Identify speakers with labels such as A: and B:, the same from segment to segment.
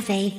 A: Cafe.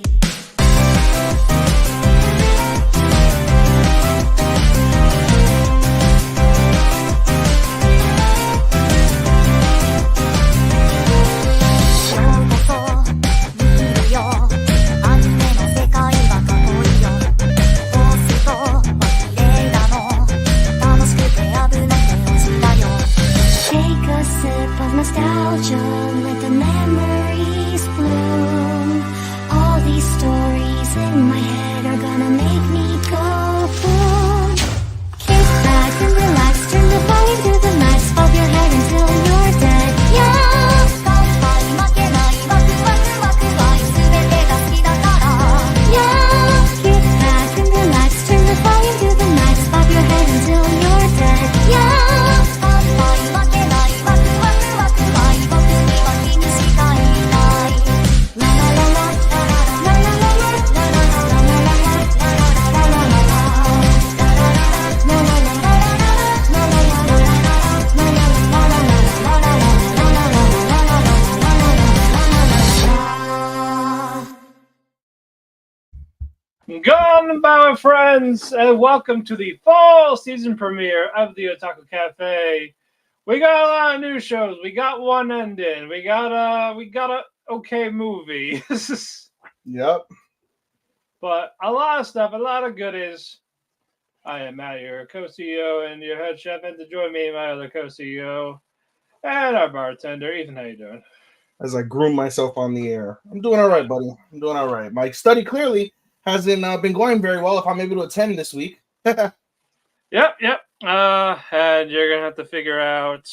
A: Nostalgia, let the memories bloom. All these stories in my head are gonna make me go boom. Kick back and relax, turn the volume to the max, bob your head until you're dead. Yeah. 負けないワクワクワクワイ全てが好きだから Yeah. Kick back and relax, turn the volume to the max, bob your head until you're dead. Yeah.
B: Gonbow friends, and welcome to the fall season premiere of the Otalku Cafe. We got a lot of new shows. We got one ending. We got a okay movie.
C: Yep.
B: But a lot of stuff, a lot of goodies. I am Matt, your co-CEO and your head chef, and to join me, my other co-CEO and our bartender. Ethan, how you doing?
C: As I groom myself on the air, I'm doing all right, buddy. I'm doing all right. My study clearly hasn't been going very well if I'm able to attend this week.
B: Yep. And you're going to have to figure out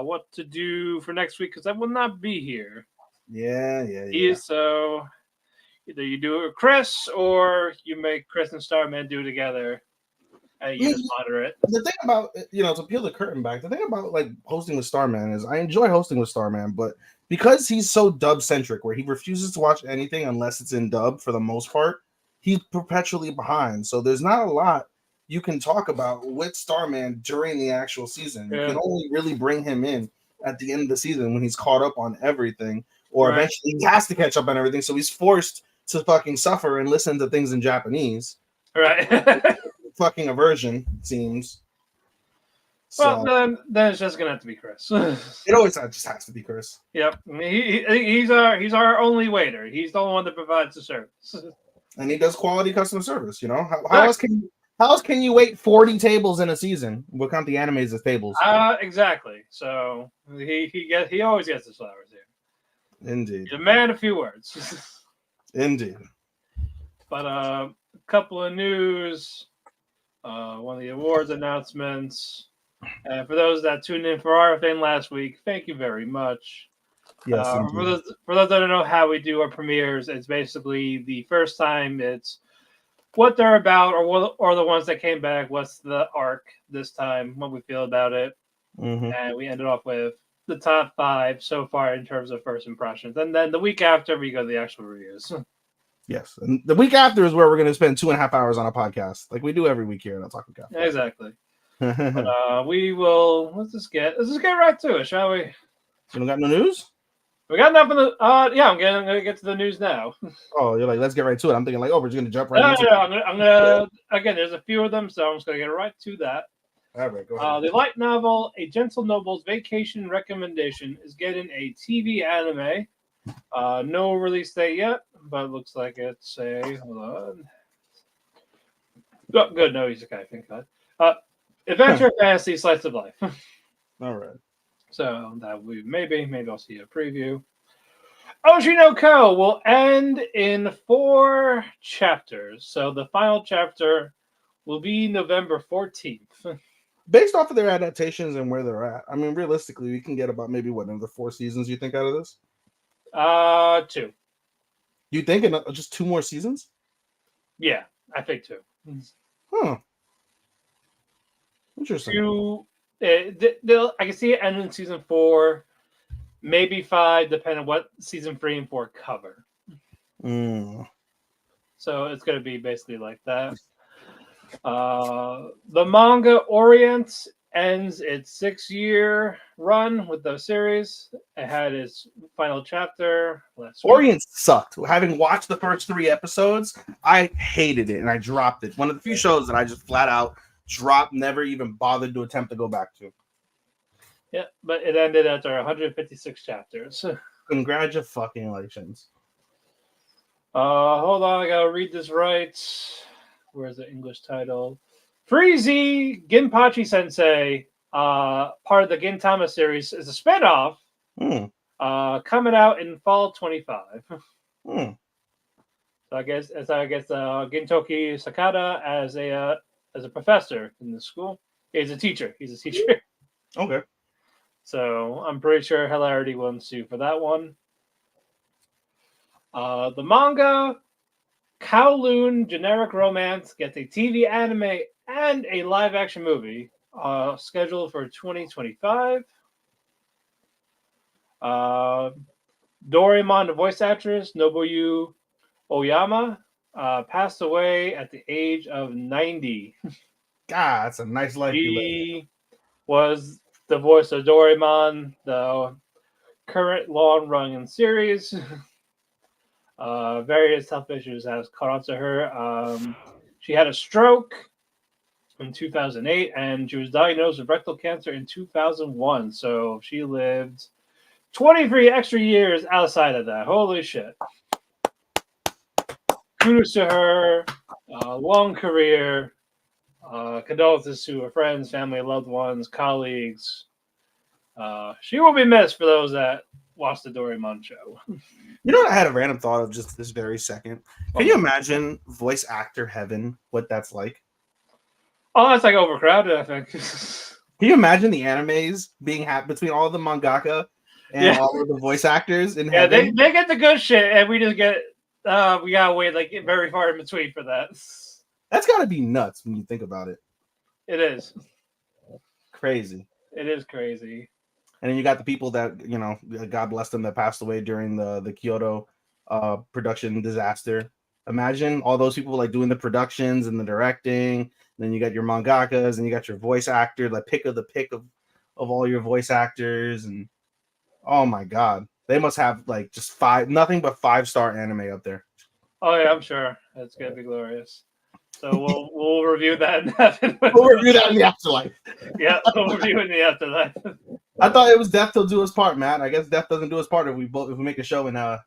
B: what to do for next week because I will not be here.
C: Yeah.
B: So either you do it with Chris or you make Chris and Starman do it together and you just monitor it.
C: The thing about, to peel the curtain back, the thing about like hosting with Starman is I enjoy hosting with Starman, but because he's so dub-centric, where he refuses to watch anything unless it's in dub for the most part, he's perpetually behind. So there's not a lot you can talk about with Starman during the actual season.
B: Yeah.
C: You can only really bring him in at the end of the season when he's caught up on everything, or eventually he has to catch up on everything. So he's forced to fucking suffer and listen to things in Japanese.
B: Right.
C: Fucking aversion, it seems.
B: Well, then it's just gonna have to be Chris.
C: It always just has to be Chris.
B: Yep, he's our only waiter. He's the only one that provides the service,
C: and he does quality customer service. How else can you wait 40 tables in a season? We'll count the animes as tables.
B: Exactly. So he always gets his flowers here.
C: Indeed.
B: He's a man of few words.
C: Indeed.
B: But a couple of news. One of the awards announcements. And for those that tuned in for our thing last week, thank you very much.
C: Yes,
B: for those that don't know how we do our premieres, it's basically the first time it's what they're about or the ones that came back. What's the arc this time? What we feel about it.
C: Mm-hmm.
B: And we ended off with the top 5 so far in terms of first impressions. And then the week after, we go to the actual reviews.
C: Yes. And the week after is where we're going to spend 2.5 hours on a podcast like we do every week here at Otalku Cafe.
B: Exactly. But we will. Let's just get right to it, shall we?
C: You don't got no news?
B: We got enough of the. Yeah, I'm gonna get to the news now.
C: Oh, you're like, let's get right to it. I'm thinking like, oh, we're just gonna jump right.
B: No, I'm gonna. Again, there's a few of them, so I'm just gonna get right to that.
C: All right, go ahead.
B: The light novel "A Gentle Noble's Vacation Recommendation" is getting a TV anime. No release date yet, but it looks like it's a. Hold on. Oh, good. No, he's a guy. Thank God. Adventure fantasy slice of life.
C: All right.
B: So that we maybe I'll see a preview. Oshinoko will end in 4 chapters. So the final chapter will be November 14th.
C: Based off of their adaptations and where they're at, I mean, realistically, we can get about maybe another 4 seasons. You think out of this?
B: 2.
C: You think just 2 more seasons?
B: Yeah, I think 2.
C: Huh. Interesting.
B: 2. I can see it ending in season 4, maybe 5, depending on what season 3 and 4 cover. So it's going to be basically like that. The manga Orient ends its 6-year run with the series. It had its final chapter last week.
C: Orient sucked. Having watched the first 3 episodes, I hated it and I dropped it. One of the few shows that I just flat out dropped, never even bothered to attempt to go back to.
B: Yeah, but it ended after 156 chapters.
C: Congratulations.
B: Hold on, I gotta read this right. Where's the English title? Freezy Ginpachi Sensei, part of the Gintama series, is a spinoff. Coming out in fall 25. So I guess Gintoki Sakata as a professor in the school. He's a teacher.
C: Okay.
B: So I'm pretty sure hilarity will ensue for that one. The manga Kowloon Generic Romance gets a TV anime and a live action movie scheduled for 2025. Doraemon, the voice actress Nobuyu Oyama, passed away at the age of 90.
C: God, that's a nice life you live.
B: She was the voice of Doraemon, the current long-running series. Various health issues have caught on to her. She had a stroke in 2008, and she was diagnosed with rectal cancer in 2001. So she lived 23 extra years outside of that. Holy shit. Kudos to her. Long career. Condolences to her friends, family, loved ones, colleagues. She will be missed for those that watch the Doraemon show.
C: You know what I had a random thought of just this very second? Can you imagine voice actor heaven, what that's like?
B: Oh, that's like overcrowded, I think.
C: Can you imagine the animes being between all the mangaka and all of the voice actors in heaven?
B: They get the good shit, and we just get we gotta wait like very far in between for that.
C: That's gotta be nuts when you think about it.
B: It is
C: crazy.
B: It is crazy.
C: And then you got the people that, you know, God bless them, that passed away during the Kyoto production disaster. Imagine all those people like doing the productions and the directing. And then you got your mangakas and you got your voice actor, like pick of all your voice actors. And oh my God, they must have like just nothing but 5-star anime up there.
B: Oh yeah, I'm sure it's gonna be glorious. So we'll review that in heaven.
C: We'll review that in the afterlife.
B: Yeah, we'll review in the afterlife.
C: I thought it was death till do his part, man. I guess death doesn't do his part if we make a show in
B: one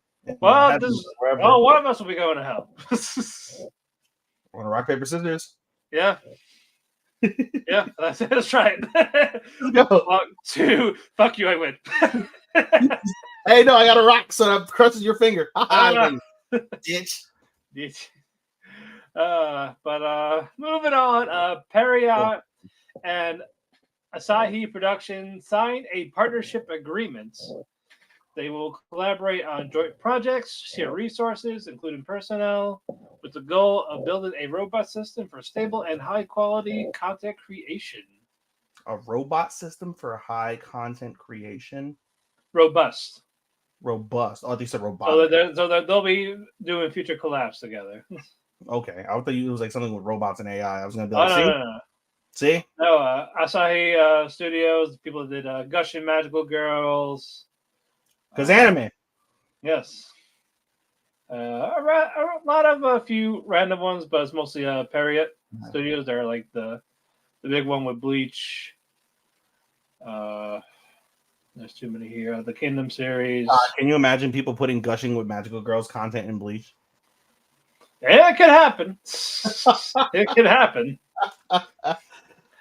B: of us will be going to hell.
C: Want to rock, paper, scissors?
B: Yeah. Yeah, that's right.
C: Let's go.
B: 1, 2, fuck you, I win.
C: Hey, no, I got a rock, so I'm crushing your finger. Ditch.
B: But moving on, Period and Asahi Production signed a partnership agreement. They will collaborate on joint projects, share resources, including personnel, with the goal of building a robust system for stable and high-quality content creation.
C: A robot system for high content creation?
B: Robust.
C: Oh, they said robot.
B: So they'll be doing future collabs together.
C: Okay, I thought it was like something with robots and AI. I was gonna be
B: like,
C: see?
B: No.
C: See?
B: No, Asahi Studios, people that did Gushing Magical Girls.
C: Because anime.
B: Yes. A lot of a few random ones, but it's mostly Period Studios. They're like the big one with Bleach. There's too many here. The Kingdom series.
C: Can you imagine people putting Gushing with Magical Girls content in Bleach?
B: Yeah, it could happen. It could happen.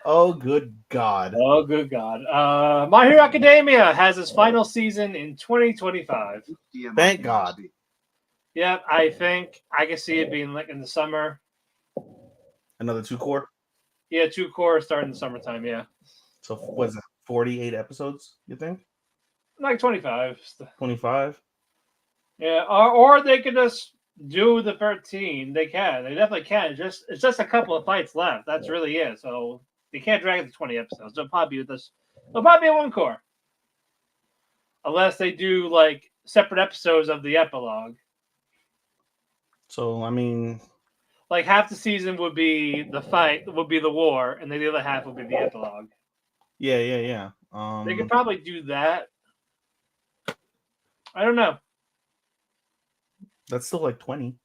C: Oh, good God.
B: Oh, good God. My Hero Academia has its final season in 2025.
C: Thank God.
B: Yeah, I think I can see it being like in the summer.
C: Another 2 core?
B: Yeah, 2 core starting in the summertime, yeah.
C: So what is it, 48 episodes, you think?
B: Like 25.
C: 25?
B: Yeah, or they could just do the 13. They can. They definitely can. It's just a couple of fights left. That's really it. So they can't drag it to 20 episodes. They'll probably be a 1 core. Unless they do like separate episodes of the epilogue.
C: So I mean,
B: like half the season would be the fight, would be the war, and then the other half would be the epilogue.
C: Yeah.
B: They could probably do that. I don't know.
C: That's still like 20.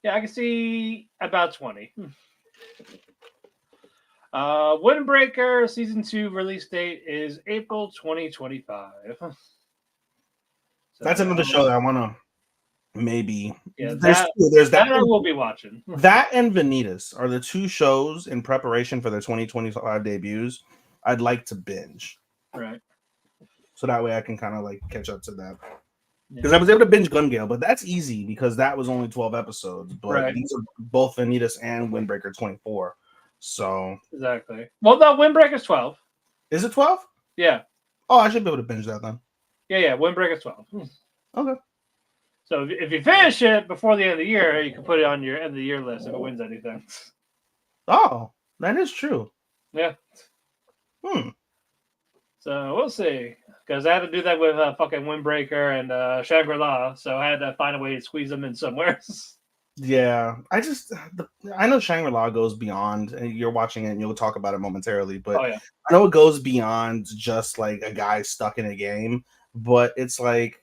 B: Yeah, I can see about 20. Windbreaker season 2 release date is April 2025.
C: That's another show that I want to maybe.
B: Yeah,
C: There's that
B: I will be watching.
C: that and Vanitas are the two shows in preparation for their 2025 debuts. I'd like to binge,
B: Right.
C: so that way I can kind of like catch up to that.
B: Yeah.
C: Because I was able to binge Gun Gale, but that's easy because that was only 12 episodes. But
B: Right.
C: these are both Vanitas and Windbreaker 24. So
B: exactly. Well, no, Windbreaker's 12.
C: is it 12?
B: Yeah.
C: Oh, I should be able to binge that then.
B: Yeah. Windbreaker's 12.
C: Okay.
B: So if you finish it before the end of the year, you can put it on your end of the year list if it wins anything.
C: Oh, that is true.
B: Yeah.
C: Hmm.
B: So we'll see. Because I had to do that with fucking Windbreaker and Shangri-La, so I had to find a way to squeeze them in somewhere.
C: Yeah, I know Shangri-La goes beyond, and you're watching it and you'll talk about it momentarily, but
B: Oh yeah.
C: I know it goes beyond just like a guy stuck in a game, but it's like,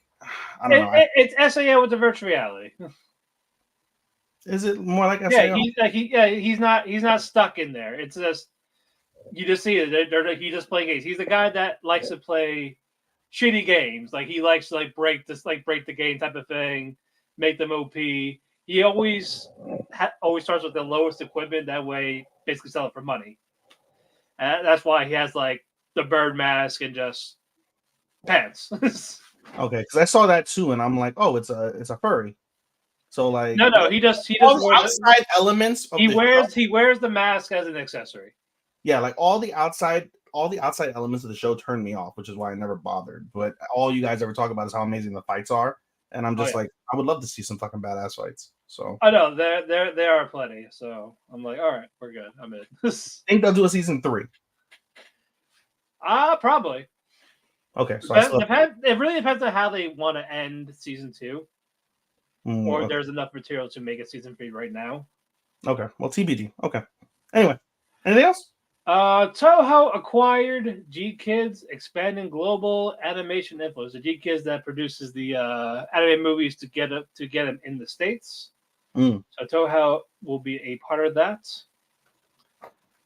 C: I don't know.
B: It's SAO with the virtual reality.
C: Is it more like SAO?
B: Yeah, he's not stuck in there. It's just you just see it. He just playing games. He's the guy that likes to play shitty games. Like he likes to break the game type of thing, make them OP. He always starts with the lowest equipment. That way, basically sell it for money. And that's why he has like the bird mask and just pants.
C: Okay, because I saw that too, and I'm like, oh, it's a furry. So like,
B: no, he just
C: all the
B: wears
C: outside elements. Of
B: he wears the mask as an accessory.
C: Yeah, like all the outside elements of the show turned me off, which is why I never bothered. But all you guys ever talk about is how amazing the fights are, and I'm just like, I would love to see some fucking badass fights. So
B: I know there are plenty. So I'm like, all right, we're good. I'm in.
C: I think they'll do a season 3.
B: Probably.
C: Okay, so
B: it really depends on how they want to end season 2, or
C: okay.
B: there's enough material to make it season 3 right now.
C: Okay, well, TBD. Okay. Anyway, anything else?
B: Toho acquired G Kids, expanding global animation influence. The G Kids that produces the anime movies to get them in the States. So Toho will be a part of that.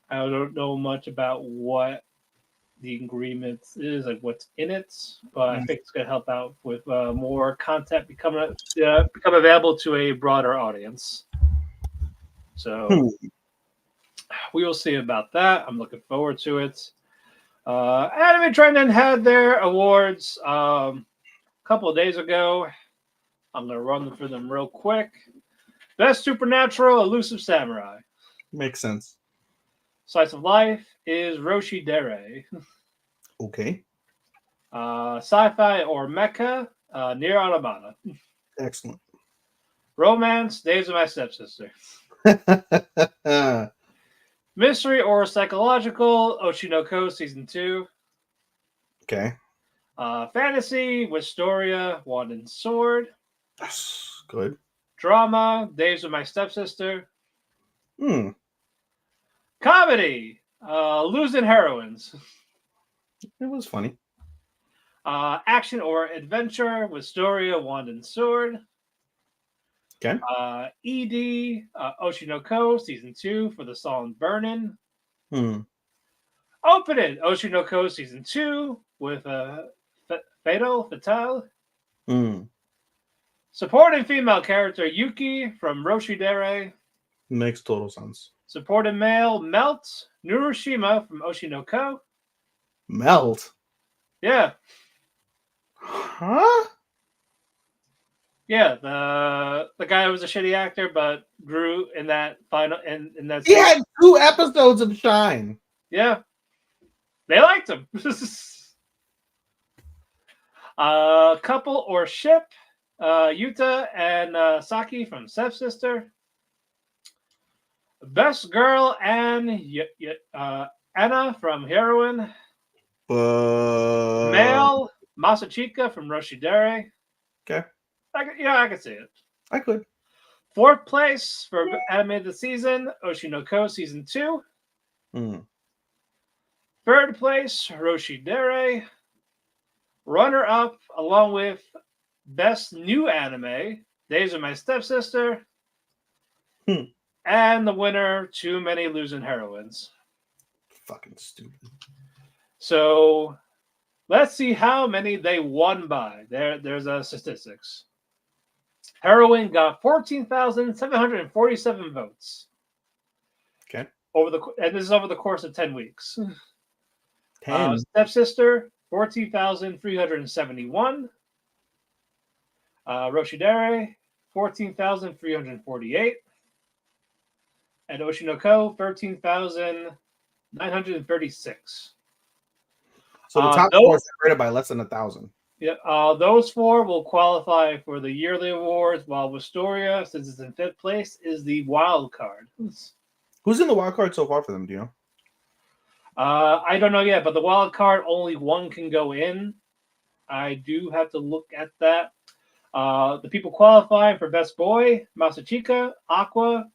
B: I don't know much about what the agreement is, like what's in it, but I think it's going to help out with more content become available to a broader audience. So we will see about that. I'm looking forward to it. Anime Trending had their awards a couple of days ago. I'm going to run through them real quick. Best Supernatural, Elusive Samurai.
C: Makes sense.
B: Slice of Life is Roshi Dere.
C: Okay.
B: Sci-Fi or Mecha, Nier Automata.
C: Excellent.
B: Romance, Days of My Stepsister. Mystery or Psychological, Oshinoko Season 2.
C: Okay.
B: Fantasy, Wistoria, Wand and Sword.
C: That's good.
B: Drama, Days of My Stepsister. Comedy, Losing Heroines.
C: It was funny.
B: Action or Adventure, Wistoria, Wand and Sword.
C: Okay.
B: ED, Oshinoko, Season 2 for the song Burnin'. Opening, Oshinoko, Season 2 with Fatale. Supporting female character Yuki from Roshi Dere.
C: Makes total sense.
B: Supporting male Melt, Nurushima from Oshinoko.
C: Melt?
B: Yeah.
C: Huh?
B: Yeah, the guy who was a shitty actor but grew in that final in that.
C: He had 2 episodes of Shine.
B: Yeah, they liked him. Couple or ship, Yuta and Saki from Stepsister. Best girl and Anna from Heroine. Male Masachika from Roshi Dere.
C: Okay.
B: I could see it.
C: I could.
B: 4th place for anime of the season, Oshinoko Season 2. Third place, Roshi Dere. Runner up, along with Best New Anime, Days of My Stepsister.
C: Hmm.
B: And the winner, Too Many Losing Heroines.
C: Fucking stupid.
B: So let's see how many they won by. There's statistics. Heroine got 14,747 votes.
C: Okay.
B: And this is over the course of 10 weeks.
C: 10.
B: Stepsister, 14,371. Roshidere, 14,348. And Oshinoko, 13,936.
C: So the top four is separated by less than 1,000.
B: Yeah, those four will qualify for the yearly awards, while Wistoria, since it's in fifth place, is the wild card.
C: Who's in the wild card so far for them? Do you know?
B: I don't know yet, but the wild card, only one can go in. I do have to look at that. The people qualifying for Best Boy, Masachika, Aqua,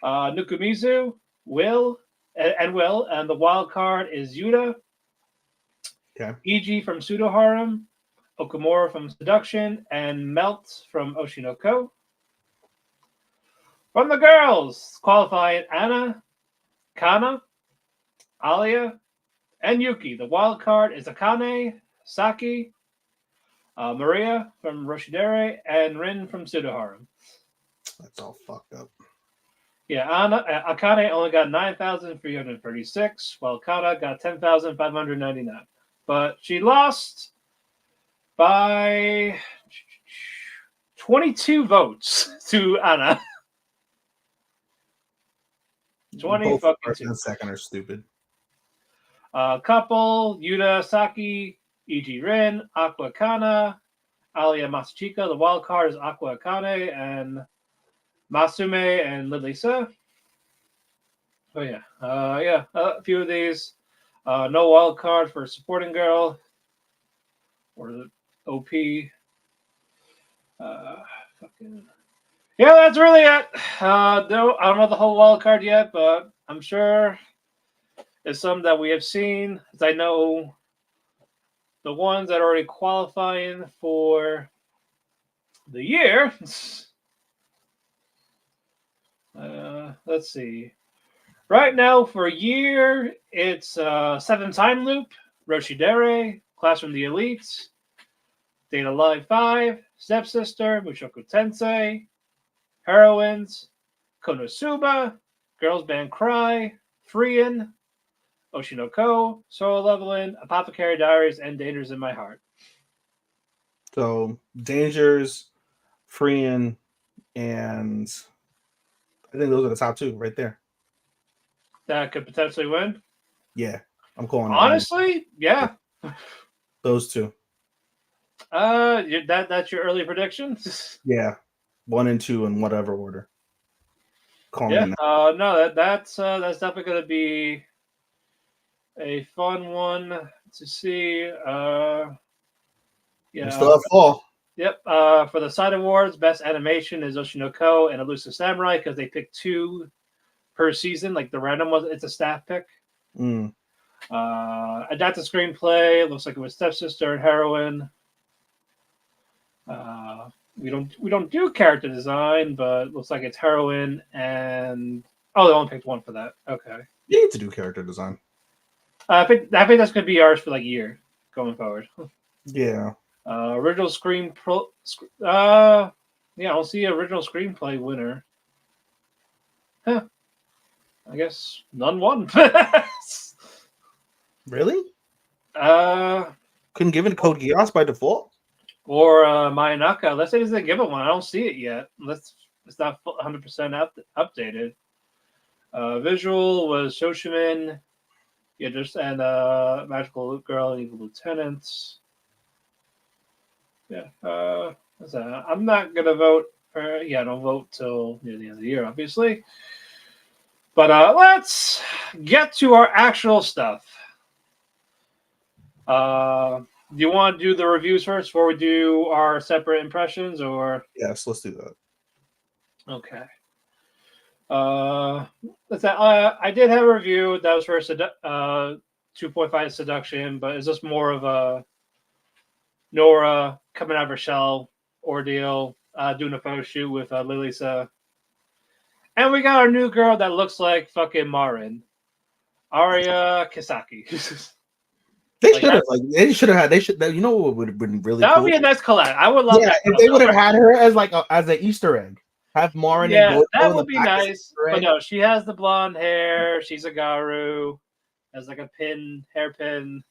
B: Nukumizu, Will, and the wild card is Yuta.
C: Okay.
B: E.G. from Pseudo Harem, Okamura from Seduction, and Melt from Oshinoko. From the girls, qualifying Anna, Kana, Alia, and Yuki. The wild card is Akane, Saki, Maria from Roshidere, and Rin from Pseudo Harem.
C: That's all fucked up.
B: Yeah, Akane only got 9,336, while Kana got 10,599. But she lost by 22 votes to Anna. 20
C: Both
B: fucking
C: first
B: two.
C: and second are stupid.
B: Couple, Yuta, Saki, E.G. Rin, Aqua Kana, Alia Masachika. The wild card is Aqua Akane and Masume and Lilisa. Oh, yeah. A few of these. No wild card for supporting girl or the OP. Yeah, that's really it. No, I don't know the whole wild card yet, but I'm sure it's some that we have seen. As I know the ones that are already qualifying for the year. Let's see. Right now for year, it's 7 Time Loop, Roshidere, Class from the Elites, Data Live 5, Stepsister, Mushoku Tensei, Heroines, Konosuba, Girls Band Cry, Freein, Oshinoko, Solo Leveling, Apothecary Diaries, and Dangers in My Heart.
C: So Dangers, Freeing, and I think those are the top two right there.
B: That could potentially win.
C: Yeah, I'm calling it.
B: Honestly, yeah.
C: Those two.
B: That's your early predictions.
C: Yeah, 1 and 2 in whatever order.
B: Yeah. No, that's definitely going to be a fun one to see. Yeah.
C: We still have fall.
B: Yep. For the side awards, best animation is Oshinoko and Elusive Samurai because they picked 2 per season. Like the random was, it's a staff pick. Adapted screenplay looks like it was Stepsister and Heroine. We don't do character design, but it looks like it's Heroine and they only picked 1 for that. Okay.
C: You need to do character design.
B: I think that's gonna be ours for like a year going forward.
C: Yeah.
B: Original yeah, I'll see original screenplay winner. Huh. I guess none won.
C: Really? Couldn't give it Code Geass by default?
B: Or Mayanaka. Let's say it's a given one. I don't see it yet. It's not 100% updated. Visual was Shoshimin. Yeah, and Magical Girl and Evil Lieutenants. Yeah. I'm not gonna vote. I don't vote till near the end of the year, obviously. But let's get to our actual stuff. Do you want to do the reviews first before we do our separate impressions, or?
C: Yes, let's do that.
B: Okay. I did have a review that was for 2.5 seduction, but it's just more of a Nora coming out of her shell ordeal, doing a photo shoot with Lilisa. And we got our new girl that looks like fucking Marin, Arya Kisaki.
C: They should have had you know what would have been really
B: that
C: cool?
B: would be a nice collab. I would love that.
C: If they would have had her as like as an Easter egg. Have Marin and Gojo
B: that would be nice. But
C: egg.
B: no, she has the blonde hair. She's a Garu. Has like a hairpin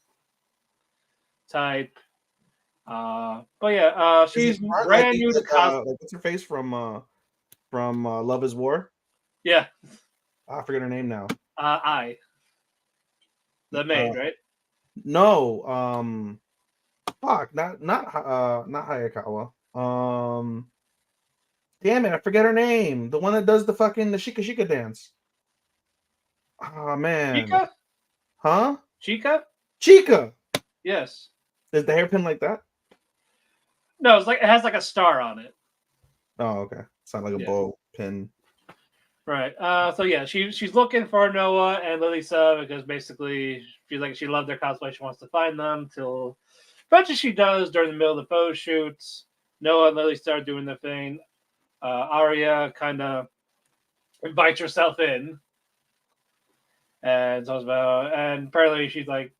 B: type. But yeah, she's brand new to cosplay.
C: What's her face from Love Is War?
B: Yeah,
C: I forget her name now.
B: The maid, right?
C: No, fuck, not Hayakawa. Damn it, I forget her name. The one that does the Shika Shika dance. Oh man.
B: Chica?
C: Huh?
B: Chica? Yes.
C: Is the hairpin like that?
B: No, it has like a star on it.
C: Oh, okay. It's not like a bow pin.
B: Right. So yeah, she's looking for Noah and Lilisa because basically she loved their cosplay. She wants to find them till eventually she does during the middle of the photo shoots. Noah and Lily start doing the thing. Arya kind of invites herself in and talks about, and apparently she's like,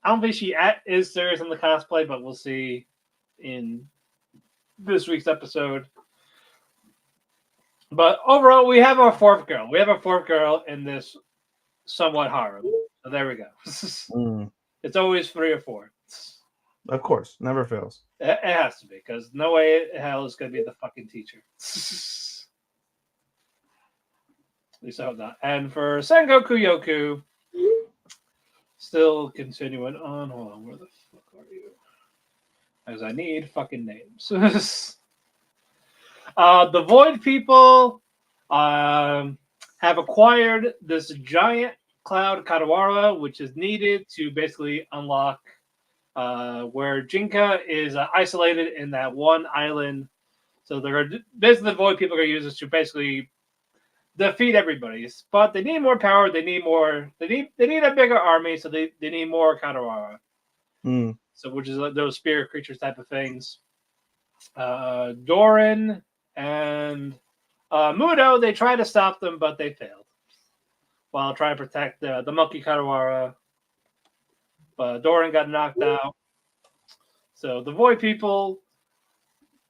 B: I don't think she is serious in the cosplay, but we'll see in this week's episode. But overall, we have our fourth girl. We have a fourth girl in this somewhat harem. So there we go. It's always 3 or 4.
C: Of course, never fails.
B: It has to be, because no way in hell is going to be the fucking teacher. At least I hope not. And for Sengoku Yoku, still continuing on. Hold on, where the fuck are you? As I need fucking names. The Void people have acquired this giant cloud Kadawara, which is needed to basically unlock where Jinka is isolated in that one island. So basically the Void people are going to use this to basically defeat everybody. But they need more power. They need a bigger army. So they need more Kadawara. So which is those spirit creatures type of things. Doran and Mudo, they tried to stop them, but they failed while trying to protect the monkey Kadawara. But Doran got knocked out. So the Void people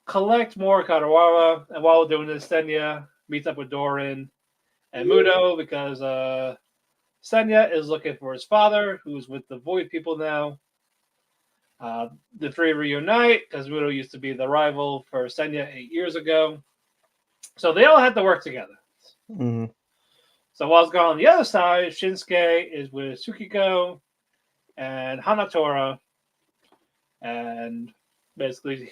B: collect more Kadawara, and while doing this, Senya meets up with Doran and Mudo because Senya is looking for his father, who's with the Void people now. The 3 reunite because Mudo used to be the rival for Senya 8 years ago. So they all had to work together. So while it's going on the other side, Shinsuke is with Tsukiko and Hanatora. And basically,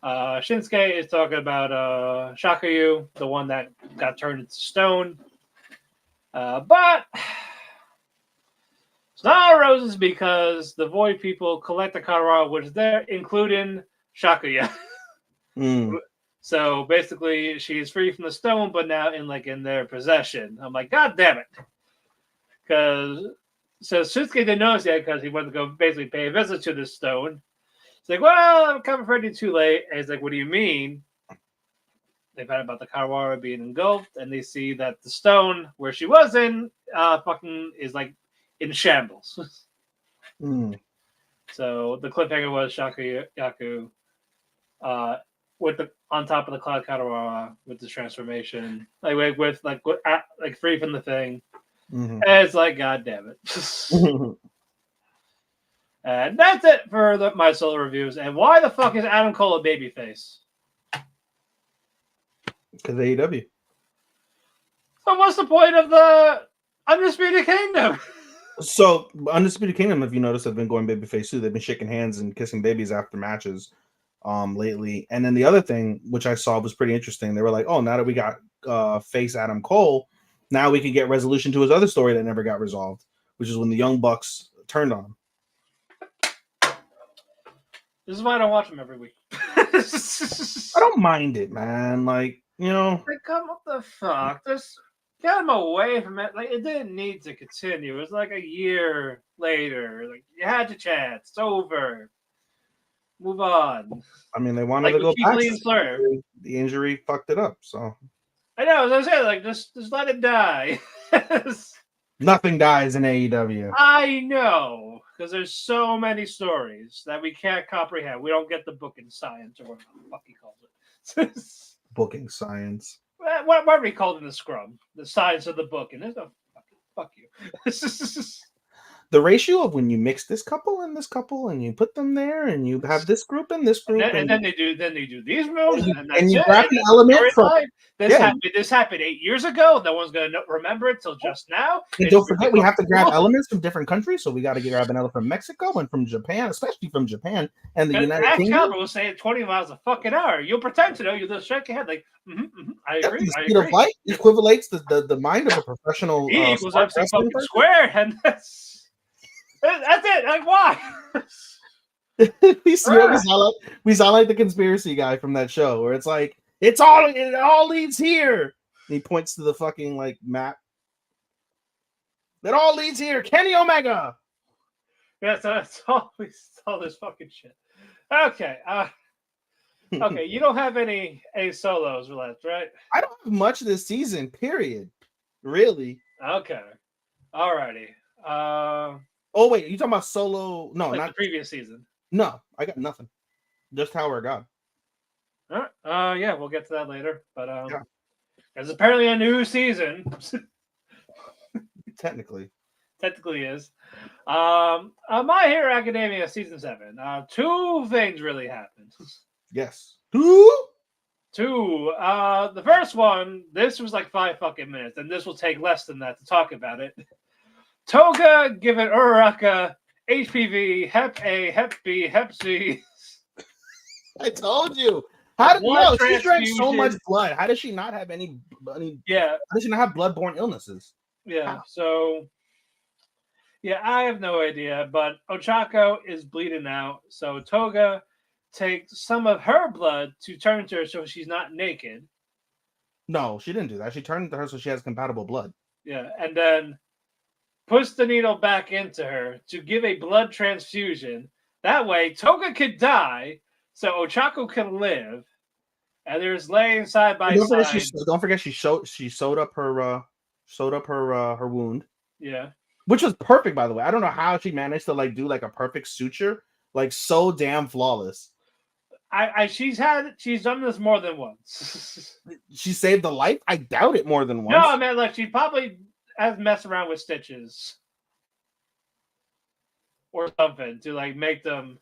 B: Shinsuke is talking about Shakayu, the one that got turned into stone. But it's not all roses because the Void people collect the Kadawara, which is there, including Shakuya. So basically, she's free from the stone, but now in their possession. I'm like, God damn it! So Shinsuke didn't notice yet because he wanted to go basically pay a visit to this stone. He's like, well, I'm coming for you too late. And he's like, what do you mean? They found out about the Kadawara being engulfed, and they see that the stone where she was in fucking is like in shambles. So the cliffhanger was Yaku with on top of the cloud Kadawara with the transformation, with free from the thing. And it's like, God damn it. And that's it for my solo reviews. And why the fuck is Adam Cole a babyface?
C: Because AEW.
B: So what's the point of the Undisputed Kingdom?
C: So Undisputed Kingdom, if you notice, have been going babyface too. They've been shaking hands and kissing babies after matches lately. And then the other thing, which I saw was pretty interesting, they were like, oh, now that we got face Adam Cole, now we can get resolution to his other story that never got resolved, which is when the Young Bucks turned on him.
B: This is why I don't watch them every week.
C: I don't mind it, man. Like, you know.
B: Like, come what the fuck? Get him away from it. Like, it didn't need to continue. It was like a year later. Like, you had your chance. It's over. Move on.
C: I mean, they wanted
B: Like
C: to
B: with
C: go
B: Keith
C: back.
B: Lee and Slur.
C: The injury fucked it up. So
B: I know. As I said, like, just let it die.
C: nothing dies in AEW.
B: I know. Because there's so many stories that we can't comprehend. We don't get the booking science or whatever the fuck he calls it.
C: Booking science.
B: Whatever he called it in the scrum. The science of the booking. There's no fuck you.
C: The ratio of when you mix this couple and you put them there and you have this group and this group
B: and then they do these moves and that's
C: you
B: it.
C: grab an element from
B: This happened 8 years ago. No one's gonna remember it till just now.
C: And don't forget, we have to grab elements from different countries, so we got to grab an element from Mexico and from Japan, especially from Japan and the United Kingdom.
B: Caliber was saying 20 miles a fucking hour. You'll pretend to know. You just shake your head like, I agree.
C: The speed of light equivalates the mind of a professoul.
B: E equals MC fucking square, and that's it. Like, why?
C: we sound like the conspiracy guy from that show where it's like it all leads here. And he points to the fucking like map. It all leads here. Kenny Omega.
B: Yeah, so that's all this fucking shit. Okay. Okay, you don't have any solos left, right?
C: I don't have much this season, period. Really.
B: Okay. Alrighty.
C: Oh wait, you talking about solo? No,
B: like
C: not
B: the previous season.
C: No, I got nothing. Just Tower of God.
B: All right. Yeah, we'll get to that later. But there's apparently a new season.
C: Technically
B: is. My Hero Academia season 7. Two things really happened.
C: Yes. Two.
B: The first one, this was like 5 fucking minutes, and this will take less than that to talk about it. Toga giving Uraraka HPV, Hep A, Hep B, Hep C.
C: I told you. She drank so much blood. How does she not have any?
B: Yeah.
C: How does she not have bloodborne illnesses?
B: Yeah.
C: How?
B: So, yeah, I have no idea. But Ochako is bleeding out. So Toga takes some of her blood to turn to her so she's not naked.
C: No, she didn't do that. She turned to her so she has compatible blood.
B: Yeah. And then puts the needle back into her to give a blood transfusion. That way, Toga could die, so Ochako can live. And there's laying side by side.
C: Don't forget, she sewed up her wound.
B: Yeah,
C: which was perfect, by the way. I don't know how she managed to like do like a perfect suture, like so damn flawless.
B: She's done this more than once.
C: She saved the life. I doubt it more than once.
B: No, man, like she probably has messed around with stitches or something to like make them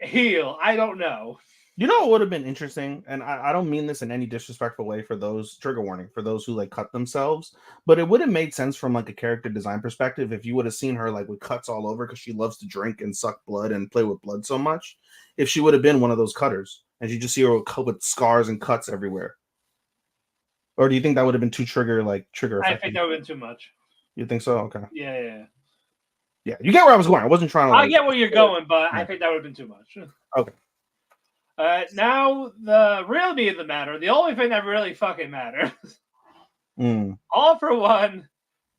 B: heal. I don't know.
C: You know what would have been interesting, and I don't mean this in any disrespectful way for those, trigger warning, for those who like cut themselves, but it would have made sense from like a character design perspective if you would have seen her like with cuts all over because she loves to drink and suck blood and play with blood so much. If she would have been one of those cutters and you just see her with scars and cuts everywhere. Or do you think that would have been too trigger effective?
B: I think that would have been too much.
C: You think so? Okay.
B: Yeah.
C: Yeah, you get where I was going. I wasn't trying to.
B: I get where you're going, but I think that would have been too much.
C: Okay.
B: Now the real meat of the matter, the only thing that really fucking matters. All for One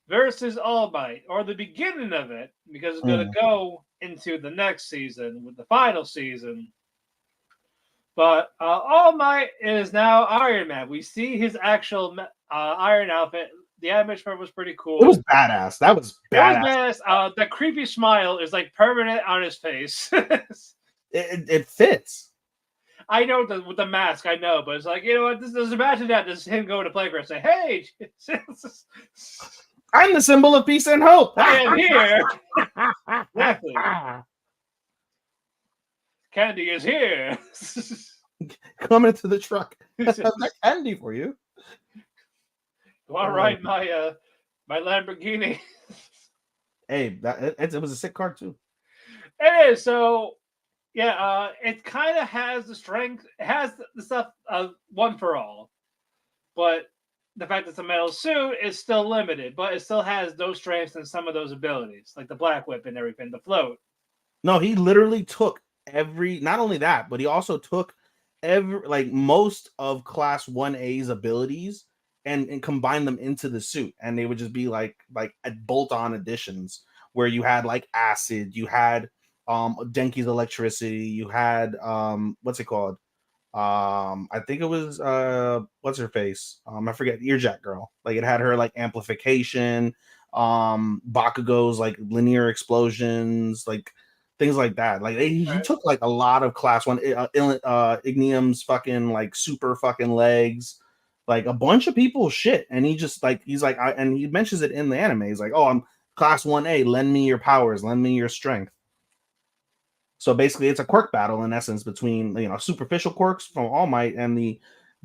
B: versus All Might, or the beginning of it, because it's going to go into the next season with the final season. But All Might is now Iron Man. We see his actual Iron outfit. The animation was pretty cool.
C: It was badass. That was badass.
B: The creepy smile is like permanent on his face.
C: it fits.
B: I know with the mask, I know, but it's like, you know what? Just imagine that. Just him going to playground and say, "Hey,
C: I'm the symbol of peace and hope.
B: I am here." Exactly. Candy is here.
C: Come into the truck. I have that candy for you.
B: You want to ride my Lamborghini?
C: Hey, it was a sick car too.
B: It is. So, yeah, it kind of has the strength. It has the stuff of One for All, but the fact that it's a metal suit is still limited. But it still has those strengths and some of those abilities, like the Black Whip and everything, the float.
C: No, he literally took not only that, but he also took most of Class 1A's abilities and combine them into the suit, and they would just be like bolt-on additions where you had like acid, you had Denki's electricity, you had what's it called? I think it was what's her face? I forget, Earjack Girl. Like it had her like amplification, Bakugo's like linear explosions, like things like that. Like he took like a lot of class one Ignium's fucking like super fucking legs, like a bunch of people's shit, and he's like and he mentions it in the anime. He's like, oh, I'm class 1A, lend me your powers, lend me your strength. So basically, it's a quirk battle in essence between superficial quirks from All Might and the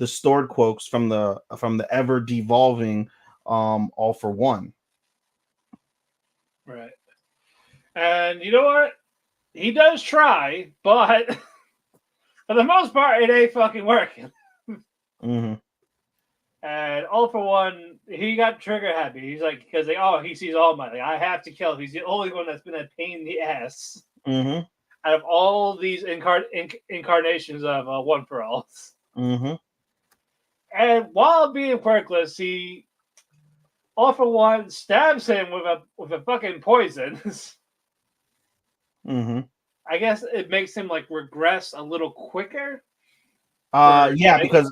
C: stored quirks from the ever devolving All for One.
B: Right. And you know what? He does try, but for the most part, it ain't fucking working.
C: Mm-hmm.
B: And All for One, he got trigger happy. He's like, because he sees All Might. Like, I have to kill him. He's the only one that's been a pain in the ass.
C: Mm-hmm.
B: Out of all these incarnations of One for All.
C: Mm-hmm.
B: And while being quirkless, he All for One stabs him with a fucking poison.
C: Mm-hmm.
B: I guess it makes him like regress a little quicker.
C: Yeah, because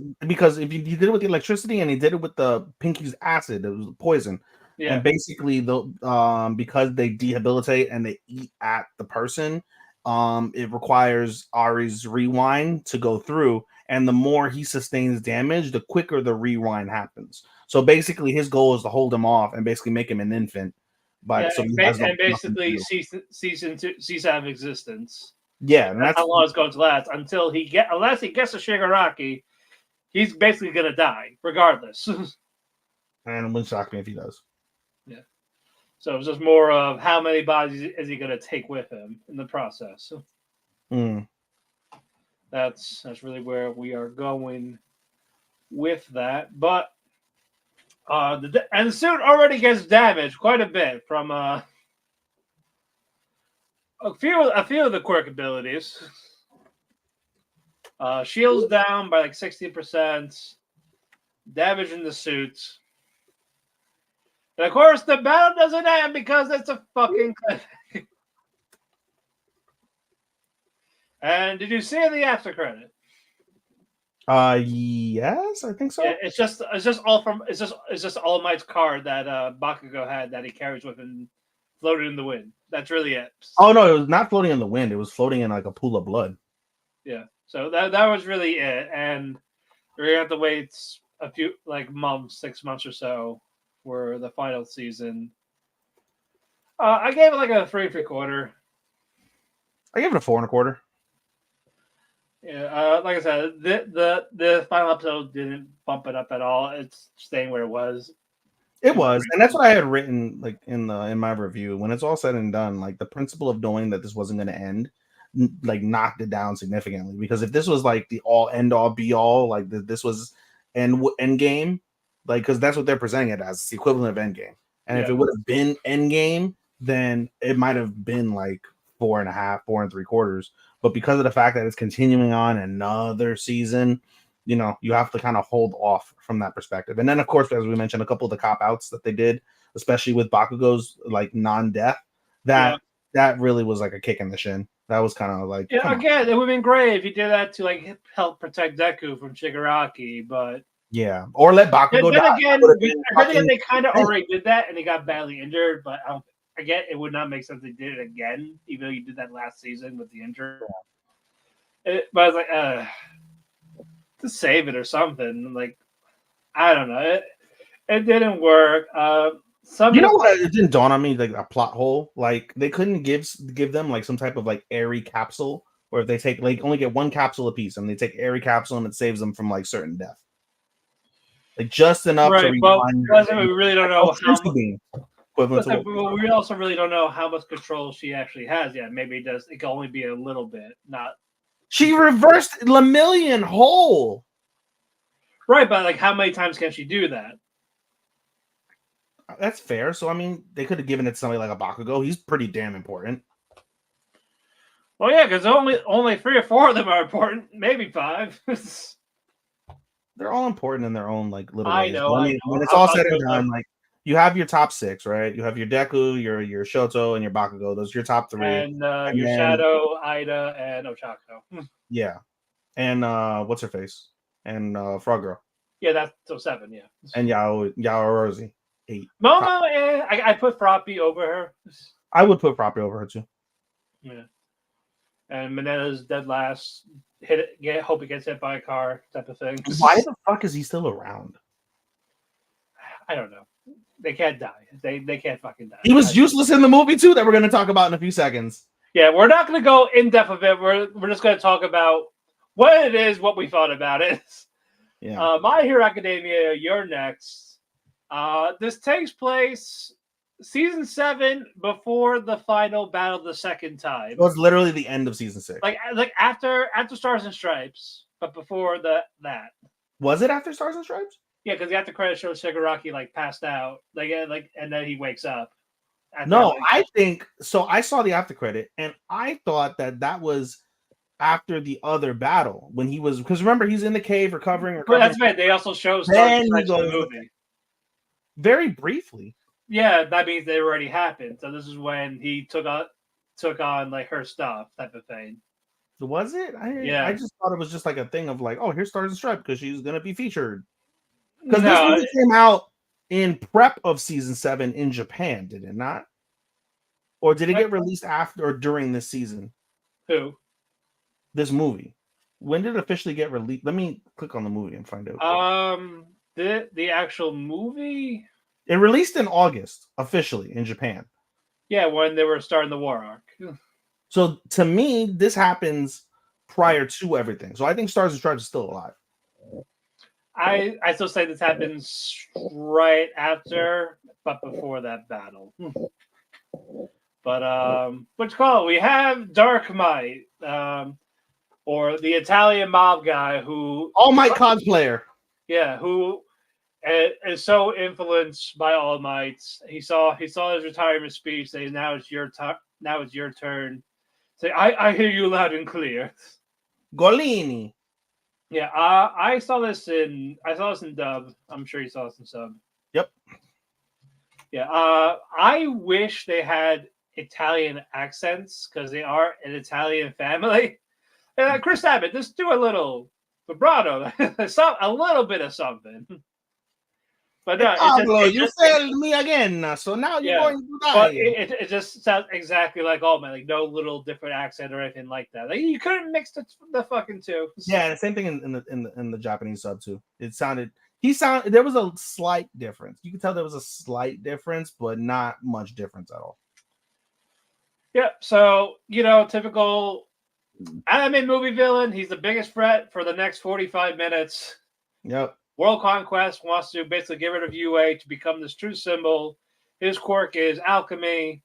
C: if he did it with the electricity and he did it with the Pinky's acid, it was poison. Yeah. And basically because they debilitate and they eat at the person, it requires Ari's rewind to go through, and the more he sustains damage, the quicker the rewind happens. So basically his goal is to hold him off and basically make him an infant. But
B: and basically cease out of existence.
C: Yeah, and
B: that's how long it's going to last unless he gets a Shigaraki, he's basically gonna die regardless.
C: And it wouldn't shock me if he does.
B: Yeah. So it's just more of how many bodies is he gonna take with him in the process. That's really where we are going with that. But the suit already gets damaged quite a bit from a few of the quirk abilities. Shields down by like 60%, damage in the suit. And of course, the battle doesn't end because it's a fucking cliff. And did you see the after credit?
C: Yes, I think so.
B: Yeah, it's just All Might's card that Bakugo had that he carries with him, floated in the wind. That's really it.
C: Oh no, it was not floating in the wind. It was floating in like a pool of blood.
B: Yeah. So that was really it, and we're gonna have to wait a few months, 6 months or so, for the final season. I gave it like a 3 3/4.
C: I gave it a 4 1/4.
B: Yeah, like I said, the final episode didn't bump it up at all. It's staying where it was.
C: It was, and that's what I had written like in my review. When it's all said and done, like the principle of knowing that this wasn't going to end, like knocked it down significantly. Because if this was like the end all be all, like this was end game, like because that's what they're presenting it as, it's the equivalent of end game. And if it would have been end game, then it might have been like 4.5, 4 3/4. But because of the fact that it's continuing on another season, you have to kind of hold off from that perspective. And then, of course, as we mentioned, a couple of the cop-outs that they did, especially with Bakugo's like non-death, that really was like a kick in the shin. That was kind of like...
B: Yeah, again, it would have been great if you did that to like help protect Deku from Shigaraki, but...
C: Yeah, or let Bakugo die.
B: I think they kind of already did that, and he got badly injured, but again, it would not make sense they did it again, even though you did that last season with the injury. But I was like, to save it or something. Like, I don't know. It didn't work.
C: What? It didn't dawn on me like a plot hole. Like they couldn't give them like some type of like airy capsule, or if they take like only get one capsule a piece, and they take airy capsule and it saves them from like certain death. Like just enough to rewind.
B: We really don't know how. We also really don't know how much control she actually has yet. Maybe it can only be a little bit, not.
C: She reversed Lemillion whole.
B: Right, but like how many times can she do that?
C: That's fair. So I mean, they could have given it to somebody like a Bakugo. He's pretty damn important.
B: Well, yeah, because only 3 or 4 of them are important. Maybe 5.
C: they're all important in their own like little
B: I
C: ways.
B: know,
C: But I
B: I
C: mean,
B: know.
C: when it's all said and
B: There's, like,
C: done, like you have your top six, right? You have your Deku, your Shoto, and your Bakugo. Those are your top three.
B: and
C: And
B: your
C: then
B: Shadow, Ida, and Ochako.
C: yeah, and what's her face? And Frog Girl.
B: Yeah, that's so 7. Yeah,
C: And Yaorose. 8.
B: Momo, I put Froppy over her.
C: I would put Property over her too.
B: Yeah, and Minetta's dead last. Hope it gets hit by a car, type of thing.
C: Why the fuck is he still around?
B: I don't know. They can't die. They can't fucking die.
C: He was useless in the movie too, that we're gonna talk about in a few seconds.
B: Yeah, we're not going to go in depth of it. We're just going to talk about what it is, what we thought about it.
C: Yeah.
B: My Hero Academia, you're next. This takes place season 7 before the final battle the second time.
C: It was literally the end of season 6.
B: Like after Stars and Stripes, but before that.
C: Was it after Stars and Stripes?
B: Yeah, because the after credit shows Shigaraki like passed out, and then he wakes up.
C: No, I think so. I saw the after credit, and I thought that was after the other battle when he was, because remember he's in the cave recovering.
B: But that's right. They also show Stars
C: Then
B: and
C: he
B: Stripes in the
C: goes
B: movie.
C: very briefly.
B: Yeah, that means they already happened. So this is when he took on like her stuff, type of thing.
C: Was it? I just thought it was just like a thing of like, oh, here's Stars and Stripes because she's gonna be featured. Because this movie came out in prep of season 7 in Japan, did it not? Or did it get released after or during this season?
B: Who?
C: This movie. When did it officially get released? Let me click on the movie and find out.
B: The actual movie.
C: It released in August officially in Japan.
B: Yeah, when they were starting the war arc.
C: So to me, this happens prior to everything. So I think Stars and Stripes is still alive.
B: I still say this happens right after, but before that battle. But what's called? We have Dark Might, or the Italian mob guy who
C: All Might cosplayer.
B: Yeah, who is so influenced by All Might. He saw his retirement speech. Say, now it's your turn. Now it's your turn. Say, I hear you loud and clear.
C: Golini.
B: Yeah, I saw this in dub. I'm sure you saw this in sub.
C: Yep.
B: Yeah. I wish they had Italian accents because they are an Italian family. And Chris Abbott, just do a little vibrato, a little bit of something. But no,
C: Pablo, you failed me again, so now you're going to die.
B: But it just sounds exactly like All Might, like no little different accent or anything like that. Like you couldn't mix the fucking two.
C: Yeah, the same thing in the Japanese sub too. There was a slight difference. You could tell there was a slight difference, but not much difference at all.
B: Yeah, so typical anime movie villain. He's the biggest threat for the next 45 minutes.
C: Yep.
B: World Conquest wants to basically get rid of UA to become this true symbol. His quirk is alchemy.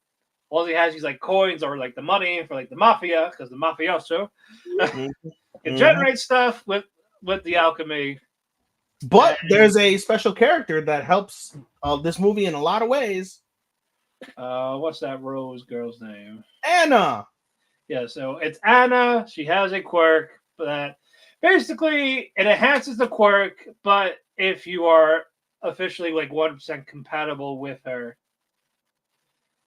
B: All he has is like coins or like the money for like the mafia, because the mafioso can generate stuff with the alchemy.
C: But there's a special character that helps this movie in a lot of ways.
B: What's that Rose girl's name?
C: Anna.
B: Yeah, so it's Anna. She has a quirk that basically it enhances the quirk, but if you are officially like 1% compatible with her,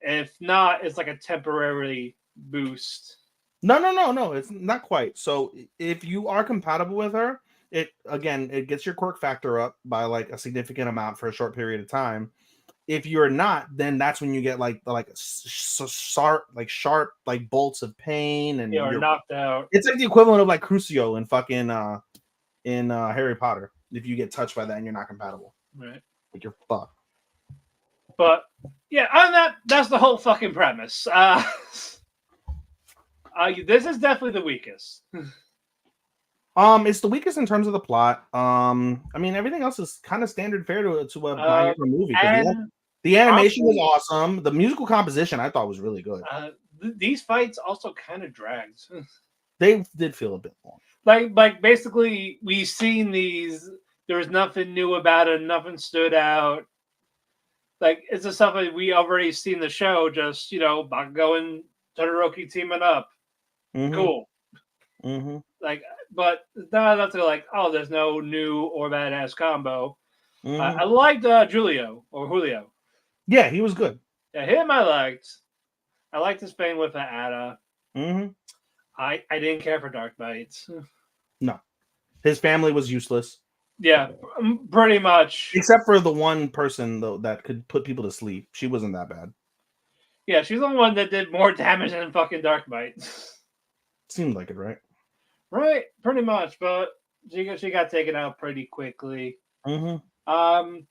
B: if not, it's like a temporary boost.
C: No, it's not quite. So if you are compatible with her, it gets your quirk factor up by like a significant amount for a short period of time. If you're not, then that's when you get like sharp bolts of pain and
B: you're knocked out.
C: It's like the equivalent of like Crucio in fucking in Harry Potter. If you get touched by that and you're not compatible,
B: right?
C: Like you're fucked.
B: But yeah, on that's the whole fucking premise. This is definitely the weakest.
C: It's the weakest in terms of the plot. I mean, everything else is kind of standard fare to a My Hero movie. The animation was awesome. The musical composition I thought was really good.
B: These fights also kind of dragged.
C: They did feel a bit long.
B: Like basically, we've seen these. There was nothing new about it. Nothing stood out. Like it's just something we already seen the show. Just Bakugo and Todoroki teaming up.
C: Mm-hmm.
B: Cool.
C: Mm-hmm.
B: Like but not enough to like, oh, there's no new or badass combo.
C: Mhm.
B: I liked Julio.
C: Yeah, he was good.
B: Yeah, him I liked. I liked his Spain with the Ada.
C: Hmm.
B: I didn't care for Dark Knights.
C: No, his family was useless,
B: Yeah, pretty much.
C: except for the one person though that could put people to sleep. She wasn't that bad.
B: Yeah, she's the one that did more damage than fucking Dark Knights.
C: Seemed like it, right?
B: Right, pretty much, but she got taken out pretty quickly.
C: Hmm.
B: Um,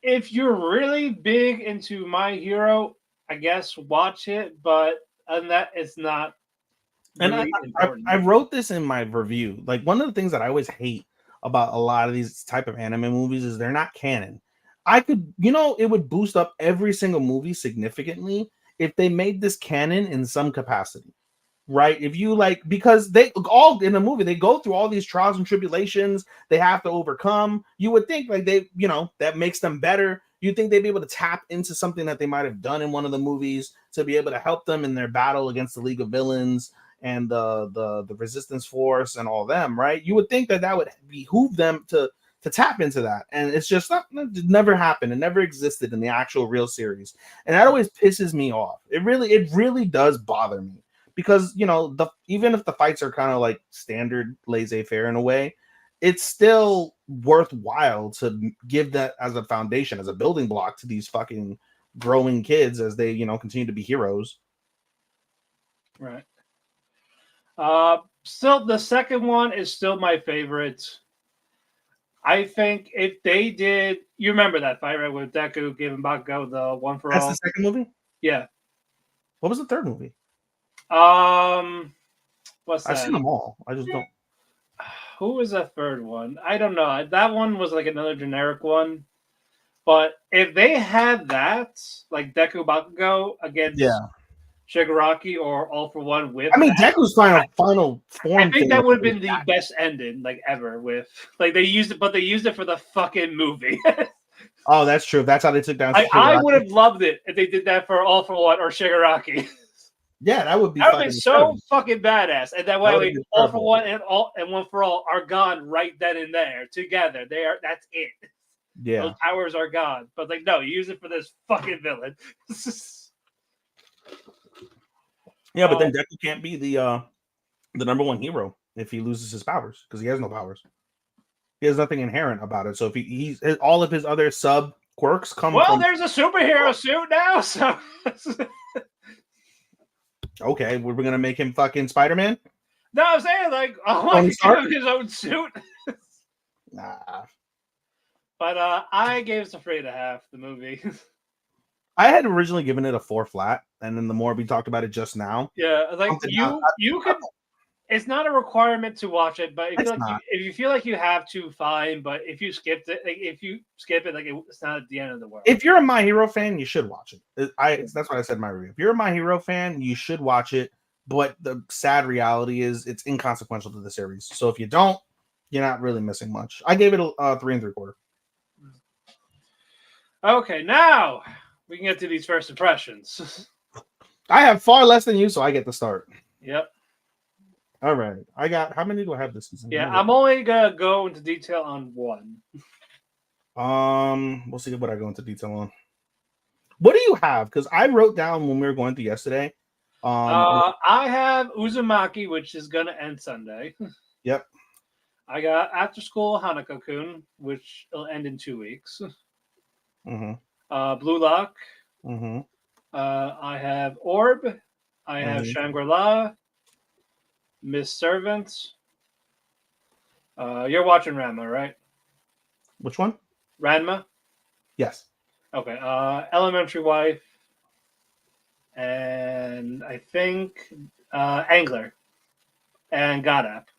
B: if you're really big into My Hero, I guess watch it, but on that, it's not
C: And
B: really important.
C: I wrote this in my review. Like one of the things that I always hate about a lot of these type of anime movies is they're not canon. I could, it would boost up every single movie significantly if they made this canon in some capacity. Right? If you like, because they all in the movie, they go through all these trials and tribulations they have to overcome. You would think like they, that makes them better. You'd think they'd be able to tap into something that they might have done in one of the movies to be able to help them in their battle against the League of Villains and the Resistance Force and all them, right? You would think that that would behoove them to tap into that, and it's just not, it never happened. It never existed in the actual real series, and that always pisses me off. It really does bother me because even if the fights are kind of like standard laissez-faire in a way, it's still worthwhile to give that as a foundation, as a building block to these fucking growing kids as they continue to be heroes.
B: Right. Still, the second one is still my favorite. I think if they did, you remember that fight, right, with Deku giving Bakugo the one for
C: That's
B: all.
C: the second movie.
B: Yeah.
C: What was the third movie?
B: What's
C: I've
B: that?
C: seen them all. I just don't.
B: Who was that third one? I don't know. That one was like another generic one. But if they had that, like Deku Bakugo against Shigaraki or All for One with,
C: I mean,
B: that,
C: Deku's final form.
B: I think
C: thing
B: that would have
C: was
B: been the best ending like ever. With like they used it, but they used it for the fucking movie.
C: Oh, that's true. That's how they took down.
B: I would have loved it if they did that for All for One or Shigaraki.
C: Yeah, that would be.
B: That would
C: fucking
B: be so fucking badass. And that
C: That
B: way,
C: been
B: All for
C: incredible.
B: One and One for All are gone right then and there together. That's it.
C: Yeah.
B: Those powers are gone. But like, no, you use it for this fucking villain.
C: Yeah, but then Deku can't be the number one hero if he loses his powers because he has no powers. He has nothing inherent about it. So if he's all of his other sub quirks come
B: well,
C: from.
B: there's a superhero suit now, so
C: Okay, we're gonna make him fucking Spider-Man.
B: no, I'm saying like, oh, I give him his own suit.
C: Nah.
B: But I gave it a 3.5. The movie.
C: I had originally given it a 4 flat, and then the more we talked about it just now,
B: Yeah, like you could. It's not a requirement to watch it, but if you feel like you have to, fine. But if you skipped it, like if you skip it, like it's not at the end of the world.
C: If you're a My Hero fan, you should watch it. That's what I said in my review. If you're a My Hero fan, you should watch it. But the sad reality is, it's inconsequential to the series. So if you don't, you're not really missing much. I gave it a 3 3/4.
B: Okay, now we can get to these first impressions.
C: I have far less than you, so I get to start.
B: Yep.
C: All right. I got, how many do I have this season?
B: Yeah, I'm only gonna go into detail on one.
C: We'll see what I go into detail on. What do you have? Because I wrote down when we were going through yesterday.
B: I have Uzumaki, which is gonna end Sunday.
C: Yep.
B: I got After School Hanako-kun, which will end in 2 weeks.
C: Mm-hmm.
B: Blue Lock.
C: Mm-hmm.
B: I have Orb. I have Shangri-La. Miss Servant. You're watching Ranma, right?
C: Which one?
B: Ranma?
C: Yes.
B: Okay. Elementary Wife. And I think Angler. And God App.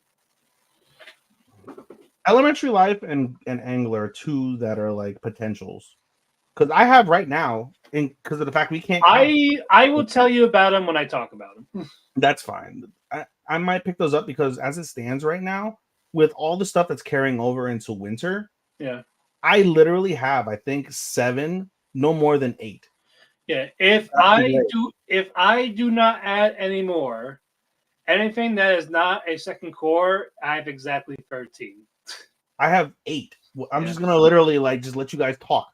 C: Elementary Life and Angler are two that are like potentials. Because I have right now, because of the fact we can't.
B: I will tell you about them when I talk about them.
C: That's fine. I might pick those up because as it stands right now, with all the stuff that's carrying over into winter,
B: yeah,
C: I literally have, I think, 7, no more than 8.
B: Yeah, if I do not add any more, Anything that is not a second core, I have exactly 13.
C: I have 8. I'm
B: Yeah.
C: just gonna literally like just let you guys talk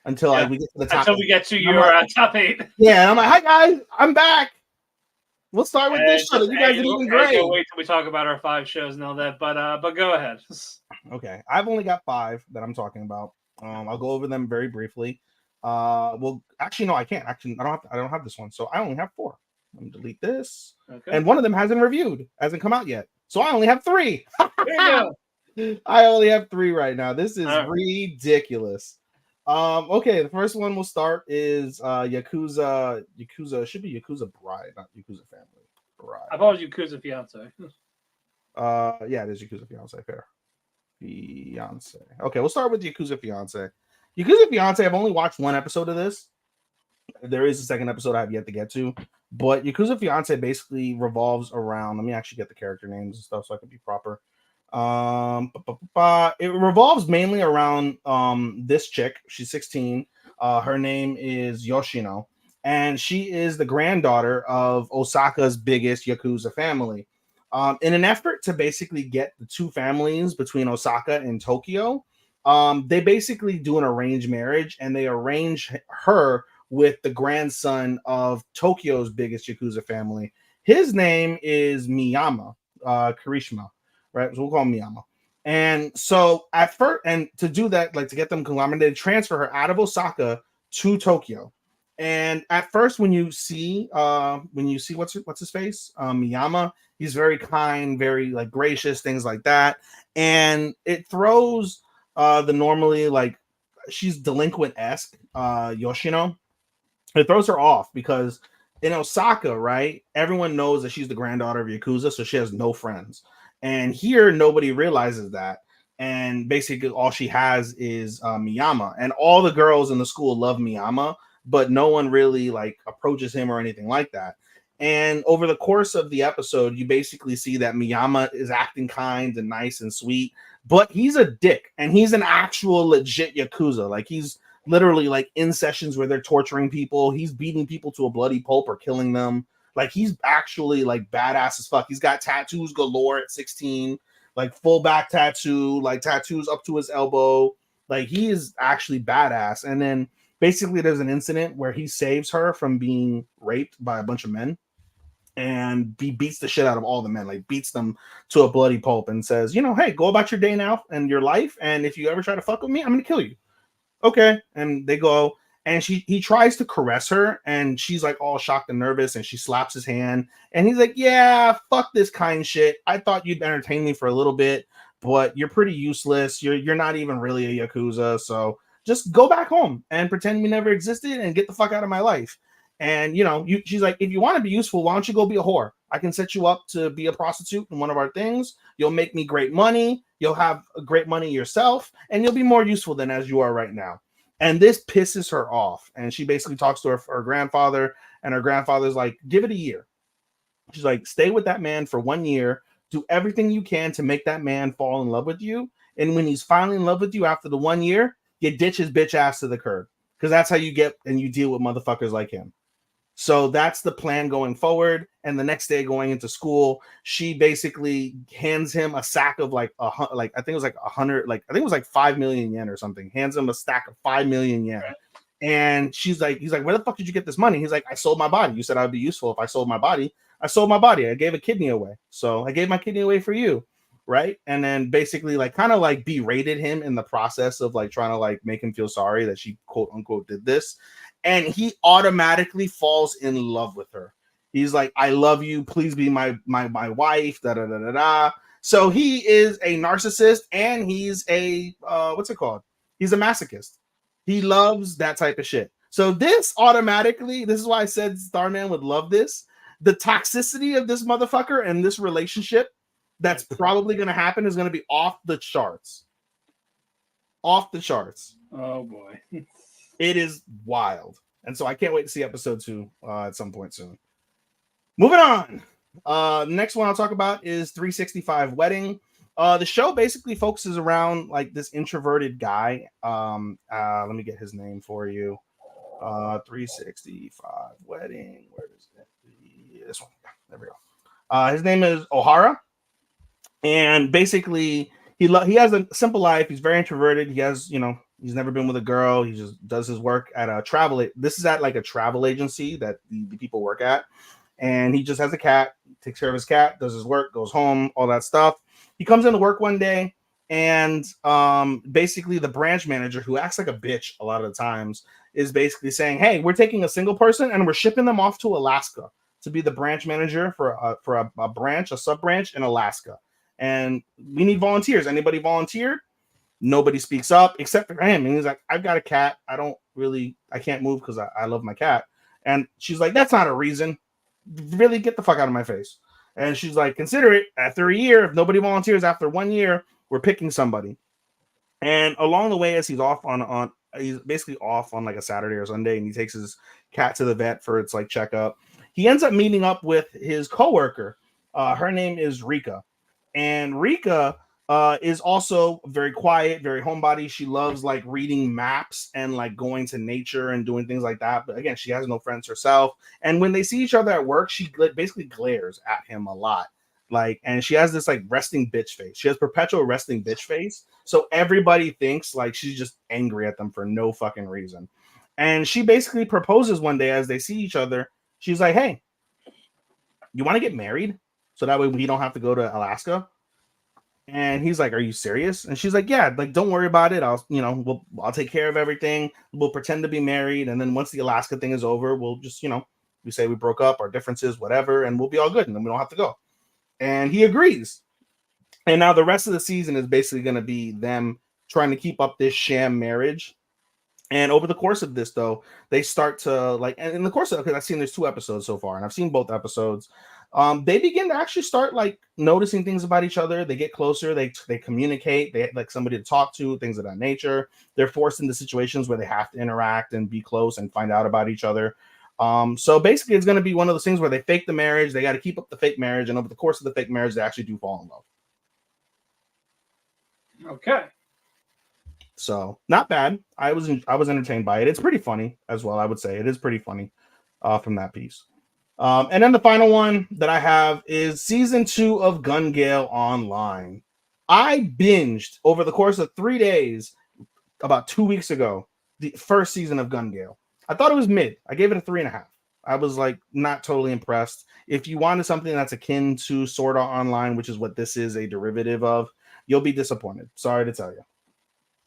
C: until
B: Yeah.
C: we get to the top.
B: Until we get to
C: I'm
B: your
C: like,
B: top 8.
C: yeah, and I'm like, hi guys, I'm back. We'll start with this
B: And
C: show that you guys didn't even grade.
B: Wait till we talk about our 5 shows and all that. But go ahead.
C: Okay, I've only got 5 that I'm talking about. I'll go over them very briefly. Well, actually, no, I can't. Actually, I don't have this one, so I only have 4. Let me delete this.
B: Okay.
C: And one of them hasn't reviewed, hasn't come out yet, so I only have 3.
B: There you go.
C: I only have 3 right now. This is
B: All right.
C: ridiculous. Okay, the first one we'll start is Yakuza. Yakuza should be Yakuza Bride, not Yakuza Family. Bride.
B: I thought it was Yakuza Fiance.
C: Yeah, it is Yakuza Fiance. Fair. Fiance. Okay, we'll start with Yakuza Fiance. Yakuza Fiance, I've only watched 1 episode of this. There is a second episode I have yet to get to, but Yakuza Fiance basically revolves around. Let me actually get the character names and stuff so I can be proper. It revolves mainly around this chick. She's 16. Her name is Yoshino, and she is the granddaughter of Osaka's biggest Yakuza family. In an effort to basically get the 2 families between Osaka and Tokyo, they basically do an arranged marriage, and they arrange her with the grandson of Tokyo's biggest Yakuza family. His name is Miyama, Kirishima, right? So we'll call him Miyama. And so at first, and to do that, like to get them conglomerated, transfer her out of Osaka to Tokyo. And at first, when you see what's his face, Miyama, he's very kind, very like gracious, things like that. And it throws the normally like she's delinquent-esque Yoshino. It throws her off because in Osaka, right, everyone knows that she's the granddaughter of Yakuza, so she has no friends. And here, nobody realizes that. And basically, all she has is Miyama. And all the girls in the school love Miyama, but no one really like approaches him or anything like that. And over the course of the episode, you basically see that Miyama is acting kind and nice and sweet, but he's a dick, and he's an actual legit Yakuza. Like he's literally like in sessions where they're torturing people. He's beating people to a bloody pulp or killing them. Like he's actually like badass as fuck. He's got tattoos galore at 16, like full back tattoo, like tattoos up to his elbow. Like he is actually badass. And then basically there's an incident where he saves her from being raped by a bunch of men. And he beats the shit out of all the men, like beats them to a bloody pulp and says, you know, hey, go about your day now and your life. And if you ever try to fuck with me, I'm going to kill you. Okay. And they go, and he tries to caress her, and she's like all shocked and nervous, and she slaps his hand, and he's like, yeah, fuck this kind shit. I thought you'd entertain me for a little bit, but you're pretty useless. You're not even really a Yakuza, so just go back home and pretend we never existed and get the fuck out of my life. And you know, she's like, if you want to be useful, why don't you go be a whore? I can set you up to be a prostitute in one of our things. You'll make me great money. You'll have great money yourself, and you'll be more useful than as you are right now. And this pisses her off. And she basically talks to her grandfather, and her grandfather's like, give it a year. She's like, stay with that man for 1 year. Do everything you can to make that man fall in love with you. And when he's finally in love with you after the 1 year, you ditch his bitch ass to the curb. Because that's how you get and you deal with motherfuckers like him. So that's the plan going forward. And the next day going into school, she basically hands him a sack of like I think it was like 100, like I think it was like 5 million yen or something. Hands him a stack of 5 million yen. And he's like, where the fuck did you get this money? He's like, I sold my body. You said I'd be useful if I sold my body. I sold my body. I gave a kidney away. So I gave my kidney away for you. Right. And then basically like kind of like berated him in the process of like trying to like make him feel sorry that she quote unquote did this. And he automatically falls in love with her. He's like, I love you. Please be my wife. Da da da da da. So he is a narcissist, and he's a what's it called? He's a masochist. He loves that type of shit. So this automatically, this is why I said Starman would love this. The toxicity of this motherfucker and this relationship that's probably going to happen is going to be off the charts. Off the charts.
B: Oh boy.
C: It is wild. And so I can't wait to see episode 2 at some point soon. Moving on. The next one I'll talk about is 365 Wedding. The show basically focuses around like this introverted guy. Let me get his name for you. 365 Wedding. Where is it? This one. There we go. His name is Ohara, and basically he has a simple life. He's very introverted. He has, he's never been with a girl. He just does his work at a this is at like a travel agency that the people work at, and he just has a cat, takes care of his cat, does his work, goes home, all that stuff. He comes into work one day, and basically the branch manager, who acts like a bitch a lot of the times, is basically saying, hey, we're taking a single person and we're shipping them off to Alaska to be the branch manager for a branch, a sub branch in Alaska, and we need volunteers. Anybody volunteered? Nobody speaks up except for him. And he's like, I've got a cat. I can't move because I love my cat. And she's like, that's not a reason. Really, get the fuck out of my face. And she's like, consider it. After a year, if nobody volunteers after 1 year, we're picking somebody. And along the way, as he's basically off on like a Saturday or Sunday, and he takes his cat to the vet for its like checkup. He ends up meeting up with his coworker. Her name is Rika. And Rika is also very quiet, very homebody. She loves like reading maps and like going to nature and doing things like that. But again, she has no friends herself. And when they see each other at work, she basically glares at him a lot. Like, and she has this like resting bitch face. She has perpetual resting bitch face. So everybody thinks like she's just angry at them for no fucking reason. And she basically proposes one day as they see each other. She's like, hey, you want to get married? So that way we don't have to go to Alaska. And he's like, are you serious? And she's like, yeah, like, don't worry about it. I'll take care of everything. We'll pretend to be married. And then once the Alaska thing is over, we'll just, we say we broke up, our differences, whatever, and we'll be all good. And then we don't have to go. And he agrees. And now the rest of the season is basically going to be them trying to keep up this sham marriage. And over the course of this, though, they start to like, and in the course of, because I've seen there's 2 episodes so far, and I've seen both episodes. They begin to actually start like noticing things about each other. They get closer. They communicate. They have like somebody to talk to. Things of that nature. They're forced into situations where they have to interact and be close and find out about each other. So basically, it's going to be one of those things where they fake the marriage. They got to keep up the fake marriage, and over the course of the fake marriage, they actually do fall in love.
B: Okay.
C: So not bad. I was entertained by it. It's pretty funny as well. I would say it is pretty funny from that piece. And then the final one that I have is season 2 of Gun Gale Online. I binged over the course of 3 days about 2 weeks ago the first season of Gun Gale. I thought it was mid. I gave it a 3.5. I was like not totally impressed. If you wanted something that's akin to Sword Art Online, which is what this is a derivative of, you'll be disappointed. Sorry to tell you.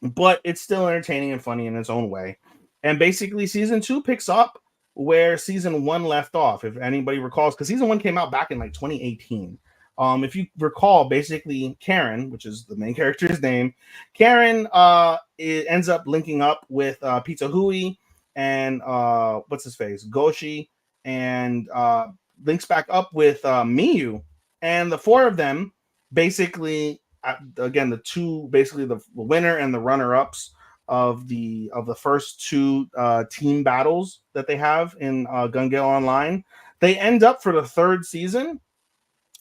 C: But it's still entertaining and funny in its own way. And basically, season 2 picks up where season 1 left off, if anybody recalls, because season 1 came out back in like 2018. If you recall, basically Karen, which is the main character's name, Karen ends up linking up with Pizza Hui and what's his face, Goshi, and links back up with Miyu, and the 4 of them basically. Again, the 2, basically the winner and the runner-ups of the first 2 team battles that they have in Gun Gale Online, they end up for the 3rd season,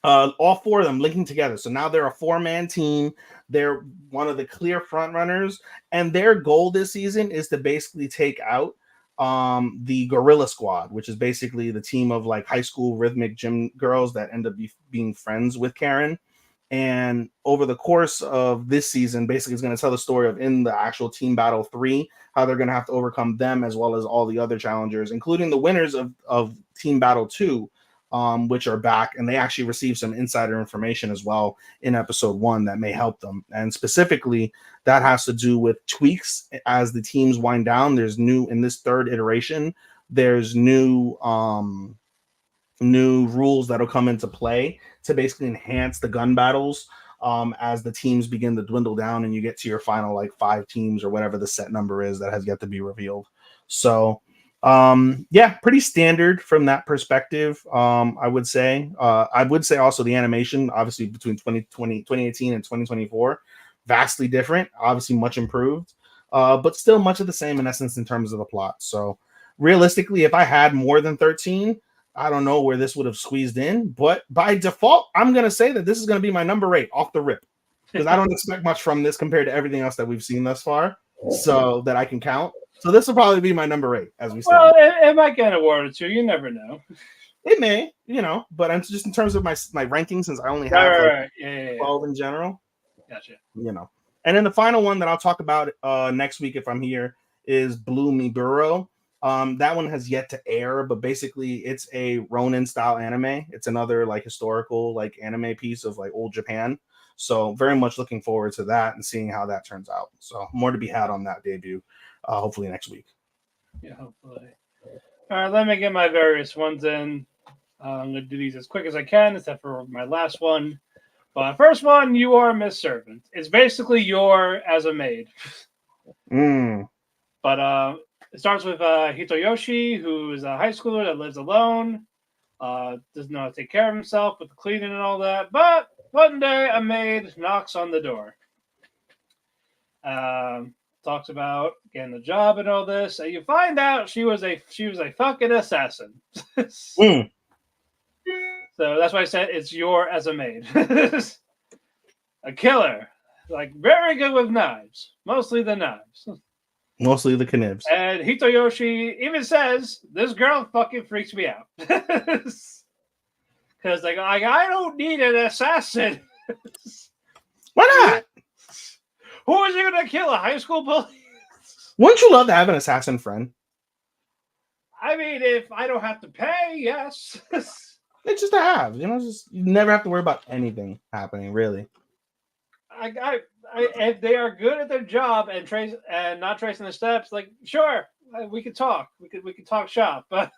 C: all 4 of them linking together. So now they're a 4-man team. They're one of the clear front runners, and their goal this season is to basically take out the Gorilla Squad, which is basically the team of like high school rhythmic gym girls that end up being friends with Karen. And over the course of this season, basically, it's going to tell the story of in the actual Team Battle 3, how they're going to have to overcome them as well as all the other challengers, including the winners of Team Battle 2, which are back. And they actually received some insider information as well in episode 1 that may help them. And specifically, that has to do with tweaks as the teams wind down. There's new, in this 3rd iteration, there's new rules that'll come into play to basically enhance the gun battles as the teams begin to dwindle down and you get to your final like 5 teams or whatever the set number is that has yet to be revealed. So yeah, pretty standard from that perspective. I would say also the animation, obviously between 2018 and 2024, vastly different, obviously much improved, but still much of the same in essence in terms of the plot. So realistically, if I had more than 13, I don't know where this would have squeezed in, but by default, I'm going to say that this is going to be my number 8 off the rip, because I don't expect much from this compared to everything else that we've seen thus far, so that I can count. So this will probably be my number 8 as we start.
B: Well, it might get an award or 2. You never know.
C: It may, but I'm just in terms of my ranking, since I only have
B: Right. Yeah.
C: 12 in general.
B: Gotcha.
C: And then the final one that I'll talk about next week if I'm here is Blue Miburo. That one has yet to air, but basically it's a Ronin style anime. It's another like historical like anime piece of like old Japan. So very much looking forward to that and seeing how that turns out. So more to be had on that debut, hopefully next week.
B: Yeah, hopefully. All right, let me get my various ones in. I'm going to do these as quick as I can, except for my last one. But first one, You Are Miss Servant. It's basically You're as a maid. But it starts with Hitoyoshi, who is a high schooler that lives alone, doesn't know how to take care of himself with the cleaning and all that. But one day, a maid knocks on the door. Talks about getting the job and all this, and you find out she was a fucking assassin. So that's why I said it's You're as a maid. A killer, like very good with knives, mostly the knives.
C: Mostly the knibs.
B: And Hitoyoshi even says, "This girl fucking freaks me out." Because like I don't need an assassin.
C: Why not?
B: Who is you gonna kill? A high school bully?
C: Wouldn't you love to have an assassin friend?
B: I mean, if I don't have to pay, yes.
C: It's just to have, just you never have to worry about anything happening, really.
B: If they are good at their job and not tracing the steps, like sure, we could talk. We could talk shop, but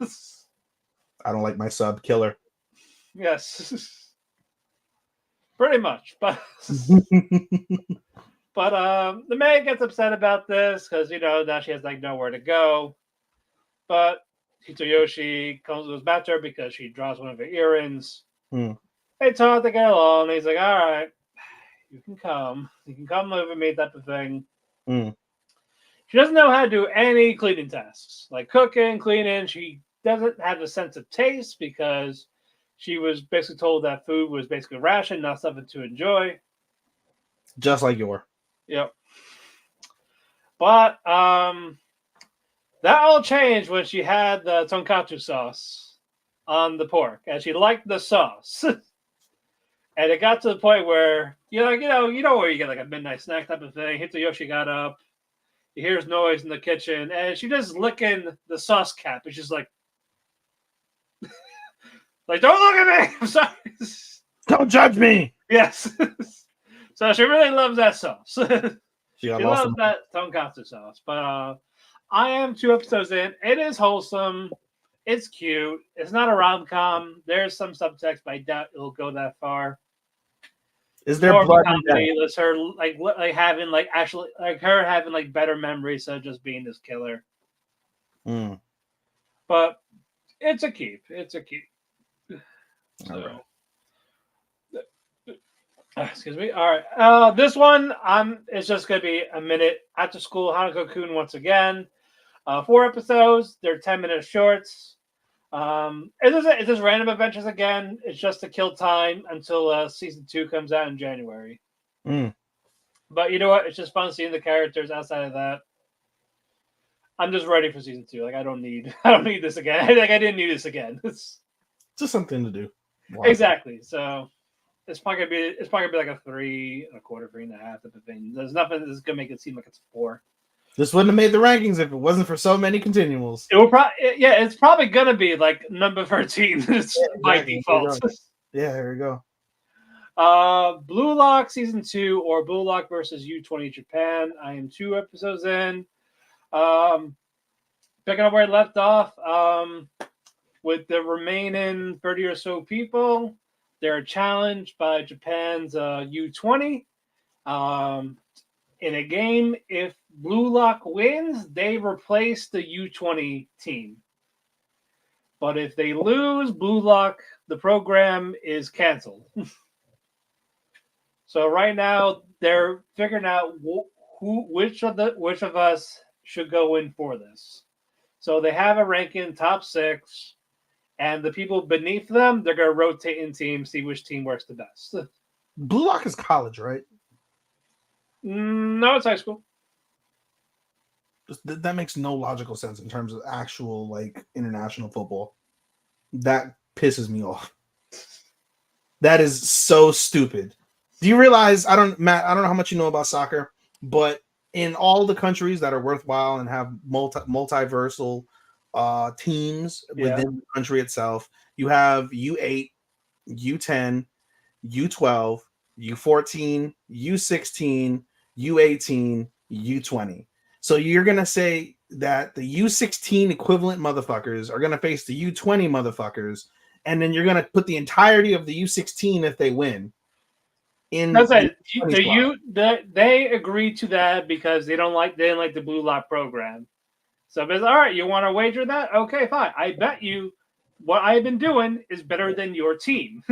C: I don't like my sub killer.
B: Yes, pretty much. But the maid gets upset about this because now she has like nowhere to go. But Hitoyoshi goes back to her because she draws one of her earrings. They talk, they get along. He's like, all right, you can come live with me, type of thing. She doesn't know how to do any cleaning tasks, like cooking, cleaning. She doesn't have a sense of taste because she was basically told that food was basically ration, not something to enjoy.
C: Just like your.
B: Yep. But that all changed when she had the tonkatsu sauce on the pork, and she liked the sauce. And it got to the point where where you get like a midnight snack type of thing. Hitoyoshi got up, he hears noise in the kitchen, and she just licking the sauce cap. It's just like, don't look at me. I'm sorry.
C: Don't judge me.
B: Yes. So she really loves that sauce.
C: She
B: loves that tonkatsu sauce. But I am 2 episodes in. It is wholesome. It's cute. It's not a rom-com. There's some subtext, but I doubt it'll go that far.
C: Is there blood and death?
B: It's her having actually her having better memories of just being this killer. But it's a keep. It's a keep. So, excuse me. All right. This one, it's just gonna be a minute after school. Hanako-kun once again. 4 episodes. They're 10-minute shorts. It's just random adventures again. It's just to kill time until season 2 comes out in January. But you know what? It's just fun seeing the characters. Outside of that, I'm just ready for season 2. I don't need this again. I didn't need this again. It's
C: just something to do.
B: Wow. Exactly. So it's probably gonna be like a 3.25, 3.5 type of thing. There's nothing that's gonna make it seem like it's 4.
C: This wouldn't have made the rankings if it wasn't for so many continuals.
B: It will probably, it's probably gonna be like number 13 by default.
C: Yeah, there we go.
B: Blue Lock season 2 or Blue Lock versus U20 Japan. I am 2 episodes in. Picking up where I left off. With the remaining 30 or so people, they're challenged by Japan's U20. In a game, if Blue Lock wins, they replace the U20 team. But if they lose, Blue Lock, the program is canceled. So right now, they're figuring out which of us should go in for this. So they have a ranking, top 6, and the people beneath them, they're going to rotate in teams, see which team works the best.
C: Blue Lock is college, right?
B: No, it's high school.
C: That makes no logical sense in terms of actual international football. That pisses me off. That is so stupid. Do you realize, Matt, I don't know how much you know about soccer, but in all the countries that are worthwhile and have multiversal teams within the country itself, you have U8, U10, U12, U14, U16, U18, U20. So you're going to say that the U16 equivalent motherfuckers are going to face the U20 motherfuckers, and then you're going to put the entirety of the U16 if they win.
B: That's it. They agreed to that because they didn't like the Blue Lot program. So it's all right. You want to wager that? Okay, fine. I bet you what I've been doing is better than your team.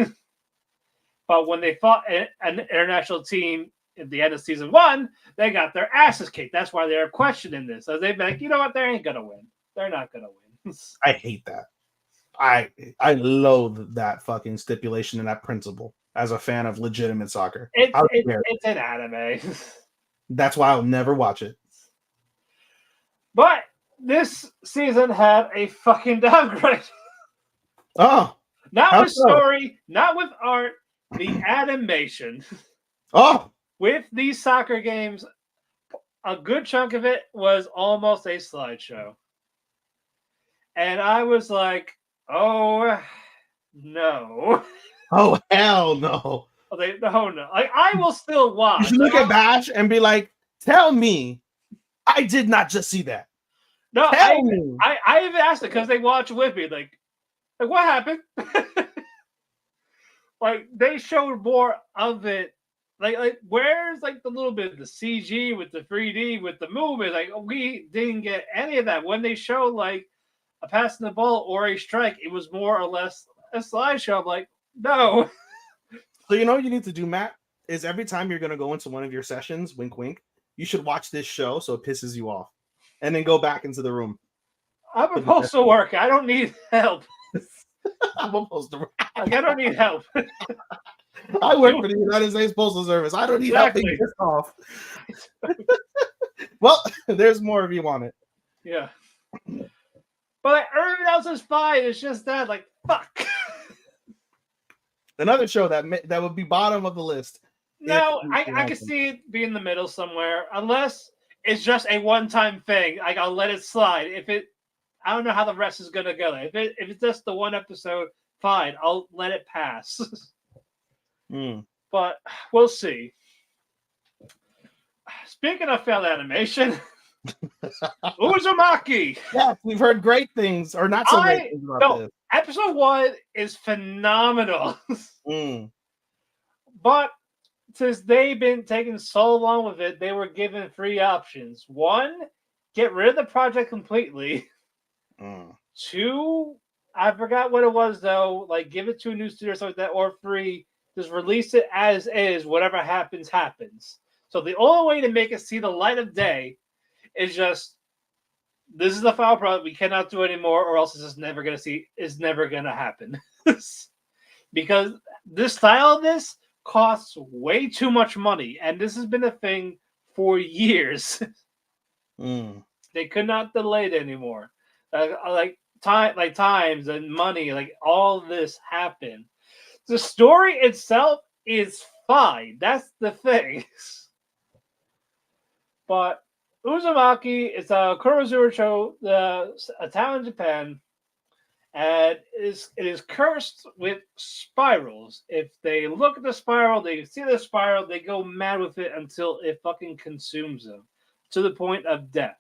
B: But when they fought an international team at the end of season 1, they got their asses kicked. That's why they're questioning this. So they've been like, you know what? They ain't gonna win. They're not gonna win.
C: I hate that. I loathe that fucking stipulation and that principle as a fan of legitimate soccer.
B: It's an anime.
C: That's why I'll never watch it.
B: But this season had a fucking downgrade.
C: Oh.
B: Not with story, not with art, the animation.
C: Oh.
B: With these soccer games, a good chunk of it was almost a slideshow. And I was like, oh, no.
C: Oh, hell no.
B: No. Like, I will still watch.
C: You should look at Bash and be like, tell me I did not just see that.
B: No, I even asked it because they watch with me. Like what happened? Like, they showed more of it. Like where's like the little bit of the CG with the 3D with the movement? Like, we didn't get any of that. When they showed like a passing the ball or a strike, it was more or less a slideshow. I'm like, no.
C: So you know what you need to do, Matt? Is every time you're gonna go into one of your sessions, wink wink, you should watch this show so it pisses you off. And then go back into the room.
B: I'm a postal worker. I don't need help.
C: I'm a postal worker.
B: Like, I don't need help.
C: I work for the United States Postal Service. I don't need help being pissed off. Well, there's more if you want it.
B: Yeah. But like, everything else is fine. It's just that, like, fuck.
C: Another show that would be bottom of the list.
B: No, I can see it be in the middle somewhere, unless it's just a one-time thing. Like, I'll let it slide. I don't know how the rest is gonna go. If it's just the one episode, fine. I'll let it pass. But we'll see. Speaking of failed animation, Uzumaki.
C: Yeah, we've heard great things, or not so great things about this.
B: Episode 1 is phenomenal. But since they've been taking so long with it, they were given 3 options. 1, get rid of the project completely. 2, I forgot what it was though. Like, give it to a new studio or something like that. Or 3, just release it as is. Whatever happens, happens. So the only way to make it see the light of day is just, this is the final product. We cannot do it anymore, or else it's never gonna happen. Because this style of this costs way too much money, and this has been a thing for years. They could not delay it anymore. Times and money, like all this happened. The story itself is fine. That's the thing. But Uzumaki is a Kurozuru show, a town in Japan, and it is cursed with spirals. If they look at the spiral, they see the spiral, they go mad with it until it fucking consumes them to the point of death.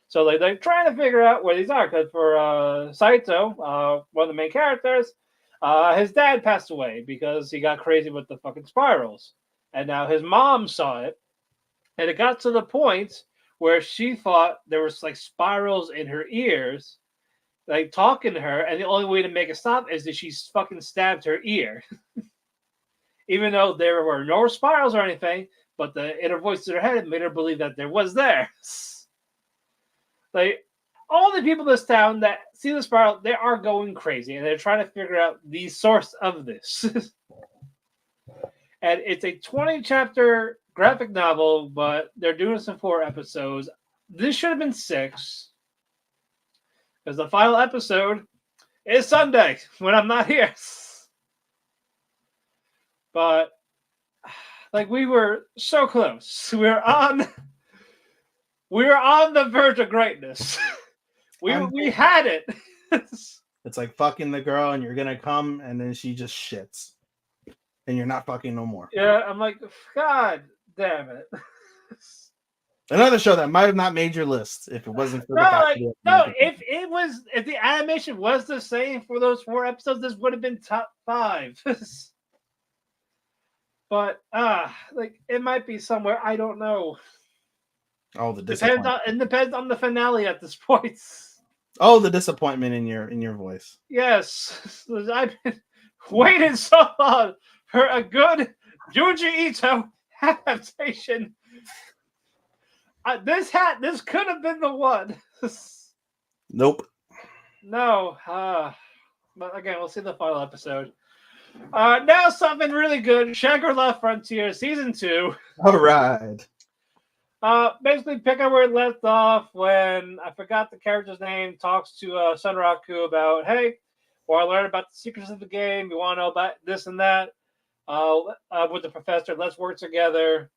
B: So they're trying to figure out where these are, because for Saito, one of the main characters, his dad passed away because he got crazy with the fucking spirals. And now his mom saw it, and it got to the point where she thought there was like spirals in her ears, like talking to her, and the only way to make it stop is that she fucking stabbed her ear. Even though there were no spirals or anything, but the inner voice in her head made her believe that there was there. Like, all the people in this town that see the spiral, they are going crazy, and they're trying to figure out the source of this. And it's a 20-chapter graphic novel, but they're doing this in 4 episodes. This should have been 6, because the final episode It's Sunday when I'm not here. But like we were so close. We were on the verge of greatness. We had it.
C: It's like fucking the girl and you're gonna come and then she just shits. And you're not fucking no more.
B: Yeah, I'm like, God damn it.
C: Another show that might have not made your list if it wasn't for the fact
B: if the animation was the same for those 4 episodes, this would have been top 5. But like it might be somewhere, I don't know.
C: Oh, the disappointment.
B: It depends on the finale at this point.
C: Oh, the disappointment in your voice.
B: Yes. I've been waiting so long for a good Junji Ito adaptation. This could have been the one.
C: Nope.
B: No. But again, we'll see the final episode. Now something really good. Shangri-La Frontier Season 2.
C: All right.
B: Basically pick up where it left off when I forgot the character's name talks to Sunraku about, hey, want to learn about the secrets of the game. You want to know about this and that with the professor. Let's work together.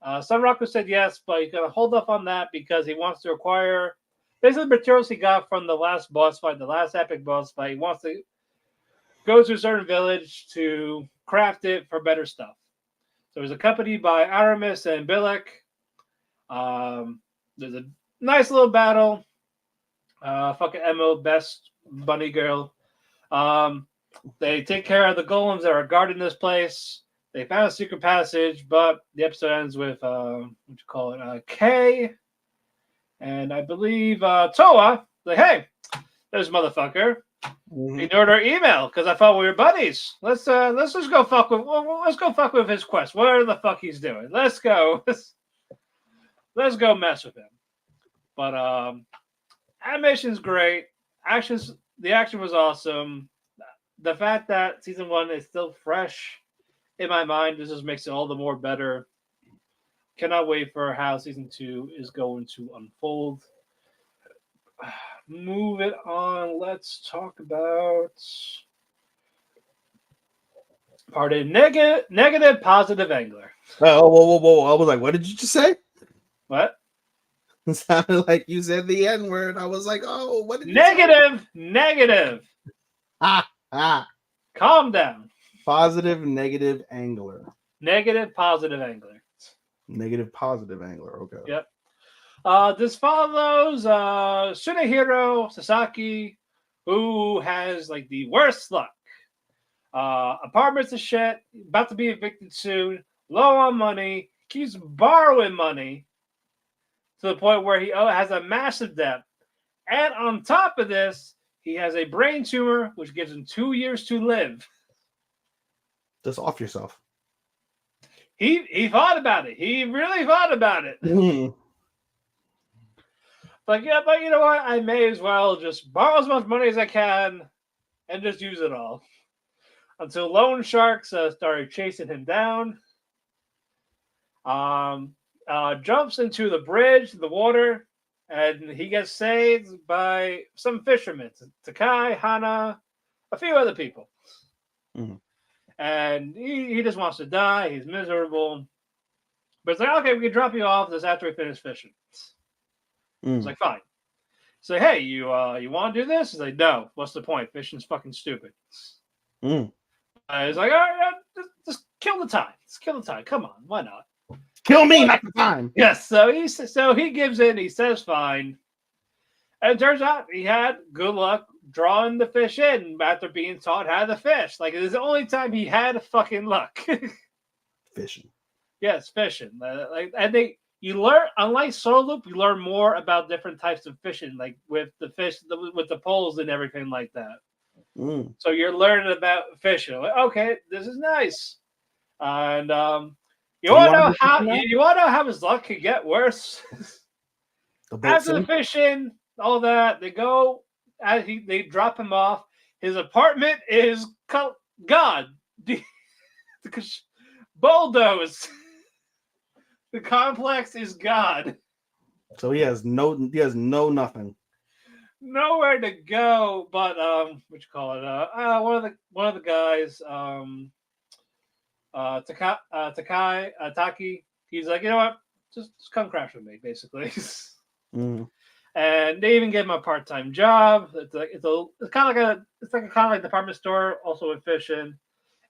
B: Sunraku said yes, but he's going to hold off on that because he wants to acquire basically the materials he got from the last boss fight, the last epic boss fight. He wants to go to a certain village to craft it for better stuff. So he's accompanied by Aramis and Bilek. There's a nice little battle. Fucking Emo, best bunny girl. They take care of the golems that are guarding this place. They found a secret passage, but the episode ends with Kay, and I believe Toa. Like, hey, there's a motherfucker.
C: Mm-hmm.
B: Ignored our email because I thought we were buddies. Let's just go fuck with. Let's go fuck with his quest. Whatever the fuck he's doing. Let's go. Let's go mess with him. But animation's great. The action was awesome. The fact that season 1 is still fresh in my mind, this just makes it all the more better. Cannot wait for how season 2 is going to unfold. Move it on. Let's talk about part of negative, positive angler.
C: Whoa. I was like, what did you just say?
B: What?
C: It sounded like you said the N word. I was like, oh, what did you
B: Negative. Calm down.
C: Positive, negative angler.
B: Negative, positive angler.
C: Negative, positive angler. Okay.
B: Yep. This follows Tsunehiro Sasaki, who has like the worst luck. Apartments are shit, about to be evicted soon, low on money, keeps borrowing money to the point where he has a massive debt. And on top of this, he has a brain tumor, which gives him 2 years to live.
C: Just off yourself.
B: He thought about it. He really thought about it.
C: Mm.
B: But you know what? I may as well just borrow as much money as I can and just use it all. Until loan sharks started chasing him down. Jumps into the bridge, the water, and he gets saved by some fishermen. Takai, Hana, a few other people.
C: Mm-hmm.
B: And he just wants to die. He's miserable. But it's like, okay, we can drop you off this after we finish fishing. It's like, fine. Say, hey, you want to do this? He's like, no. What's the point? Fishing's fucking stupid.
C: Mm.
B: He's like, all right, just kill the time. Just kill the time. Come on, why not?
C: Kill me, not the time.
B: Yes. So he gives in. He says fine. And it turns out he had good luck drawing the fish in after being taught how to fish. Like, it was the only time he had fucking luck.
C: Fishing.
B: Yes, fishing. You learn, unlike Solo Loop, you learn more about different types of fishing, like with the fish, with the poles and everything like that.
C: Mm.
B: So you're learning about fishing. Like, okay, this is nice. And you want to know how his luck could get worse? After the fishing, all that, they go. They drop him off. His apartment is God. Bulldoze. The complex is God.
C: So he has no nothing.
B: nowhere to go. But what you call it? One of the guys, Taki. He's like, you know what? Just come crash with me, basically.
C: Mm.
B: And they even gave him a part-time job. It's kind of like a department store, also with fishing.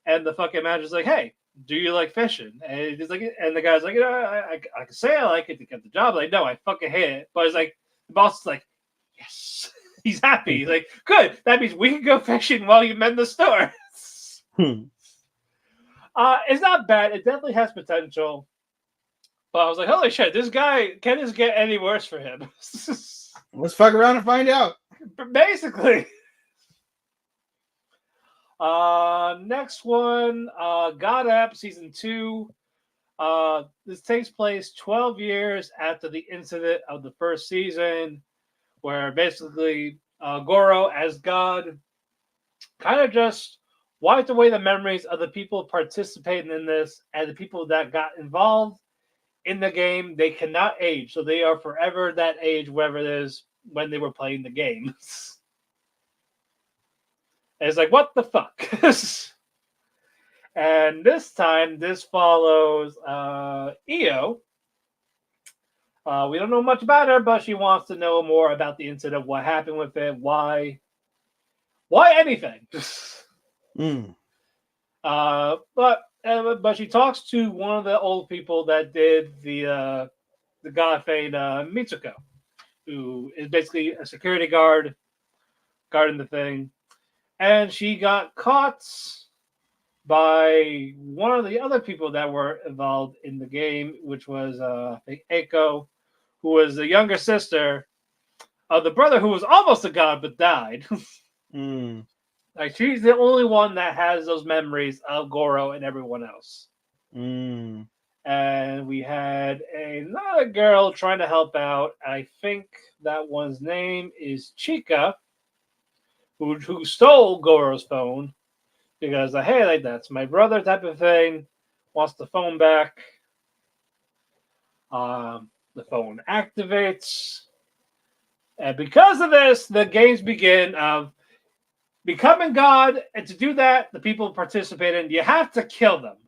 B: And the fucking manager's like, "Hey, do you like fishing?" And he's like, and the guy's like, "You know, I can say I like it to get the job." Like, no, I fucking hate it. But it's like the boss is like, "Yes." He's happy. He's like, "Good. That means we can go fishing while you mend the store."
C: Hmm.
B: It's not bad. It definitely has potential. But I was like, "Holy shit, this guy can this get any worse for him?"
C: Let's fuck around and find out.
B: Basically. Next one, God App Season 2. This takes place 12 years after the incident of the first season, where basically Goro, as God, kind of just wiped away the memories of the people participating in this and the people that got involved in the game. They cannot age, so they are forever that age, wherever it is when they were playing the game. And it's like, what the fuck? And this time, this follows Io. We don't know much about her, but she wants to know more about the incident, what happened with it, why anything.
C: Mm.
B: But she talks to one of the old people that did the god fade Mitsuko, who is basically a security guard guarding the thing, and she got caught by one of the other people that were involved in the game, which was Eiko, who was the younger sister of the brother who was almost a god but died.
C: Mm.
B: Like she's the only one that has those memories of Goro and everyone else.
C: Mm.
B: And we had another girl trying to help out. I think that one's name is Chika, who stole Goro's phone because hey, like that's my brother type of thing. Wants the phone back. The phone activates, and because of this, the games begin of becoming God. And to do that, the people participating, you have to kill them.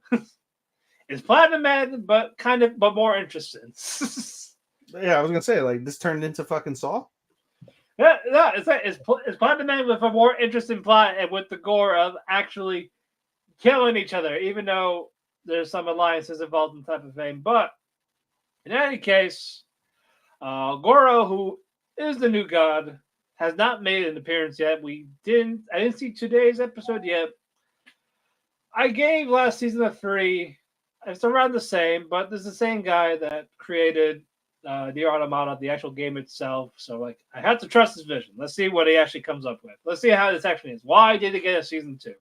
B: It's Platinum Man, but more interesting.
C: Yeah, I was gonna say like this turned into fucking Saw.
B: Yeah, no, it's Platinum Man with a more interesting plot and with the gore of actually killing each other, even though there's some alliances involved in type of thing. But in any case, Goro, who is the new god, has not made an appearance yet. I didn't see today's episode yet. I gave last season a 3. It's around the same, but there's the same guy that created the Automata, the actual game itself. So, like, I have to trust his vision. Let's see what he actually comes up with. Let's see how this actually is. Why did he get a season 2?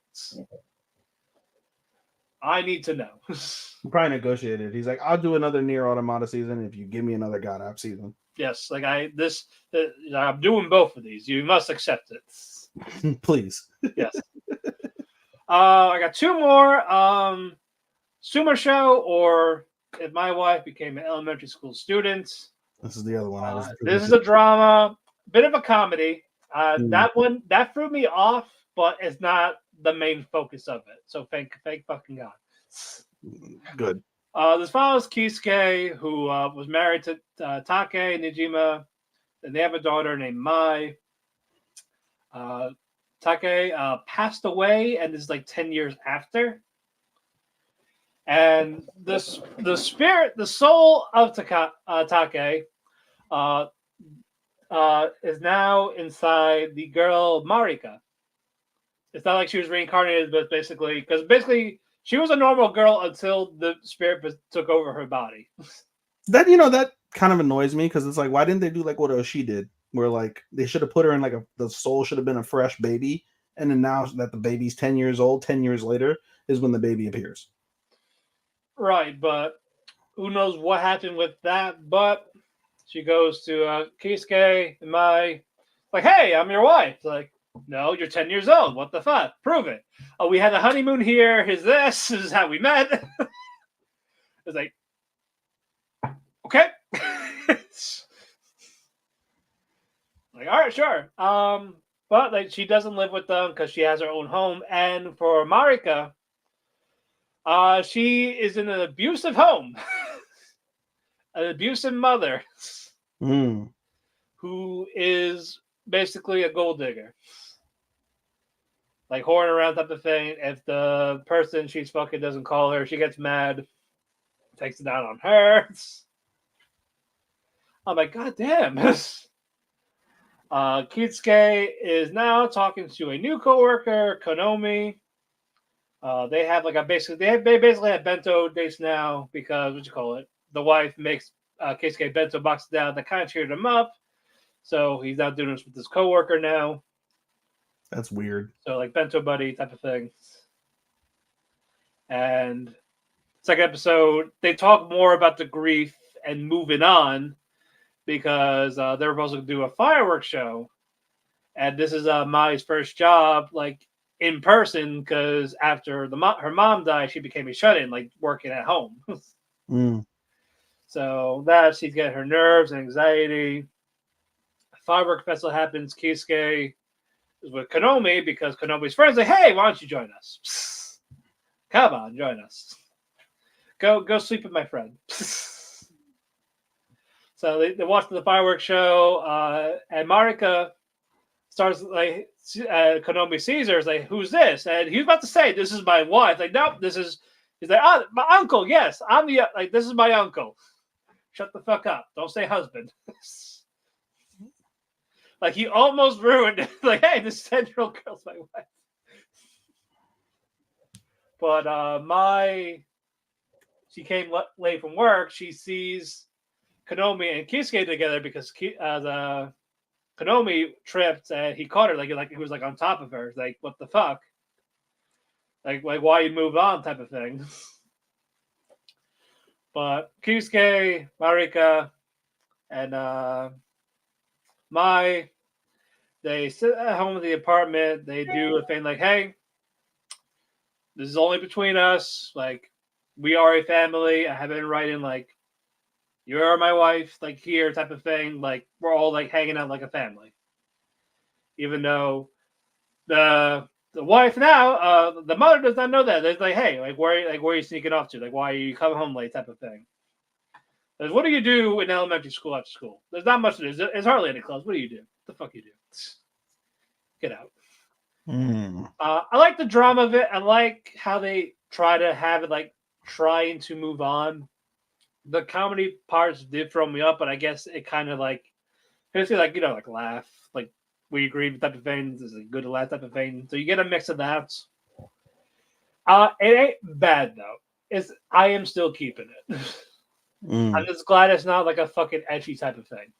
B: I need to know.
C: He probably negotiated. He's like, I'll do another Nier Automata season if you give me another God App season.
B: Yes, like I'm doing both of these. You must accept it.
C: Please.
B: Yes. I got 2 more. Sumo Show, or If My Wife Became an Elementary School Student.
C: This is the other one.
B: This is a drama, bit of a comedy.
C: Mm.
B: That one that threw me off, but it's not the main focus of it. So thank fucking God.
C: Good.
B: This follows Kisuke, who was married to Take Nijima, and they have a daughter named Mai. Take passed away, and this is like 10 years after. And the soul of Take is now inside the girl Marika. It's not like she was reincarnated, but basically she was a normal girl until the spirit took over her body.
C: That kind of annoys me because it's like, why didn't they do like what Oshi did, where like they should have put her in like the soul should have been a fresh baby, and then now that the baby's 10 years old, 10 years later is when the baby appears.
B: Right, but who knows what happened with that? But she goes to Kisuke and Mai, like, hey, I'm your wife. It's like, no, you're 10 years old. What the fuck? Prove it. Oh, we had a honeymoon here. Here's this. This is how we met. It's like, okay. Like, all right, sure. But like she doesn't live with them because she has her own home. And for Marika, she is in an abusive home, an abusive mother
C: Mm.
B: who is basically a gold digger, like whoring around type of thing. If the person she's fucking doesn't call her, she gets mad, takes it out on her. I'm like, God damn. Kitsuke is now talking to a new coworker, Konomi. They have like a they basically have bento dates now because what you call it, the wife makes Keisuke bento boxes down that kind of cheered him up. So he's not doing this with his coworker now.
C: That's weird.
B: So like bento buddy type of thing. And second episode, they talk more about the grief and moving on because they're supposed to do a fireworks show, and this is Mai's first job, like in person, because after her mom died, she became a shut-in, like working at home.
C: Mm.
B: So that she's getting her nerves and anxiety. Firework festival happens. Kisuke is with Konomi because Konomi's friends like, hey, why don't you join us? Come on, join us. Go sleep with my friend. So they watch the fireworks show, and Marika starts like Konomi sees her, is like, who's this? And he's about to say, this is my wife. Like, nope, this is. He's like, oh, my uncle. Yes, I'm the like. This is my uncle. Shut the fuck up. Don't say husband. Like he almost ruined it. Like, hey, this 10-year-old girl's my wife. But she came late from work. She sees Konomi and Kisuke together because the Konomi tripped and he caught her like he was like on top of her. Like, what the fuck? Like why you move on type of thing. But Kisuke, Marika, and Mai, they sit at home in the apartment. They do a thing like, hey, this is only between us. Like, we are a family. I have been writing like, you are my wife, like here type of thing. Like, we're all like hanging out like a family. Even though the wife now, the mother does not know that. It's like, hey, where are you sneaking off to? Like, why are you coming home late type of thing. Like, what do you do in elementary school after school? There's not much to do. There's hardly any clubs. What do you do? What the fuck you do? Get out.
C: Mm.
B: I like the drama of it. I like how they try to have it like trying to move on. The comedy parts did throw me up, but I guess it kind of like basically like like laugh, like we agree type of thing. This is a good laugh type of thing. So you get a mix of that. It ain't bad though. I am still keeping it. I'm just glad it's not like a fucking edgy type of thing.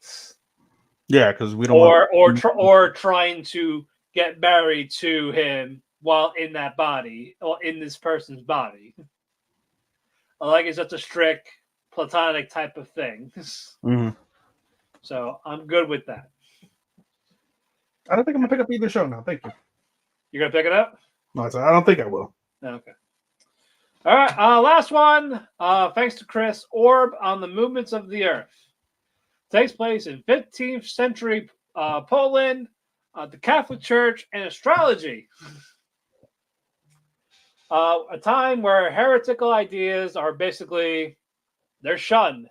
C: Yeah, because we don't
B: or trying to get married to him while in that body or in this person's body. I like it's just a strict platonic type of thing.
C: Mm-hmm.
B: So I'm good with that.
C: I don't think I'm gonna pick up either show now. Thank you.
B: You're gonna pick it up?
C: No, I don't think I will.
B: Okay. All right. Last one. Thanks to Chris. Orb on the movements of the Earth takes place in 15th century Poland, the Catholic Church, and astrology. A time where heretical ideas are basically they're shunned,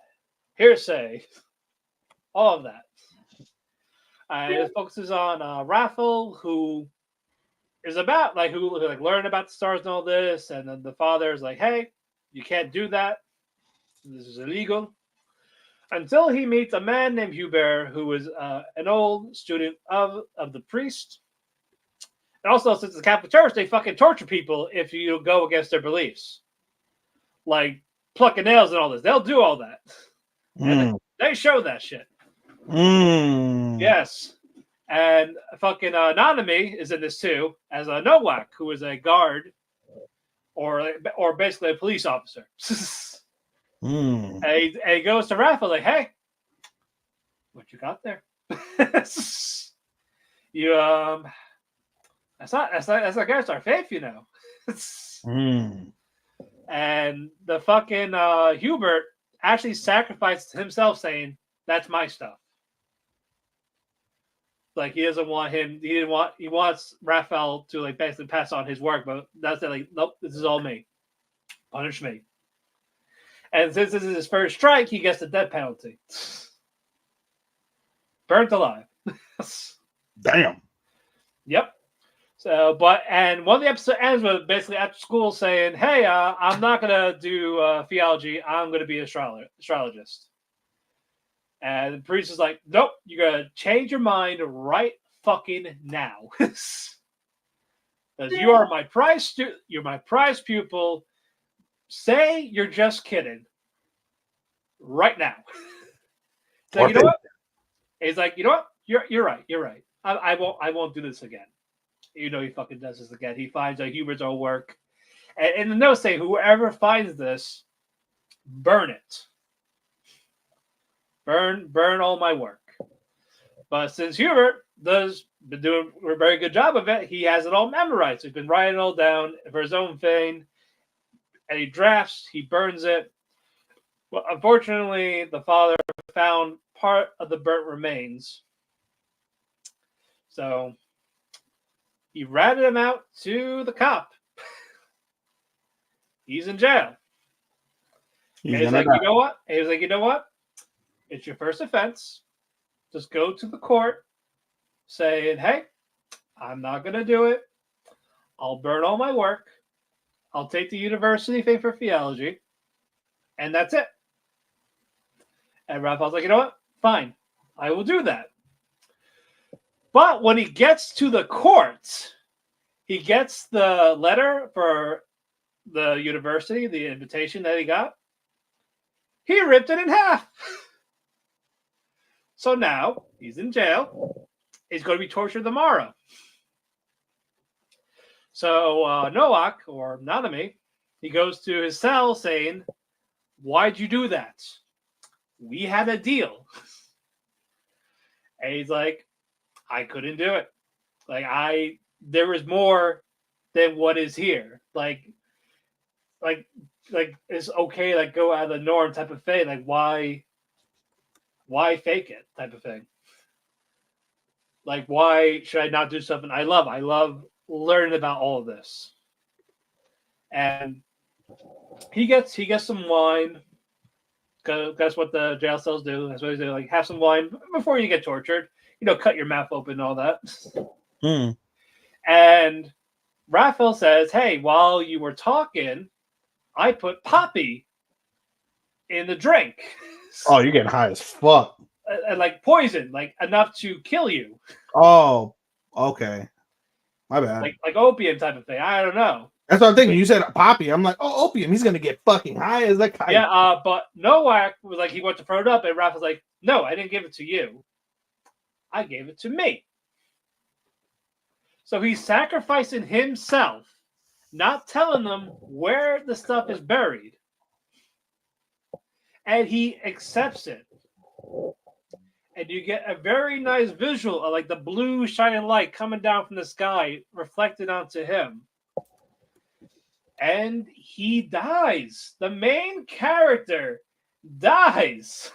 B: hearsay, all of that. It focuses on Raphael, who is about who learn about the stars and all this, and then the father is like, "Hey, you can't do that. This is illegal." Until he meets a man named Hubert, who is an old student of the priest. And also, since the Catholic Church, they fucking torture people if you go against their beliefs, like plucking nails and all this. They'll do all that, and they show that shit. Yes. And fucking Nanami is in this too, as a Nowak, who is a guard or basically a police officer. And he goes to Raphael like, "Hey, what you got there? You that's against our faith, you know." And the fucking Hubert actually sacrificed himself, saying, "That's my stuff." Like he doesn't want him. He wants Raphael to like basically pass on his work, but that's it. Like, nope, this is all me. Punish me. And since this is his first strike, he gets the death penalty. Burnt alive.
C: Damn.
B: Yep. So, and one of the episodes ends with basically after school saying, "Hey, I'm not gonna do theology. I'm gonna be an astrologist." And the priest is like, "Nope, you gotta change your mind right fucking now, because you are my prize you're my prize pupil. Say you're just kidding, right now." So you know what? He's like, "You know what? You're right. You're right. I won't do this again." You know he fucking does this again. He finds Hubert's own work, and in the notes say, "Whoever finds this, burn it. Burn all my work." But since Hubert been doing a very good job of it, he has it all memorized. So he's been writing it all down for his own thing, and he drafts. He burns it. Well, unfortunately, the father found part of the burnt remains, so he ratted him out to the cop. He's in jail. And he's like, "You know what?" And he was like, "You know what? It's your first offense. Just go to the court saying, 'Hey, I'm not going to do it. I'll burn all my work. I'll take the university thing for theology. And that's it.'" And Raphael's like, "You know what? Fine. I will do that." But when he gets to the court, he gets the letter for the university, the invitation that he got. He ripped it in half. So now he's in jail. He's going to be tortured tomorrow. So Noak, or Nanami, he goes to his cell saying, "Why'd you do that? We had a deal." And he's like, "I couldn't do it. Like there was more than what is here. Like it's okay, like go out of the norm type of thing. Like why fake it type of thing? Like why should I not do something I love? I love learning about all of this." And he gets some wine. Cause that's what the jail cells do. That's what they do. Like have some wine before you get tortured. You know, cut your mouth open and all that.
C: Mm.
B: And Raphael says, "Hey, while you were talking, I put poppy in the drink."
C: Oh, you're getting high as fuck.
B: And like poison, like enough to kill you.
C: Oh, okay. My bad.
B: Like opium type of thing. I don't know.
C: That's what I'm thinking. You said poppy. I'm like, oh, opium. He's gonna get fucking high as a kite.
B: Yeah, but Noak was like, he went to throw it up, and Raphael's like, "No, I didn't give it to you. I gave it to me." So he's sacrificing himself, not telling them where the stuff is buried. And he accepts it. And you get a very nice visual of like the blue shining light coming down from the sky reflected onto him. And he dies. The main character dies.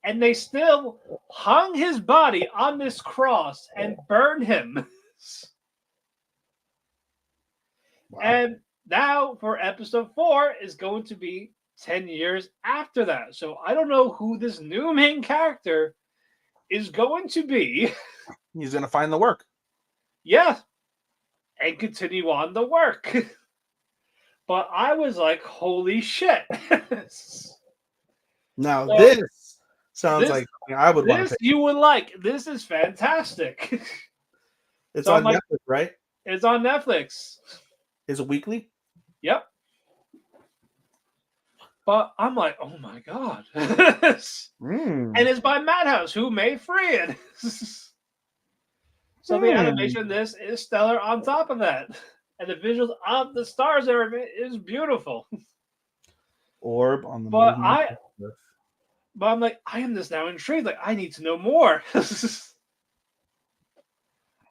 B: And they still hung his body on this cross and burned him. Wow. And now for episode 4 is going to be 10 years after that. So I don't know who this new main character is going to be.
C: He's going to find the work.
B: Yeah. And continue on the work. But I was like, holy shit.
C: Now this sounds like I would want to.
B: You would like. This is fantastic.
C: It's on Netflix, right?
B: It's on Netflix.
C: Is it weekly?
B: Yep. But I'm like, oh my god. And it's by Madhouse, who made Free It. So the animation this is stellar on top of that. And the visuals of the stars there is beautiful.
C: Orb on the
B: But I'm like, I am just now intrigued. Like, I need to know more.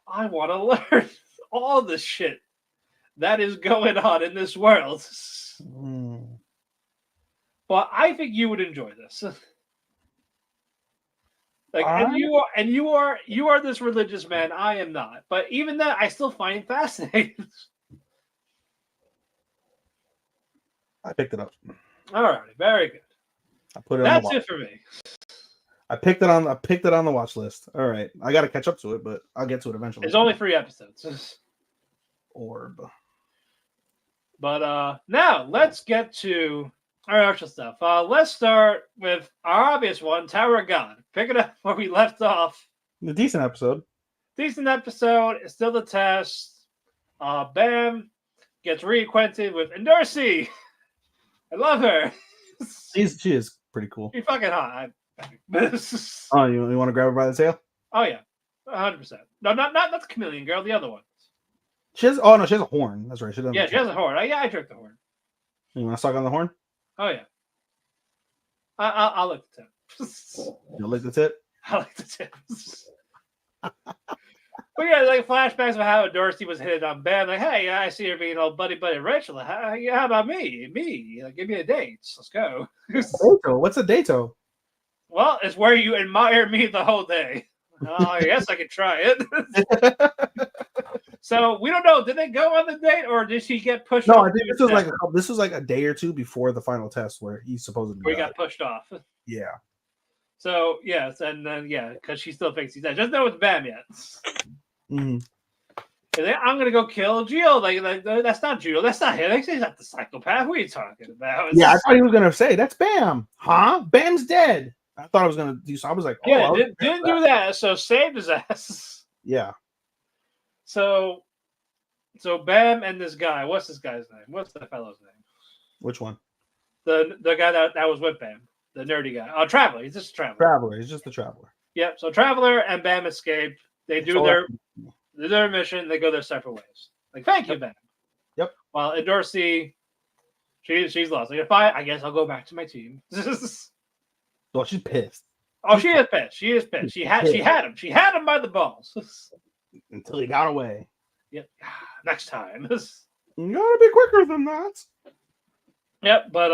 B: I want to learn all the shit that is going on in this world. But I think you would enjoy this. Like, and you are this religious man. I am not. But even that, I still find fascinating.
C: I picked it up.
B: All right, very good.
C: I put it.
B: That's it for me.
C: I picked it on the watch list. All right, I got to catch up to it, but I'll get to it eventually.
B: It's only 3 episodes.
C: Orb.
B: But now let's get to our actual stuff. Let's start with our obvious one, Tower of God. Pick it up where we left off.
C: A decent episode.
B: Decent episode. It's still the test. Bam gets reacquainted with Endursi. I love her.
C: She is pretty cool.
B: She's fucking hot.
C: Oh, you want to grab her by the tail?
B: Oh yeah, 100%. No, not the chameleon girl. The other one.
C: She has. Oh no, she has a horn. That's right. She
B: has a horn. I took the horn.
C: You want to suck on the horn?
B: Oh yeah. I'll lick the tip.
C: You'll lick the tip.
B: I like the tips. But yeah, like flashbacks of how Dorsey was hitting on Bam. Like, hey, I see her being all buddy Rachel. How about me? Like, give me a date. Let's go.
C: Dato? What's a dato?
B: Well, it's where you admire me the whole day. Oh, I guess I could try it. So we don't know. Did they go on the date, or did she get pushed?
C: No,
B: off
C: I think this was like a day or two before the final test where he supposedly
B: got pushed off.
C: Yeah.
B: So yes, and then because she still thinks he's dead. Doesn't know it's Bam yet.
C: Mm-hmm.
B: I'm gonna go kill Gio. Like that's not Gio. That's not him. He's not the psychopath. What are you talking about?
C: Yeah, I thought he was gonna say that's Bam. Huh? Bam's dead. I thought I was gonna do. So I was like,
B: didn't do that. So saved his ass.
C: Yeah.
B: So Bam and this guy. What's this guy's name? What's the fellow's name?
C: Which one?
B: The guy that was with Bam, the nerdy guy. Oh, Traveler. He's just a traveler.
C: Traveler. He's just a traveler.
B: Yep. So Traveler and Bam escape. They do their mission. They go their separate ways. Like, thank you, Bam.
C: Yep.
B: While Dorsey, she's lost. Like, if I guess I'll go back to my team.
C: Well, she's pissed.
B: Oh, she is pissed. She is pissed. She had him. She had him by the balls.
C: Until he got away.
B: Yep. Next time.
C: You gotta be quicker than that.
B: Yep. But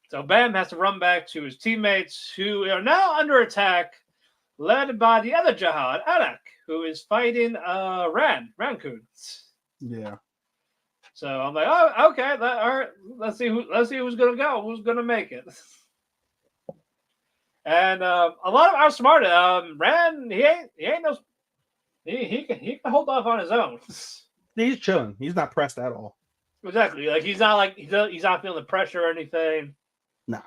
B: so Bam has to run back to his teammates who are now under attack, led by the other Jihad, Anak, who is fighting Rancun.
C: Yeah.
B: So I'm like, oh, okay. All right. Let's see who's gonna go. Who's gonna make it? And a lot of outsmarted. Ran, he can hold off on his own.
C: He's chilling. He's not pressed at all.
B: Exactly. Like he's not feeling the pressure or anything.
C: Nah.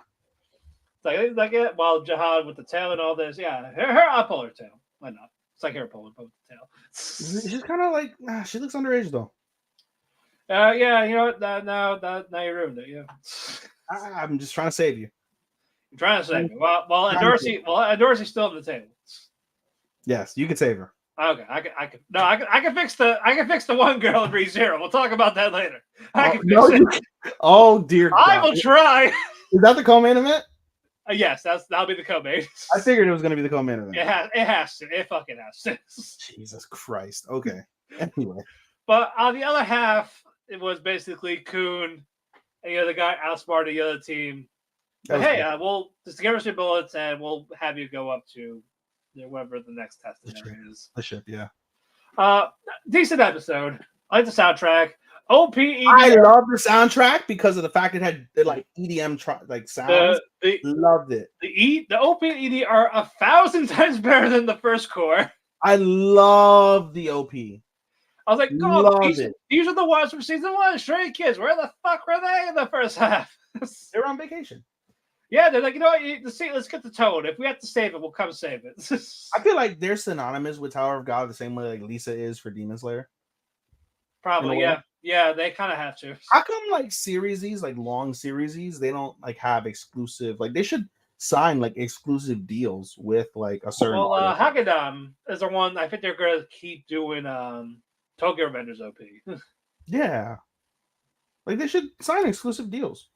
B: It's like it. While Jihad with the tail and all this, yeah, her I'll pull her tail. Why not? It's like her pulling both the tail.
C: She's kind of like she looks underage though.
B: Yeah, you know what? Now you ruined it. Yeah.
C: I'm just trying to save you.
B: I'm trying to save you. Well, Dorsey's still on the table.
C: Yes, you can save her.
B: Okay, I can fix the one girl in ReZero. We'll talk about that later. I can fix it.
C: Oh dear God.
B: I will try.
C: Is that the co-main event?
B: Yes, that'll be the co-main.
C: I figured it was going to be the co-main event.
B: It has to. It fucking has to.
C: Jesus Christ. Okay. Anyway.
B: But on the other half, it was basically Kun and the guy outsmarted the other team. But hey, we'll just give us your bullets and we'll have you go up to whatever the next test is.
C: The ship, yeah.
B: Decent episode. I like the soundtrack. OPED.
C: I love the soundtrack because of the fact it had like EDM sounds. Loved it.
B: The OPED are 1,000 times better than the first core.
C: I love the OP.
B: I was like, oh, these are the ones from season 1. Stray Kids. Where the fuck were they in the first half?
C: They were on vacation.
B: Yeah, they're like, you know what? Let's get the tone. If we have to save it, we'll come save it.
C: I feel like they're synonymous with Tower of God the same way like Lisa is for Demon Slayer.
B: Probably, yeah. Yeah, they kind of have to.
C: How come like series, like long series, they don't like have exclusive? Like they should sign like exclusive deals with like a certain.
B: Well, Hagedam is the one. I think they're gonna keep doing Tokyo Revengers OP.
C: Yeah, like they should sign exclusive deals.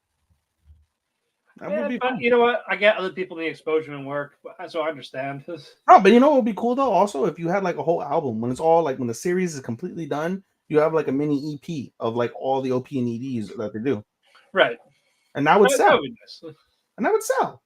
B: But cool. You know what? I get other people need exposure and work, so I understand.
C: Oh, but you know what would be cool though? Also, if you had like a whole album when it's all like when the series is completely done, you have like a mini EP of like all the OP and EDs that they do.
B: Right.
C: And that would sell. And that would sell.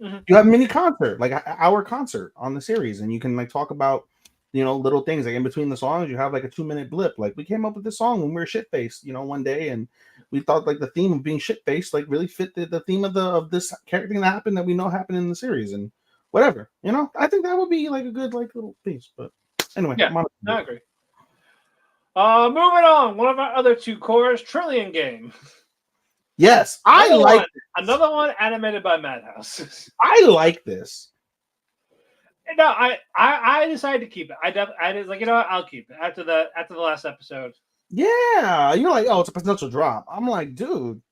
B: Mhm.
C: You have a mini concert, like an hour concert on the series, and you can like talk about little things like in between the songs. You have like a 2 minute blip. Like we came up with this song when we were shit faced, one day, and we thought like the theme of being shit faced like really fit the theme of this character thing that happened that we know happened in the series and whatever. I think that would be like a good like little piece. But anyway,
B: Yeah, I agree. Moving on. One of our other two cores, Trillion Game.
C: Yes,
B: Another one animated by Madhouse.
C: I like this.
B: No, I decided to keep it. I was like, what? I'll keep it after the last episode.
C: Yeah, you're like, oh, it's a potential drop. I'm like, dude,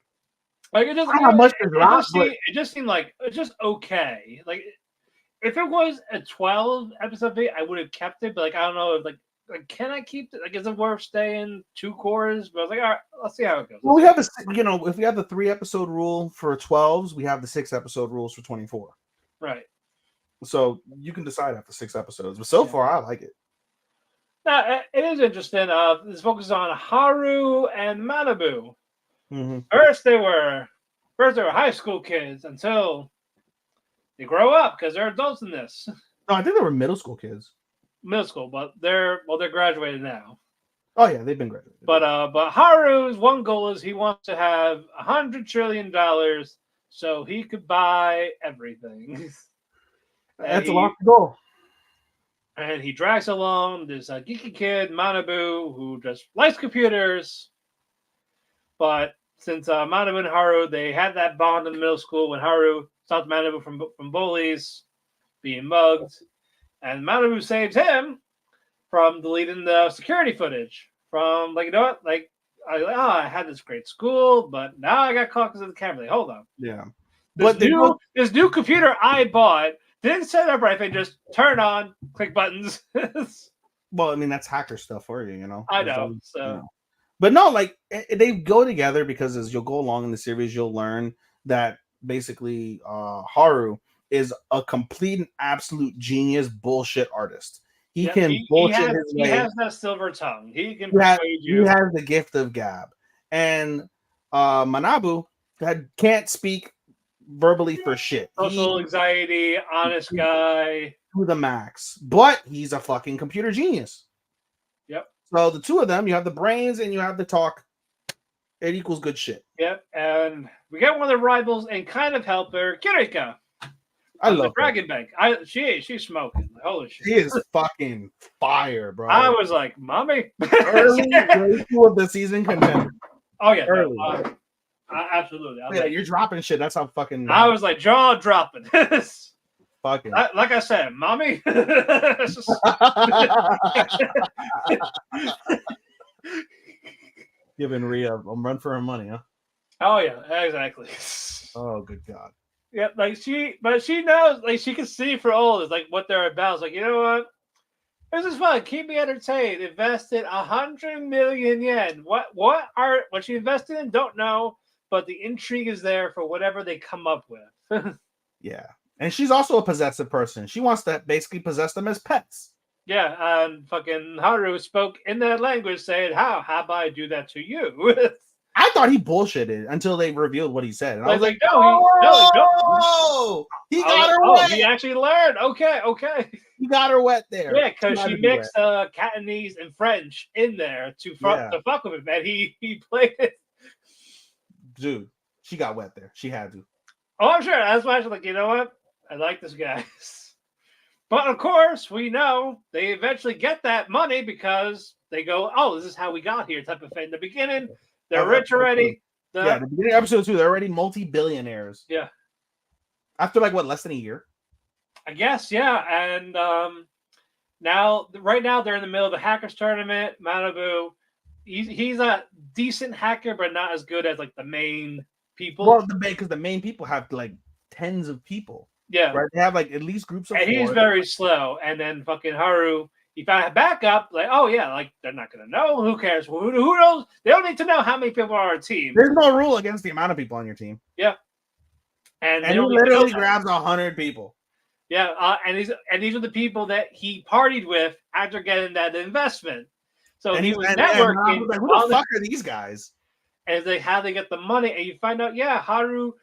B: like it just
C: I don't know how much to drop,
B: it just seemed like it's just okay. Like if it was a 12 episode thing, I would have kept it. But like I don't know, if like can I keep it? Like is it worth staying 2 cores? But I was like, all right, let's see how it goes.
C: Well, we have if we have the 3 episode rule for 12s, we have the 6 episode rules for 24.
B: Right.
C: So you can decide after 6 episodes. But so far, I like it.
B: Now, it is interesting. This focuses on Haru and Manabu.
C: Mm-hmm.
B: First, they were high school kids until they grow up because they're adults in this.
C: No, I think they were middle school kids.
B: Middle school, but they're graduated now.
C: Oh yeah, they've been graduated.
B: But Haru's one goal is he wants to have $100 trillion so he could buy everything.
C: That's a lot to go.
B: And he drags along this geeky kid, Manabu, who just likes computers. But since Manabu and Haru, they had that bond in middle school when Haru stopped Manabu from bullies, being mugged. And Manabu saves him from deleting the security footage. From, like, Like, I had this great school, but now I got caught because of the camera. Like, hold on.
C: Yeah.
B: This new computer I bought didn't set up right. They just turn on, click buttons.
C: Well, I mean, that's hacker stuff for you,
B: I know. So,
C: But no, like they go together because as you'll go along in the series, you'll learn that basically Haru is a complete and absolute genius bullshit artist. He bullshit his way.
B: He has that silver tongue. He can persuade you.
C: He has the gift of gab. And Manabu can't speak verbally for shit.
B: Social anxiety, honest guy.
C: To the max. But he's a fucking computer genius.
B: Yep.
C: So the two of them, you have the brains and you have the talk. It equals good shit.
B: Yep. And we got one of the rivals and kind of helper, Kirika.
C: I love
B: the Dragon Bank. She's smoking. Holy shit.
C: She is fucking fire, bro.
B: I was like, mommy.
C: Early day 2 of the season contender.
B: Oh yeah.
C: Early.
B: Absolutely.
C: Yeah, you're dropping shit. That's how fucking
B: I was like jaw dropping.
C: Fucking
B: like I said, mommy.
C: Giving Rhea a run for her money, huh?
B: Oh yeah, exactly.
C: Oh good God.
B: Yeah, but she knows, like she can see for all this, like what they're about. It's like, you know what? This is fun. Keep me entertained. Invested 100 million yen. What she invested in? Don't know, but the intrigue is there for whatever they come up with.
C: Yeah, and she's also a possessive person. She wants to basically possess them as pets.
B: Yeah, and fucking Haru spoke in that language, saying, "How about I do that to you?"
C: I thought he bullshitted until they revealed what he said. And I was like,
B: no,
C: he got her wet.
B: He actually learned. Okay.
C: He got her wet there.
B: Yeah, because she mixed Cantonese and French in there to fuck with him, and he played it.
C: Dude, she got wet there. She had to.
B: Oh, I'm sure. That's why I was like, you know what? I like this guy. But of course, we know they eventually get that money because they go, "Oh, this is how we got here," type of thing. In the beginning, they're rich already.
C: The beginning of episode 2, they're already multi-billionaires.
B: Yeah.
C: After less than a year?
B: I guess, yeah. And right now, they're in the middle of the hackers tournament. Manabu, he's a decent hacker, but not as good as the main people.
C: Well, because the main people have tens of people.
B: Yeah.
C: Right? They have at least groups of 4.
B: And he's very slow. And then fucking Haru, he found a backup. Oh yeah, they're not gonna know. Who cares? Who knows? They don't need to know how many people are on our team.
C: There's no rule against the amount of people on your team.
B: Yeah. And
C: he literally grabs 100 people.
B: Yeah, and these are the people that he partied with after getting that investment. So he was networking.
C: Who the fuck are these guys?
B: And how they get the money, and you find out, Haru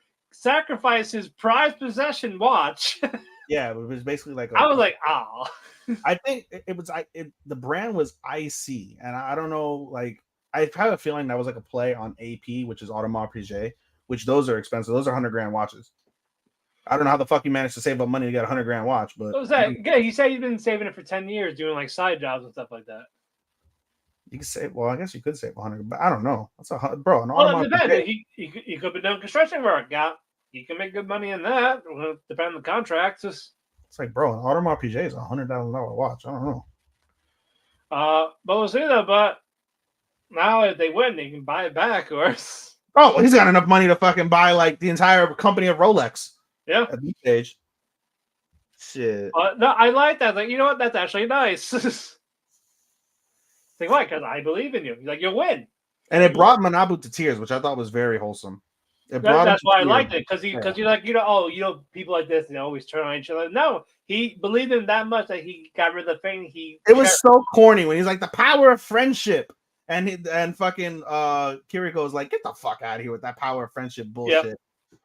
B: sacrifice his prized possession watch.
C: Yeah, it was basically like
B: I was like, oh.
C: I think it was the brand was IC, and I don't know, like I have a feeling that was like a play on AP, which is Audemars Piguet, which those are expensive. Those are $100,000 watches. I don't know how the fuck you managed to save up money to get $100,000 watch, but
B: What was that? Yeah, he said he's been saving it for 10 years, doing like side jobs and stuff like that.
C: you could save. Well, I guess you could save 100, but I don't know. That's bro. An
B: Well,
C: Audemars
B: it depends.
C: Piguet.
B: He could have been doing construction work. Yeah, he can make good money in that. Depending on the contracts.
C: It's like, bro, an Audemars Piguet is $100,000 watch. I don't know.
B: But we'll see though. But now if they win, they can buy it back, or
C: Oh, well, he's got enough money to fucking buy like the entire company of Rolex.
B: Yeah.
C: At this stage. Shit.
B: No, I like that. Like, you know what? That's actually nice. Like, why? Because I believe in you. Like, you'll win.
C: And it brought Manabu to tears, which I thought was very wholesome.
B: That's why I liked it, because you're like, people like this, they always turn on each other. No, he believed in that much that he got rid of the thing.
C: It was so corny when he's like, the power of friendship. And fucking Kiriko was like, get the fuck out of here with that power of friendship bullshit.
B: Yep,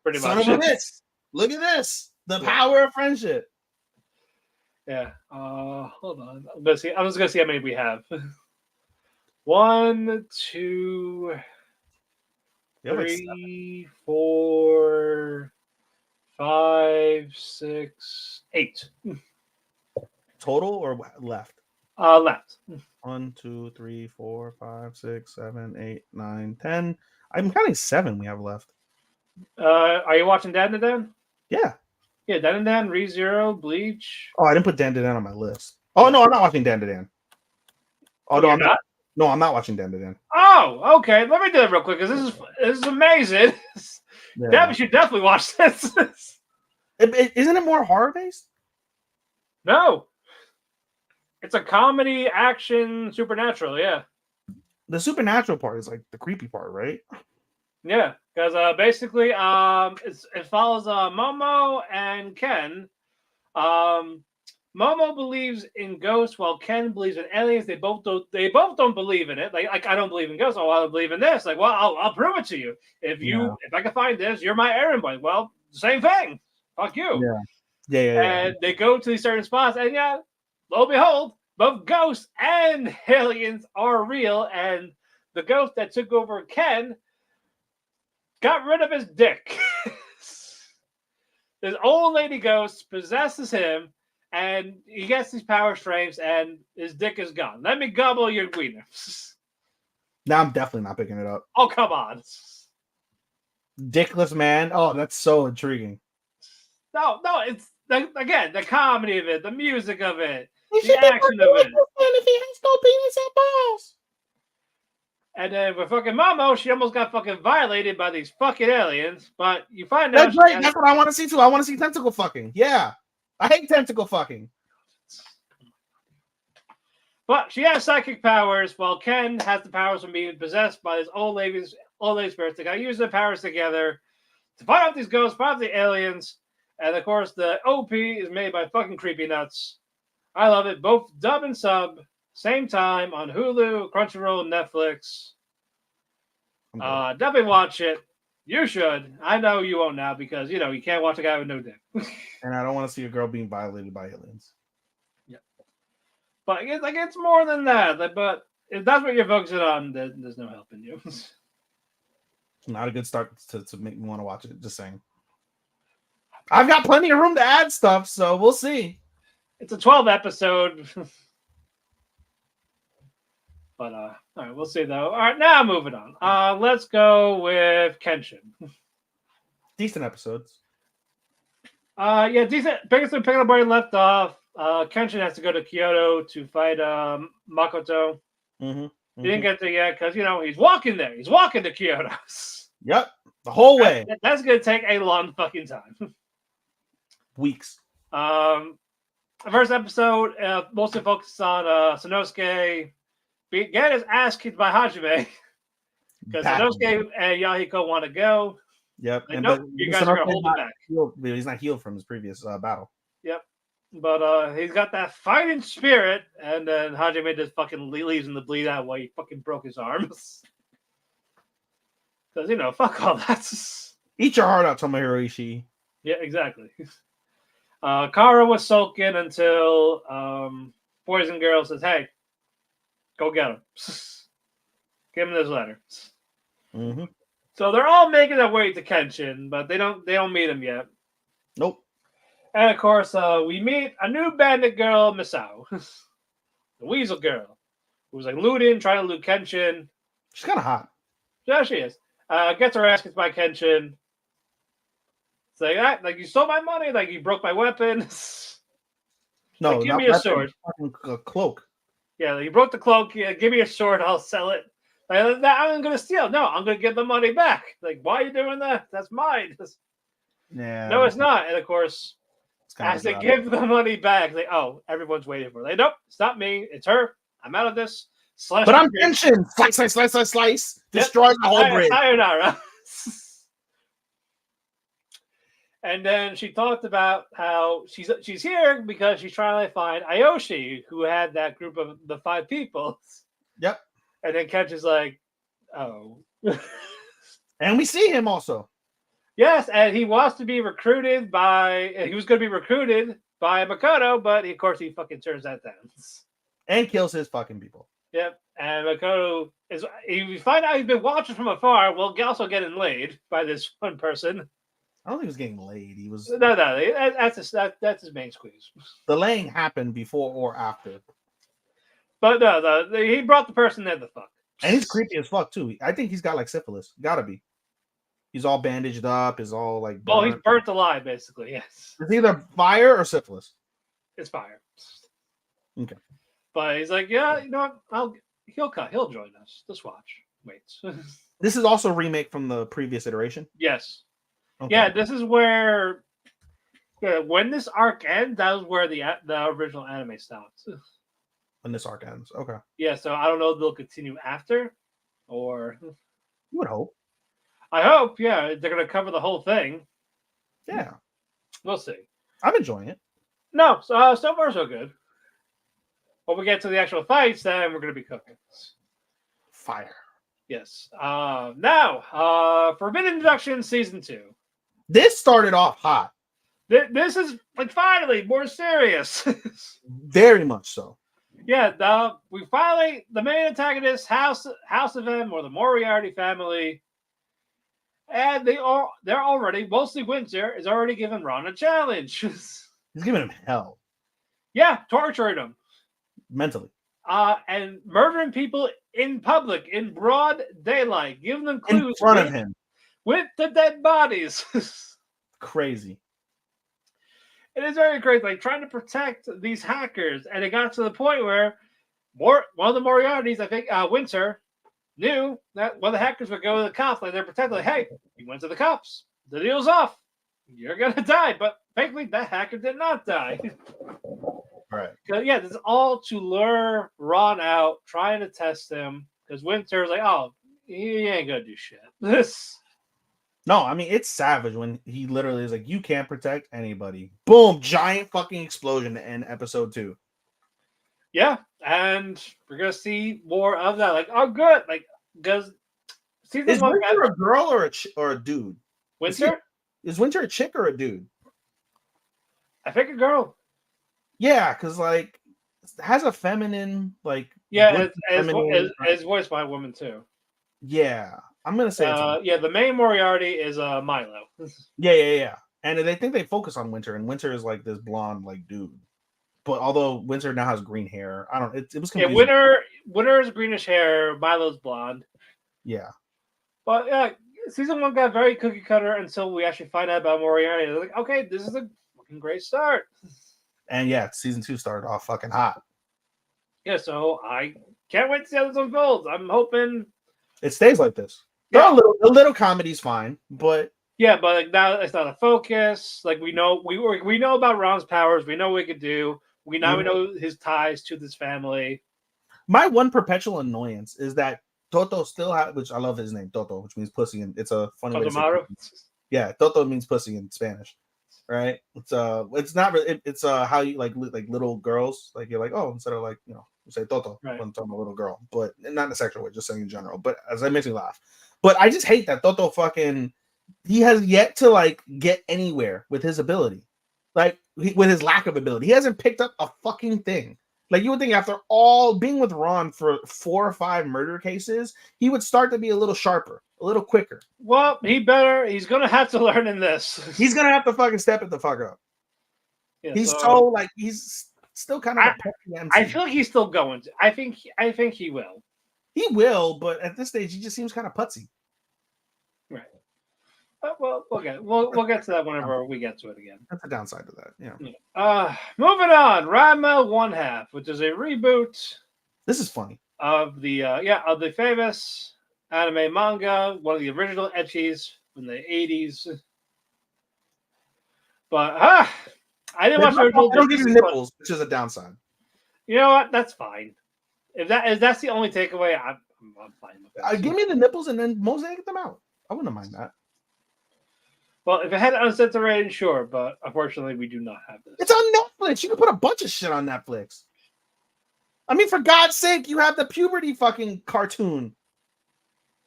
B: pretty
C: Son
B: much.
C: of a bitch. Look at this. The power of friendship.
B: Yeah. Hold on. I'm just gonna see how many we have. 1, 2, 3, 4, 5, 6, 8.
C: Total or left?
B: Left.
C: 1, 2, 3, 4, 5, 6, 7, 8, 9, 10. I'm counting 7 we have left.
B: Are you watching Dandadan?
C: Yeah.
B: Yeah, Dandadan, ReZero, Bleach.
C: Oh, I didn't put Dandadan on my list. Oh no, I'm not watching Dandadan. Oh no, I'm not. No, I'm not watching Dandadan.
B: Oh, okay. Let me do it real quick because this is amazing. Yeah. You should definitely watch this.
C: Isn't it more horror based?
B: No. It's a comedy, action, supernatural, yeah.
C: The supernatural part is like the creepy part, right?
B: Yeah, because basically it follows Momo and Ken. Momo believes in ghosts while Ken believes in aliens. They both don't believe in it. Like I don't believe in ghosts. Oh, I don't believe in this. Like, well, I'll prove it to you. If I can find this, you're my errand boy. Well, same thing. Fuck you.
C: Yeah.
B: And they go to these certain spots, and yeah, lo and behold, both ghosts and aliens are real. And the ghost that took over Ken got rid of his dick. This old lady ghost possesses him, and he gets these power strengths, and his dick is gone. Let me gobble your wiener.
C: Now I'm definitely not picking it up.
B: Oh, come on.
C: Dickless man. Oh, that's so intriguing.
B: No, it's again the comedy of it, the music of it, the action of it.
C: If he has no penis and balls.
B: And then with fucking Momo, she almost got fucking violated by these fucking aliens. But you find out
C: that's right. That's what I want to see too. I want to see tentacle fucking. Yeah, I hate tentacle fucking.
B: But she has psychic powers, while Ken has the powers from being possessed by his old lady spirits. They gotta use their powers together to fight off these ghosts, fight off the aliens. And of course, the OP is made by fucking Creepy Nuts. I love it. Both dub and sub, same time on Hulu, Crunchyroll, Netflix. Definitely watch it. You should. I know you won't now because you can't watch a guy with no dick.
C: And I don't want to see a girl being violated by aliens.
B: Yeah, but it's more than that. But if that's what you're focusing on, then there's no helping you.
C: Not a good start to make me want to watch it. Just saying. I've got plenty of room to add stuff, so we'll see.
B: It's a 12 episode. But all right, we'll see though. All right, now moving on. Let's go with Kenshin.
C: Decent episodes.
B: Yeah, decent. Biggest thing picking up where he left off. Kenshin has to go to Kyoto to fight Makoto.
C: Mm-hmm.
B: He didn't get there yet because he's walking there. He's walking to Kyoto.
C: Yep, the whole way.
B: That's gonna take a long fucking time.
C: Weeks.
B: The first episode mostly focused on Sanosuke get his ass kicked by Hajime because Sanosuke and Yahiko want to go.
C: Yep,
B: and nope, you guys are gonna hold him back.
C: He's not healed from his previous battle.
B: Yep, but he's got that fighting spirit, and then Hajime just fucking leaves him to bleed out while he fucking broke his arms. Because fuck all that.
C: Eat your heart out, Tomohiro Ishii.
B: Yeah, exactly. Kara was sulking until Poison Girl says, "Hey, go get him. Give him this letter."
C: Mm-hmm.
B: So they're all making their way to Kenshin, but they don't meet him yet.
C: Nope.
B: And of course, we meet a new bandit girl, Misao, the Weasel girl, who's like looting, trying to loot Kenshin.
C: She's kind of hot.
B: Yeah, she is. Gets her ass kicked by Kenshin. It's like, like you stole my money, like you broke my weapon.
C: No,
B: like, give me a sword.
C: A cloak.
B: Yeah, like, you broke the cloak. Yeah, give me a sword. I'll sell it. Like, I'm gonna steal. No, I'm gonna get the money back. Like, why are you doing that? That's mine.
C: Yeah.
B: No, it's not. And of course, as they
C: of
B: give the money back, they everyone's waiting for it. Like, nope, it's not me. It's her. I'm out of this. Slash
C: but I'm Kenshin. Slice, slice, slice, slice, slice.
B: Yep.
C: Destroys the whole bridge.
B: Sayonara. And then she talked about how she's here because she's trying to find Ayoshi, who had that group of the 5 people.
C: Yep.
B: And then Kenshin's like, oh.
C: And we see him also.
B: Yes, and he wants to be recruited he was going to be recruited by Makoto, but of course he fucking turns that down.
C: And kills his fucking people.
B: Yep, and Makoto we find out he's been watching from afar, well, also getting laid by this one person.
C: I don't think he was getting laid. He was
B: No, that's his main squeeze.
C: The laying happened before or after.
B: But no, he brought the person there the fuck.
C: And he's creepy as fuck too. I think he's got like syphilis. Gotta be. He's all bandaged up. He's all like.
B: Well, he's burnt alive, basically. Yes.
C: It's either fire or syphilis.
B: It's fire.
C: Okay.
B: But he's like, yeah, you know what? He'll join us. Just watch. Wait.
C: This is also a remake from the previous iteration.
B: Yes.
C: Okay.
B: Yeah, this is where when this arc ends, that was where the original anime stops.
C: When this arc ends. Okay.
B: Yeah, so I don't know if they'll continue after, or
C: you would hope.
B: I hope. Yeah, they're gonna cover the whole thing.
C: Yeah,
B: we'll see.
C: I'm enjoying it.
B: No, so far so good. When we get to the actual fights, then we're gonna be cooking.
C: Fire.
B: Yes. Now, Forbidden Deduction Season 2.
C: This started off hot.
B: This is like finally more serious.
C: Very much so.
B: Yeah, the main antagonist, House of M, or the Moriarty family, and they're already, mostly Winter, is already giving Ron a challenge.
C: He's giving him hell.
B: Yeah, torturing him.
C: Mentally.
B: And murdering people in public, in broad daylight, giving them clues
C: in front of him
B: with the dead bodies.
C: Crazy.
B: It is very crazy, like trying to protect these hackers, and it got to the point where one of the Moriartys, I think, Winter, knew that one of the hackers would go to the cops, like they're protected. Like, hey, you went to the cops. The deal's off. You're gonna die. But thankfully, that hacker did not die.
C: Right.
B: Yeah, this is all to lure Ron out, trying to test him, because Winter's like, oh, he ain't gonna do shit.
C: No, I mean, it's savage when he literally is like, you can't protect anybody. Boom, giant fucking explosion to end episode 2.
B: Yeah, and we're gonna see more of that. Like, oh, good. Like, because
C: is Winter a girl or a dude?
B: Winter?
C: Is Winter a chick or a dude?
B: I think a girl.
C: Yeah, because like it has a feminine like.
B: Yeah, it's voiced by a woman too.
C: Yeah, I'm gonna say.
B: Yeah, the main Moriarty is Milo.
C: Yeah. And they think they focus on Winter, and Winter is like this blonde like dude. But although Winter now has green hair, I don't. It was confusing.
B: Yeah, Winter is greenish hair. Milo's blonde.
C: Yeah.
B: But yeah, season 1 got very cookie cutter until we actually find out about Moriarty. They're like, okay, this is a fucking great start.
C: And yeah, season 2 started off fucking hot.
B: Yeah, so I can't wait to see how this unfolds. I'm hoping
C: it stays like this.
B: Yeah.
C: A little comedy's fine, but
B: yeah, but like now it's not a focus. Like we know about Ron's powers. We know what we could do. We know his ties to this family.
C: My one perpetual annoyance is that Toto still has, which I love his name, Toto, which means pussy, and it's a funny way to say it. Yeah, Toto means pussy in Spanish. Right? It's not really. It's how you like little girls. Like you're like, oh, instead of like you say Toto when I'm talking about a little girl, but not in a sexual way, just saying in general. But as I makes me laugh. But I just hate that Toto fucking he has yet to like get anywhere with his ability, with his lack of ability. He hasn't picked up a fucking thing. Like you would think after all being with Ron for 4 or 5 murder cases, he would start to be a little sharper, a little quicker.
B: Well, he's gonna have to learn in this.
C: He's gonna have to fucking step it the fuck up.
B: Yeah,
C: he's he's still kind of a peppy MC.
B: I feel like he's still going to. I think he will.
C: He will, but at this stage, he just seems kind of putsy.
B: Right. Well, we'll get to that whenever we get to it again.
C: That's the downside to that. Yeah.
B: Moving on, Ranma 1/2, which is a reboot.
C: This is funny.
B: Of the famous anime manga, one of the original ecchis from the 80s. But I didn't watch the original.
C: I don't give you nipples, which is a downside.
B: You know what? That's fine. If that's the only takeaway, I'm fine with that.
C: Give me the nipples and then mosaic them out. I wouldn't mind that.
B: Well, if it had uncensored rating, sure, but unfortunately, we do not have this.
C: It's on Netflix. You can put a bunch of shit on Netflix. I mean, for God's sake, you have the puberty fucking cartoon.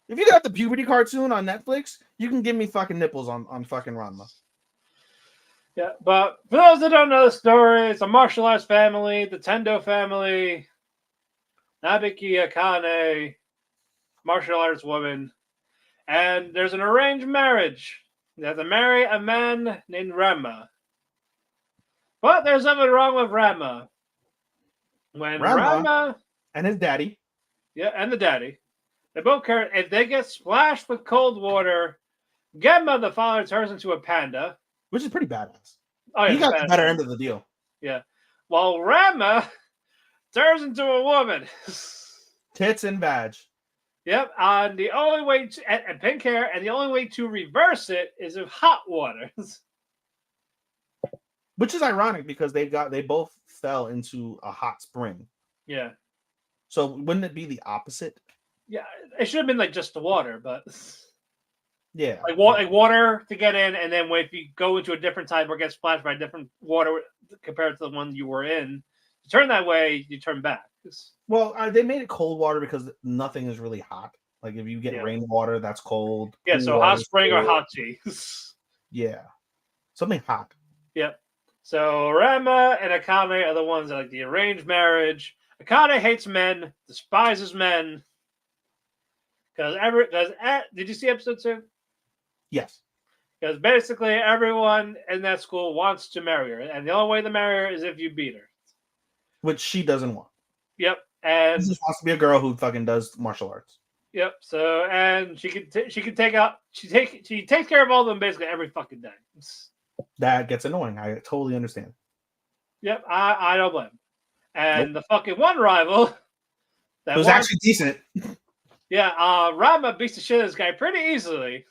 C: If you got the puberty cartoon on Netflix, you can give me fucking nipples on fucking Ranma.
B: Yeah, but for those that don't know the story, it's a martial arts family, the Tendo family, Nabiki Akane, martial arts woman, and there's an arranged marriage. They have to marry a man named Ranma. But there's something wrong with Ranma. When Ranma
C: and his daddy,
B: and the daddy, they both care. If they get splashed with cold water, Genma, the father, turns into a panda.
C: Which is pretty badass.
B: Oh, yeah,
C: he got the better end of the deal.
B: Yeah. While Ranma turns into a woman.
C: Tits and badge.
B: Yep. And the only way and pink hair, and the only way to reverse it is with hot water.
C: Which is ironic because they both fell into a hot spring.
B: Yeah.
C: So wouldn't it be the opposite?
B: Yeah, it should have been like just the water, but
C: yeah,
B: like water to get in, and then if you go into a different type or get splashed by different water compared to the one you were in, you turn that way, you turn back.
C: Well, they made it cold water because nothing is really hot. Like if you get rainwater, that's cold.
B: Yeah, so hot spring or hot tea.
C: Yeah, something hot.
B: Yep. So Ranma and Akane are the ones that like the arranged marriage. Akane hates men, despises men. Because did you see episode 2?
C: Yes.
B: Because basically everyone in that school wants to marry her, and the only way to marry her is if you beat her,
C: which she doesn't want.
B: Yep, and
C: she just wants to be a girl who fucking does martial arts.
B: Yep. So and she can she takes care of all of them basically every fucking day.
C: That gets annoying. I totally understand.
B: Yep, I don't blame. And the fucking one rival
C: that was actually decent.
B: Yeah, Ranma beats the shit out of this guy pretty easily.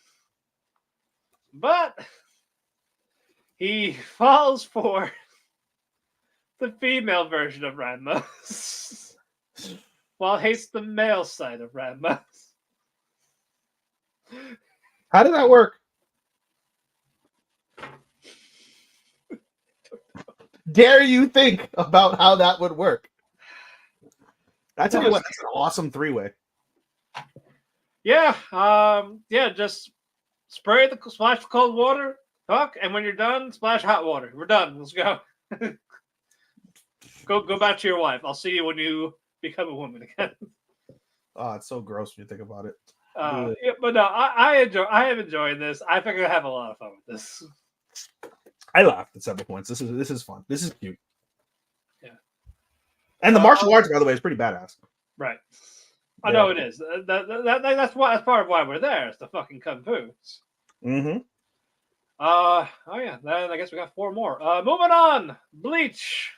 B: But he falls for the female version of Ranma while hates the male side of Ranma.
C: How did that work? Dare you think about how that would work? I tell you what, that's an awesome 3-way.
B: Yeah, just splash cold water, and when you're done, splash hot water. We're done. Let's go. Go back to your wife. I'll see you when you become a woman again.
C: Oh, it's so gross when you think about it.
B: Yeah, but no, I am enjoying this. I think I have a lot of fun with this.
C: I laughed at several points. This is fun. This is cute.
B: Yeah.
C: And the martial arts, by the way, is pretty badass.
B: Right. I know it is. That's part of why we're there. It's the fucking kung fu.
C: Mm-hmm.
B: Oh yeah. Then I guess we got 4 more. Moving on. Bleach.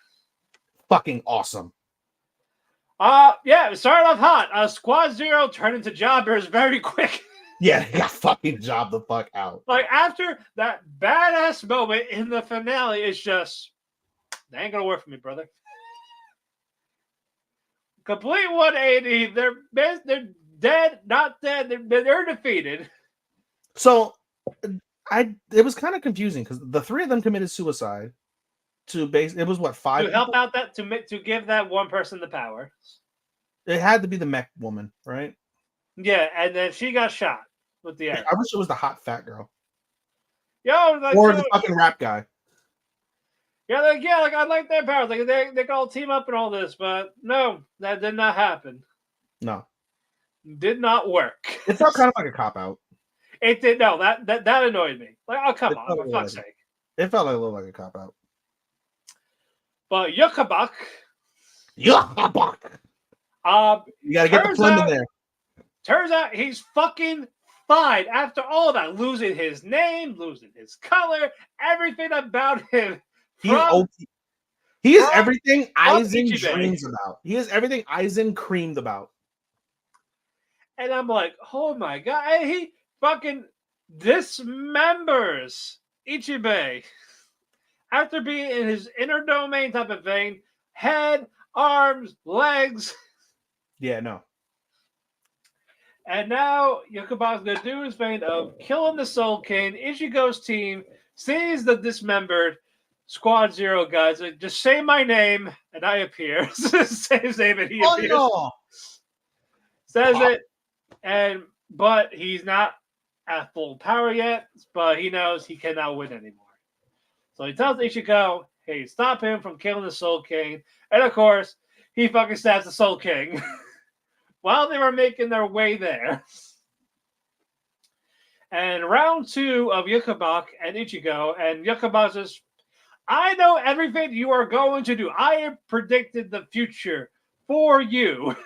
C: Fucking awesome.
B: Yeah. It started off hot. Squad Zero turned into jobbers very quick.
C: Yeah, they got fucking jobbed the fuck out.
B: Like after that badass moment in the finale, it's just they ain't gonna work for me, brother. Complete 180. They're dead, not dead. They're defeated.
C: So, it was kind of confusing because the 3 of them committed suicide. It was what 5
B: to help out that to give that one person the power.
C: It had to be the mech woman, right?
B: Yeah, and then she got shot with the arrow.
C: I wish it was the hot fat girl.
B: Yo, like,
C: or
B: yo,
C: the fucking rap guy.
B: like I like their powers. Like they could all team up and all this, but no, that did not happen.
C: No,
B: Did not work.
C: it felt kind of like a cop out.
B: It did no, that annoyed me. Like, oh come
C: It
B: on,
C: felt,
B: for fuck's sake.
C: it felt like a little like a cop out.
B: But Yukabak,
C: Yeah, you gotta get the
B: turns
C: phlegm in
B: out-
C: there.
B: turns out he's fucking fine after all that, losing his name, losing his color, everything about him.
C: He's
B: From,
C: OP. He is
B: from-
C: everything Aizen
B: Ichiban.
C: dreams about. He is everything Aizen creamed about.
B: and I'm like, oh my god, and he fucking dismembers Ichibei after being in his inner domain type of thing, head, arms, legs.
C: Yeah, no.
B: And now Yokoba's gonna do his thing of killing the Soul King. Ichigo's team sees the dismembered Squad Zero guys. Like, just say my name and I appear. Say his name and he appears.
C: no.
B: Says it, but he's not at full power yet. But he knows he cannot win anymore. So he tells Ichigo, "Hey, stop him from killing the Soul King." And of course, he fucking stabs the Soul King. While they were making their way there. And round 2 of Yukabak and Ichigo, and Yukabak says, I know everything you are going to do. I have predicted the future for you.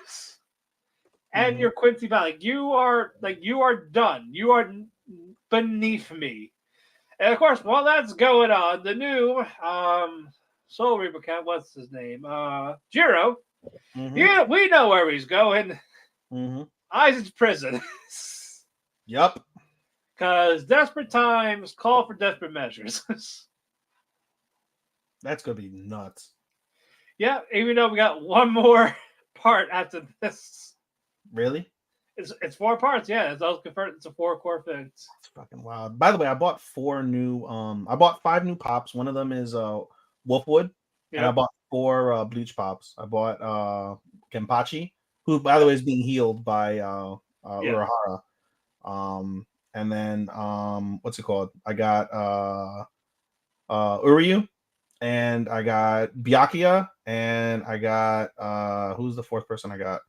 B: And your Quincy Valley. You are done. You are beneath me. And of course, while that's going on, the new Soul Reaper cat, what's his name? Jiro. Yeah, we know where he's going. Aizen's prison.
C: Yep.
B: Because desperate times call for desperate measures.
C: That's gonna be nuts.
B: Yeah, even though we got one more part after this.
C: Really?
B: It's 4 parts, yeah. It's all confirmed. It's a 4 core thing.
C: It's fucking wild. By the way, I bought 5 new pops. One of them is Wolfwood.
B: Yeah.
C: And I bought 4 bleach pops. I bought Kenpachi, who by the way is being healed by Urahara. And then what's it called? I got Uryu, and I got Byakuya, and I got who's the 4th person I got?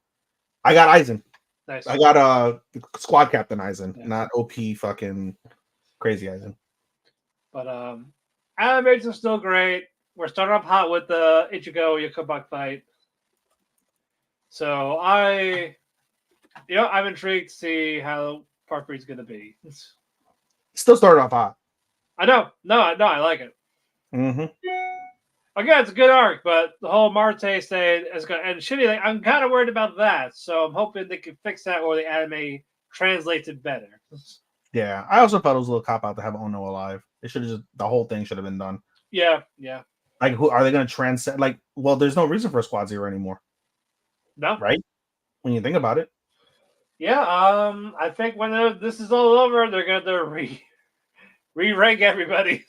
C: I got Aizen.
B: Nice.
C: I got squad captain Aizen,
B: Yeah.
C: not OP fucking crazy Aizen.
B: But animations are still great. We're starting off hot with the Ichigo Yukabak fight. So I'm intrigued to see how part 3 is going to be.
C: Still started off hot.
B: I know. No, I like it.
C: Mm-hmm.
B: Again, it's a good arc, but the whole Marte thing is going to end shitty. Like, I'm kind of worried about that, so I'm hoping they can fix that or the anime translates it better.
C: Yeah, I also thought it was a little cop out to have Ono alive. It should have just the whole thing should have been done.
B: Yeah.
C: Like, who are they going to transcend? Like, well, there's no reason for a Squad Zero anymore,
B: No.
C: right? When you think about it.
B: Yeah. I think when this is all over, they're going to re-rank everybody.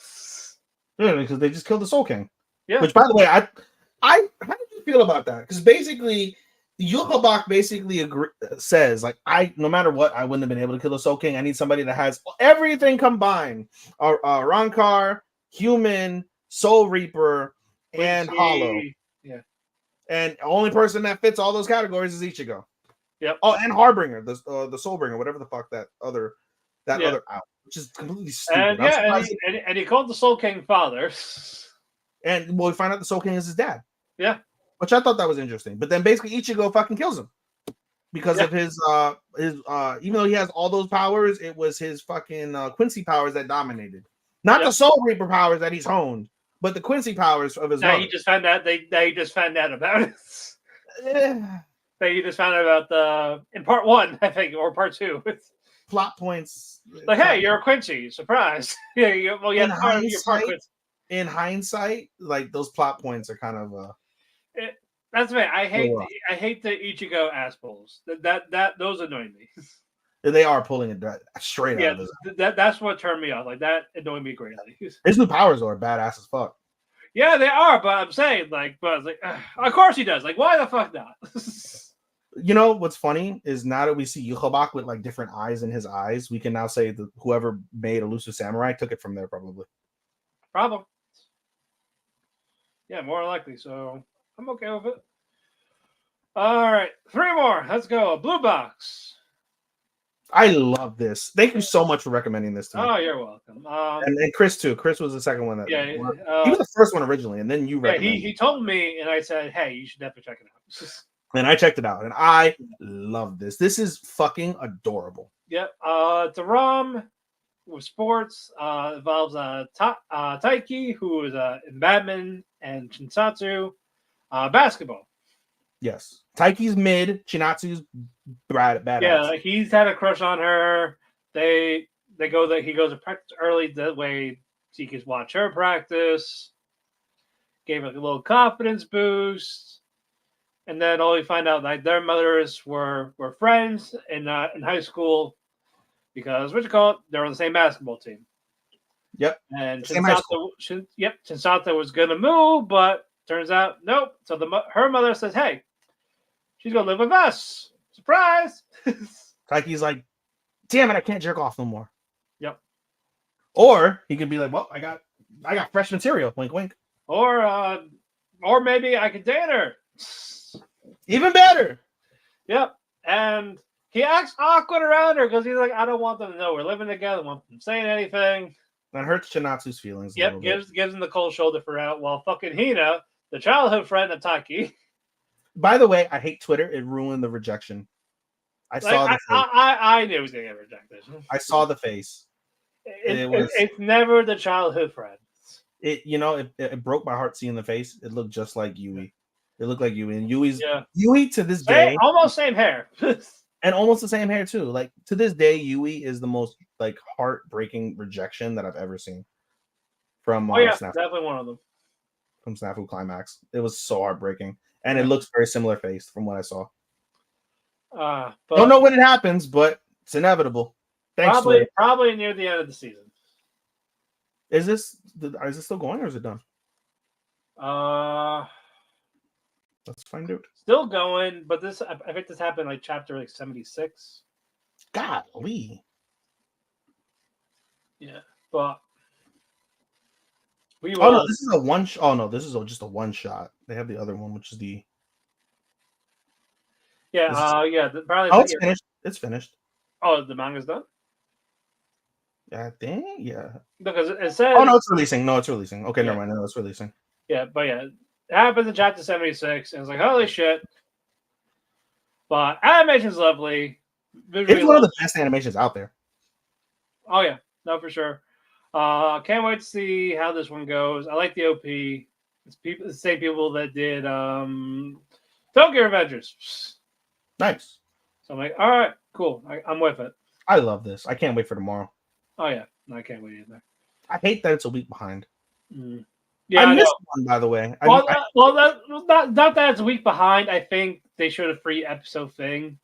C: Yeah, because they just killed the Soul King.
B: Yeah.
C: Which, by the way, I how did you feel about that? Because basically, Yukabak basically says, like, no matter what, I wouldn't have been able to kill the Soul King. I need somebody that has everything combined: Rancor, Human, Soul Reaper, and Hollow.
B: Yeah.
C: And the only person that fits all those categories is Ichigo.
B: Yep.
C: Oh, and Harbinger, the Soulbringer, whatever the fuck that other out, which is completely stupid.
B: And he called the Soul King father.
C: And we find out the Soul King is his dad.
B: Yeah.
C: Which I thought that was interesting. But then basically Ichigo fucking kills him. Because of his even though he has all those powers, it was his fucking Quincy powers that dominated. Not the Soul Reaper powers that he's honed, but the Quincy powers of his mother.
B: He just found out he just found out about it.
C: Yeah.
B: He just found out about in part 1, I think, or part 2.
C: Plot points.
B: Like, hey, you're a Quincy. Surprise. Yeah,
C: In hindsight, like those plot points are kind of
B: that's right. I hate the Ichigo assholes. That those annoy me.
C: They are pulling it straight out of his.
B: That's what turned me off. Like, that annoyed me greatly.
C: His new powers are badass as fuck.
B: Yeah, they are, but I'm saying, like, of course he does. Like, why the fuck not?
C: You know what's funny is now that we see Yuhobak with like different eyes in his eyes, we can now say that whoever made Elusive Samurai took it from there, probably.
B: Problem. Yeah, more likely. So I'm okay with it. All right, 3 more. Let's go. Blue box.
C: I love this. Thank you so much for recommending this to me.
B: Oh, you're welcome.
C: And Chris too. Chris was the second one that
B: Yeah,
C: he was the first one originally, and then you
B: yeah.
C: recommended.
B: He told me, and I said, "Hey, you should definitely check it out."
C: And I checked it out, and I love this. This is fucking adorable.
B: Yep. It's a ROM with sports. Involves Taiki, who is in badminton, and Shinsatsu, basketball.
C: Yes, Taiki's mid, Chinatsu's badass.
B: Yeah, he's had a crush on her. They go that he goes to practice early. That way, he can watch her practice. Gave her a little confidence boost. And then all we find out like their mothers were friends in high school because what you call it, they're on the same basketball team.
C: Yep.
B: And Shinsata was gonna move, but turns out nope. So her mother says, "Hey, she's gonna live with us. Surprise!"
C: Taiki's like, "Damn it, I can't jerk off no more."
B: Yep.
C: Or he could be like, "Well, I got fresh material." Wink, wink.
B: Or maybe I could date her.
C: Even better.
B: Yep. And he acts awkward around her because he's like, I don't want them to know we're living together. I want them saying anything.
C: That hurts Chinatsu's feelings.
B: Yep. Gives him the cold shoulder for out. While fucking Hina, the childhood friend of Taki.
C: By the way, I hate Twitter. It ruined the rejection. I saw the face.
B: I knew he was gonna get rejected.
C: I saw the face.
B: It's never the childhood friend.
C: It broke my heart seeing the face. It looked just like Yui. It looked like Yui, and Yui to this day
B: almost same hair.
C: And almost the same hair too. Like to this day, Yui is the most like heartbreaking rejection that I've ever seen from Snafu.
B: Definitely one of them.
C: From Snafu Climax. It was so heartbreaking. And it looks very similar face from what I saw. Don't know when it happens, but it's inevitable. Thanks,
B: probably near the end of the season.
C: Is it still going or is it done? Let's find out.
B: Still going, but I think this happened like chapter like 76.
C: Golly.
B: Yeah, but
C: we will. Oh no, this is a one. Oh no, this is just a one shot. They have the other one, which is the.
B: Yeah.
C: Probably. Oh, it's finished. It's finished.
B: Oh, the manga's done.
C: Yeah, I think. Yeah.
B: Because it says.
C: Oh no, it's releasing. No, it's releasing. Okay, never mind. No, it's releasing.
B: Yeah, but yeah, it happens in chapter 76, and it's like holy shit. But animation's lovely.
C: It's one of the best animations out there.
B: Oh yeah, no, for sure. Can't wait to see how this one goes. I like the OP. It's the same people that did Tokyo Revengers.
C: Nice.
B: So I'm like, all right, cool. I'm with it.
C: I love this. I can't wait for tomorrow.
B: Oh yeah, no, I can't wait either.
C: I hate that it's a week behind.
B: Mm.
C: Yeah, I missed one, by the way.
B: Not that it's a week behind. I think they showed a free episode thing,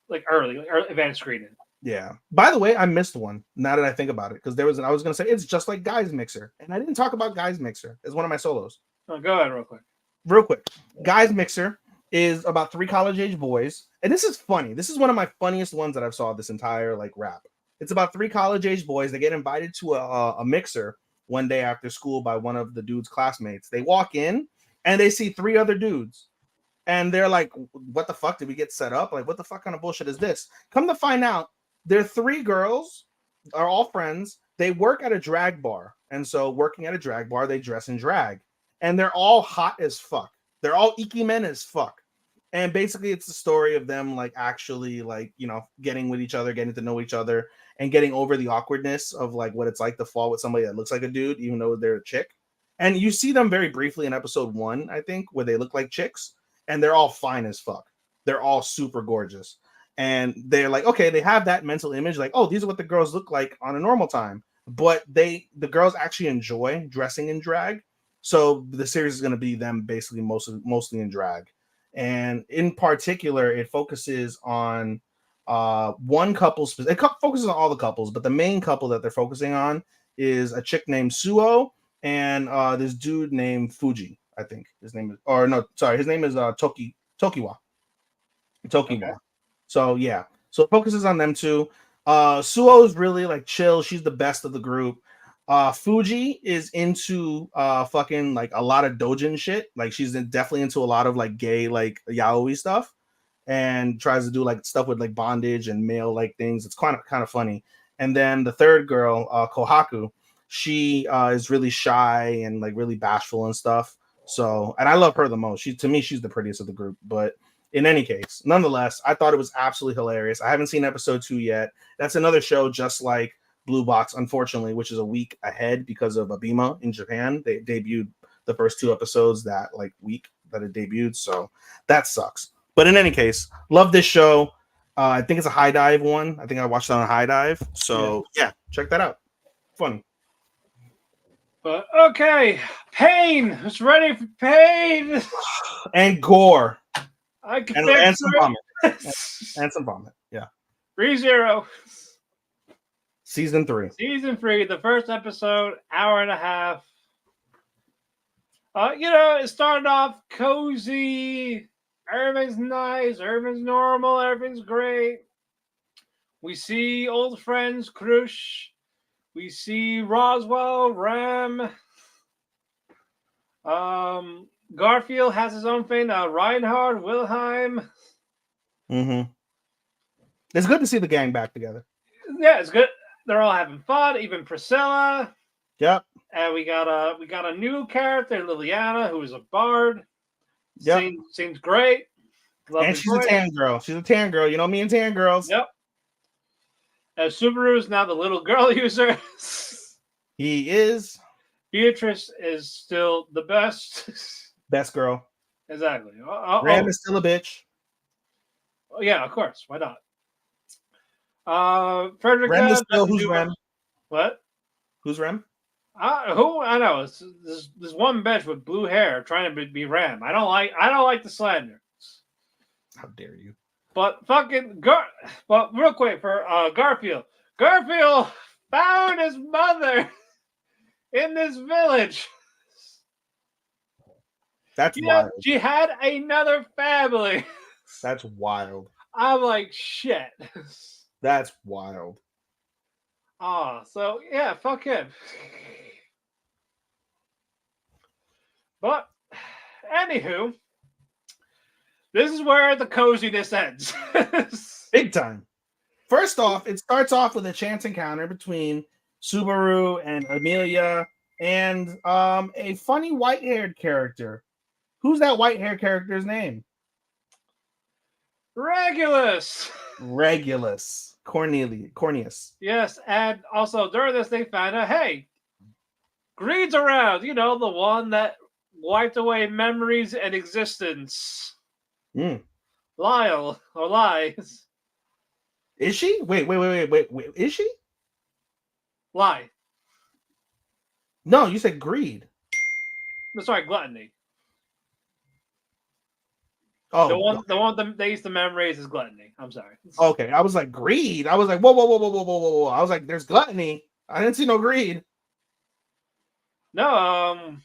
B: like early advanced screening.
C: Yeah. By the way, I missed one. Now that I think about it, because I was going to say it's just like Guy's Mixer, and I didn't talk about Guy's Mixer as one of my solos.
B: Oh, go ahead,
C: real quick. Guy's Mixer is about 3 college-age boys, and this is funny. This is one of my funniest ones that I've saw this entire rap. It's about 3 college-age boys. They get invited to a mixer one day after school by one of the dude's classmates. They walk in and they see 3 other dudes. And they're like, what the fuck? Did we get set up? Like, what the fuck kind of bullshit is this? Come to find out, they're 3 girls, are all friends. They work at a drag bar. And so working at a drag bar, they dress in drag. And they're all hot as fuck. They're all icky men as fuck. And basically it's the story of them actually getting with each other, getting to know each other, and getting over the awkwardness of what it's like to fall with somebody that looks like a dude, even though they're a chick. And you see them very briefly in episode 1, I think, where they look like chicks, and they're all fine as fuck. They're all super gorgeous. And they're like, okay, they have that mental image, oh, these are what the girls look like on a normal time. But the girls actually enjoy dressing in drag. So the series is going to be them basically mostly in drag. And in particular, it focuses on one couple. It focuses on all the couples, but the main couple that they're focusing on is a chick named Suo and this dude named Fuji. I think his name is, his name is Tokiwa. Tokiwa.
B: Okay.
C: So yeah, so it focuses on them two. Suo is really like chill. She's the best of the group. Fuji is into fucking like a lot of dojin shit. Like she's definitely into a lot of like gay like yaoi stuff, and tries to do like stuff with like bondage and male like things. It's kind of funny. And then the third girl, Kohaku, she is really shy and like really bashful and stuff. So, and I love her the most. She, to me, she's the prettiest of the group. But in any case, nonetheless, I thought it was absolutely hilarious. I haven't seen episode 2 yet. That's another show just like Blue Box, unfortunately, which is a week ahead because of Abima in Japan. They debuted the first 2 episodes that like week that it debuted, so that sucks. But in any case, love this show. I think it's a High Dive one. I think I watched it on a High Dive. So yeah, check that out. Funny.
B: But okay, pain. Who's ready for pain?
C: And gore.
B: I can
C: And some vomit.
B: it.
C: And some vomit. Yeah.
B: 3-0.
C: Season 3.
B: Season 3, the first episode, hour and a half. It started off cozy. Everything's nice. Everything's normal. Everything's great. We see old friends, Krush. We see Roswell, Ram. Garfield has his own thing. Reinhard, Wilhelm.
C: Mm-hmm. It's good to see the gang back together.
B: Yeah, it's good. They're all having fun. Even Priscilla.
C: Yep.
B: And we got a new character, Liliana, who is a bard.
C: Yep.
B: Seems great.
C: And she's a tan girl. She's a tan girl. You know me and tan girls.
B: Yep. And Subaru is now the little girl user.
C: He is.
B: Beatrice is still the best.
C: Best girl.
B: Exactly.
C: Ram is still a bitch.
B: Oh, yeah, of course. Why not? Frederica.
C: Rem is still. Who's Rem?
B: What?
C: Who's Rem?
B: Who? I know. It's this one bitch with blue hair trying to be Ram. I don't like the slander.
C: How dare you?
B: But fucking but real quick for Garfield. Garfield found his mother in this village.
C: That's wild.
B: She had another family.
C: That's wild.
B: I'm like, shit.
C: That's wild.
B: So yeah, fuck him. But anywho, this is where the coziness ends.
C: Big time. First off, it starts off with a chance encounter between Subaru and Amelia and a funny white-haired character. Who's that white-haired character's name?
B: Regulus.
C: Cornelius.
B: Yes, and also during this they find out, hey, Greed's around. You know, the one that wiped away memories and existence. Lyle or lies.
C: Is she? Wait. Is she?
B: Lie.
C: No, you said greed.
B: I'm sorry, gluttony.
C: Oh,
B: the one that they used to memories is gluttony. I'm sorry.
C: Okay, I was like greed. I was like, whoa. I was like, there's gluttony. I didn't see no greed.
B: No,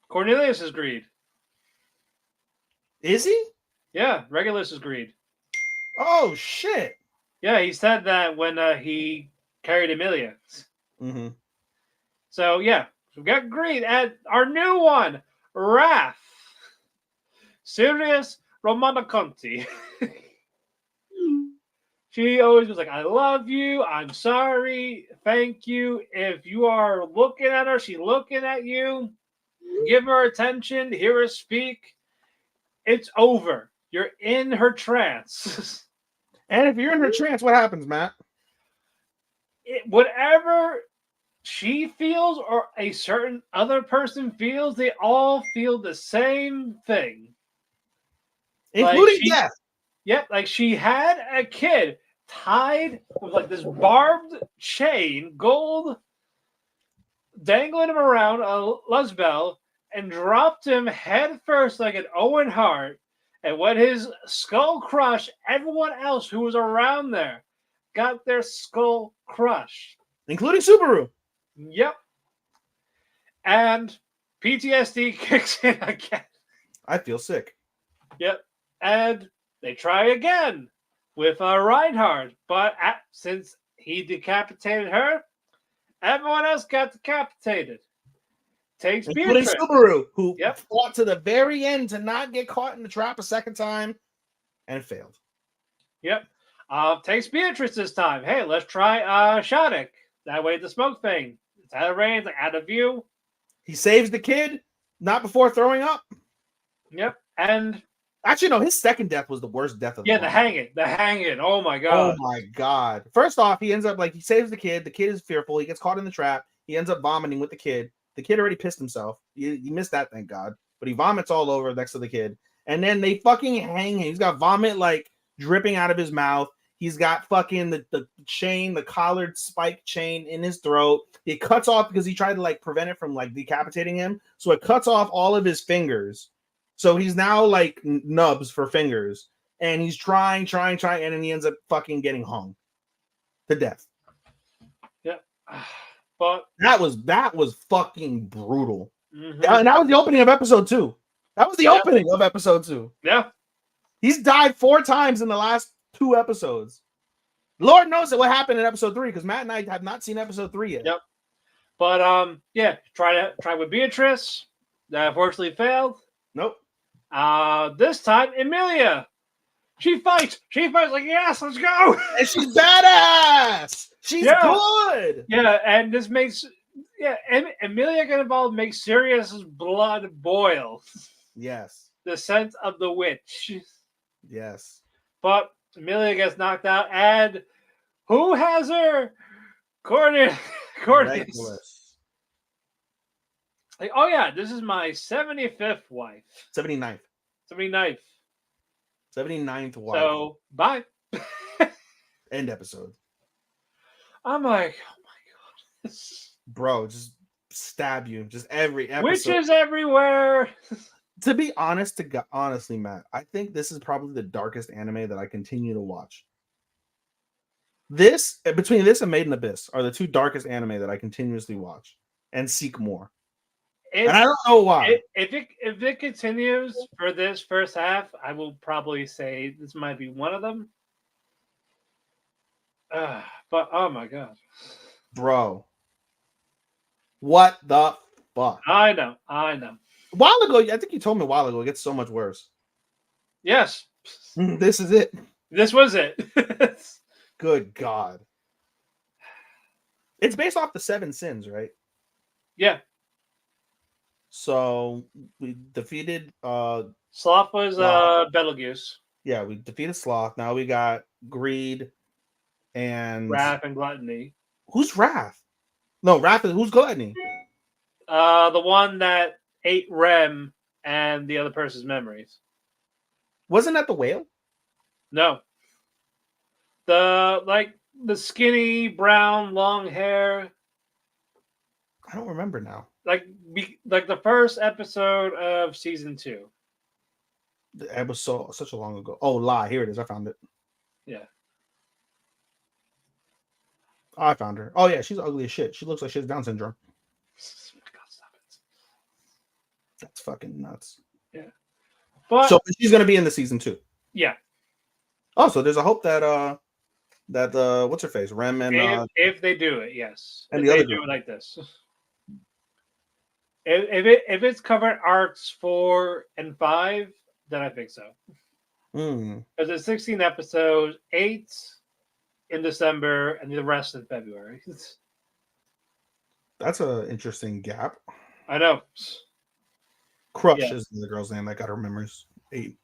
B: Cornelius is greed.
C: Is he?
B: Yeah, Regulus is greed.
C: Oh shit.
B: Yeah, he said that when he carried Amelia.
C: Mm-hmm.
B: So yeah, we got greed and our new one, Wrath. Serious Romanaconti. She always was like, I love you. I'm sorry. Thank you. If you are looking at her, she's looking at you. Give her attention. Hear her speak. It's over. You're in her trance.
C: And if you're in her trance, what happens, Matt?
B: Whatever she feels or a certain other person feels, they all feel the same thing.
C: Including death.
B: Yep, like she had a kid tied with like this barbed chain, gold, dangling him around a Luzbel, and dropped him head first like an Owen Hart. And when his skull crushed, everyone else who was around there got their skull crushed.
C: Including Subaru.
B: Yep. And PTSD kicks in again.
C: I feel sick.
B: Yep. And They try again with Reinhardt, but since he decapitated her, everyone else got decapitated. Takes
C: including
B: Beatrice.
C: Subaru, who
B: Yep.
C: fought to the very end to not get caught in the trap a second time and failed.
B: Yep. Takes Beatrice this time. Hey, let's try Shattuck. That way the smoke thing. It's out of range, like out of view.
C: He saves the kid, not before throwing up.
B: Yep. And
C: actually, no, his second death was the worst death of the
B: the hanging. The hanging. Oh my god.
C: Oh my god. First off, he ends up he saves the kid. The kid is fearful. He gets caught in the trap. He ends up vomiting with the kid. The kid already pissed himself. You missed that, thank God. But he vomits all over next to the kid. And then they fucking hang him. He's got vomit dripping out of his mouth. He's got fucking the chain, the collared spike chain in his throat. It cuts off because he tried to prevent it from decapitating him. So it cuts off all of his fingers. So he's now nubs for fingers. And he's trying, and then he ends up fucking getting hung to death.
B: Yeah. But
C: that was fucking brutal.
B: Mm-hmm.
C: And that was the opening of episode 2. That was the opening of episode 2.
B: Yeah.
C: He's died 4 times in the last 2 episodes. Lord knows what happened in episode 3 because Matt and I have not seen episode 3 yet.
B: Yep. But try with Beatrice. That unfortunately failed.
C: Nope.
B: This time Emilia. She fights like, yes, let's go.
C: And she's badass. She's good.
B: Yeah, and this makes Emilia get involved makes Sirius's blood boil.
C: Yes.
B: The scent of the witch.
C: Yes.
B: But Emilia gets knocked out, and who has her? Cornelius. Like, oh yeah, this is my 75th wife.
C: 79th.
B: 79th.
C: 79th wife.
B: So, bye.
C: End episode.
B: I'm like, oh my god.
C: Bro, just stab you. Just every episode.
B: Witches everywhere.
C: To be honest, honestly, Matt, I think this is probably the darkest anime that I continue to watch. Between this and Made in Abyss are the 2 darkest anime that I continuously watch and seek more. And I don't know why.
B: If it continues for this first half, I will probably say this might be one of them. But oh my god,
C: bro, what the fuck?
B: I know.
C: A while ago, I think you told me a while ago, it gets so much worse.
B: Yes,
C: this is it.
B: This was it.
C: Good God. It's based off the 7 sins, right?
B: Yeah.
C: So we defeated
B: Sloth was Betelgeuse.
C: Yeah, we defeated Sloth. Now we got Greed and
B: Wrath and Gluttony.
C: Who's Wrath? No, Wrath is who's Gluttony?
B: The one that ate Rem and the other person's memories.
C: Wasn't that the whale?
B: No. The skinny brown long hair.
C: I don't remember now.
B: Like the first episode of season 2.
C: It was such a long ago. Oh, lie. Here it is. I found it.
B: Yeah.
C: Oh, I found her. Oh yeah, she's ugly as shit. She looks like she has Down syndrome.
B: Oh my God, stop it.
C: That's fucking nuts.
B: Yeah. But
C: so she's gonna be in the season 2.
B: Yeah.
C: Oh, so there's a hope that what's her face? Rem and
B: if they do it, yes.
C: And
B: if
C: the
B: they
C: other
B: do
C: group.
B: it like this. If it's covered arcs 4 and 5, then I think so. Because there's 16 episodes, 8 in December, and the rest in February.
C: That's an interesting gap.
B: I know.
C: Crush is the girl's name. I got her memories. 8.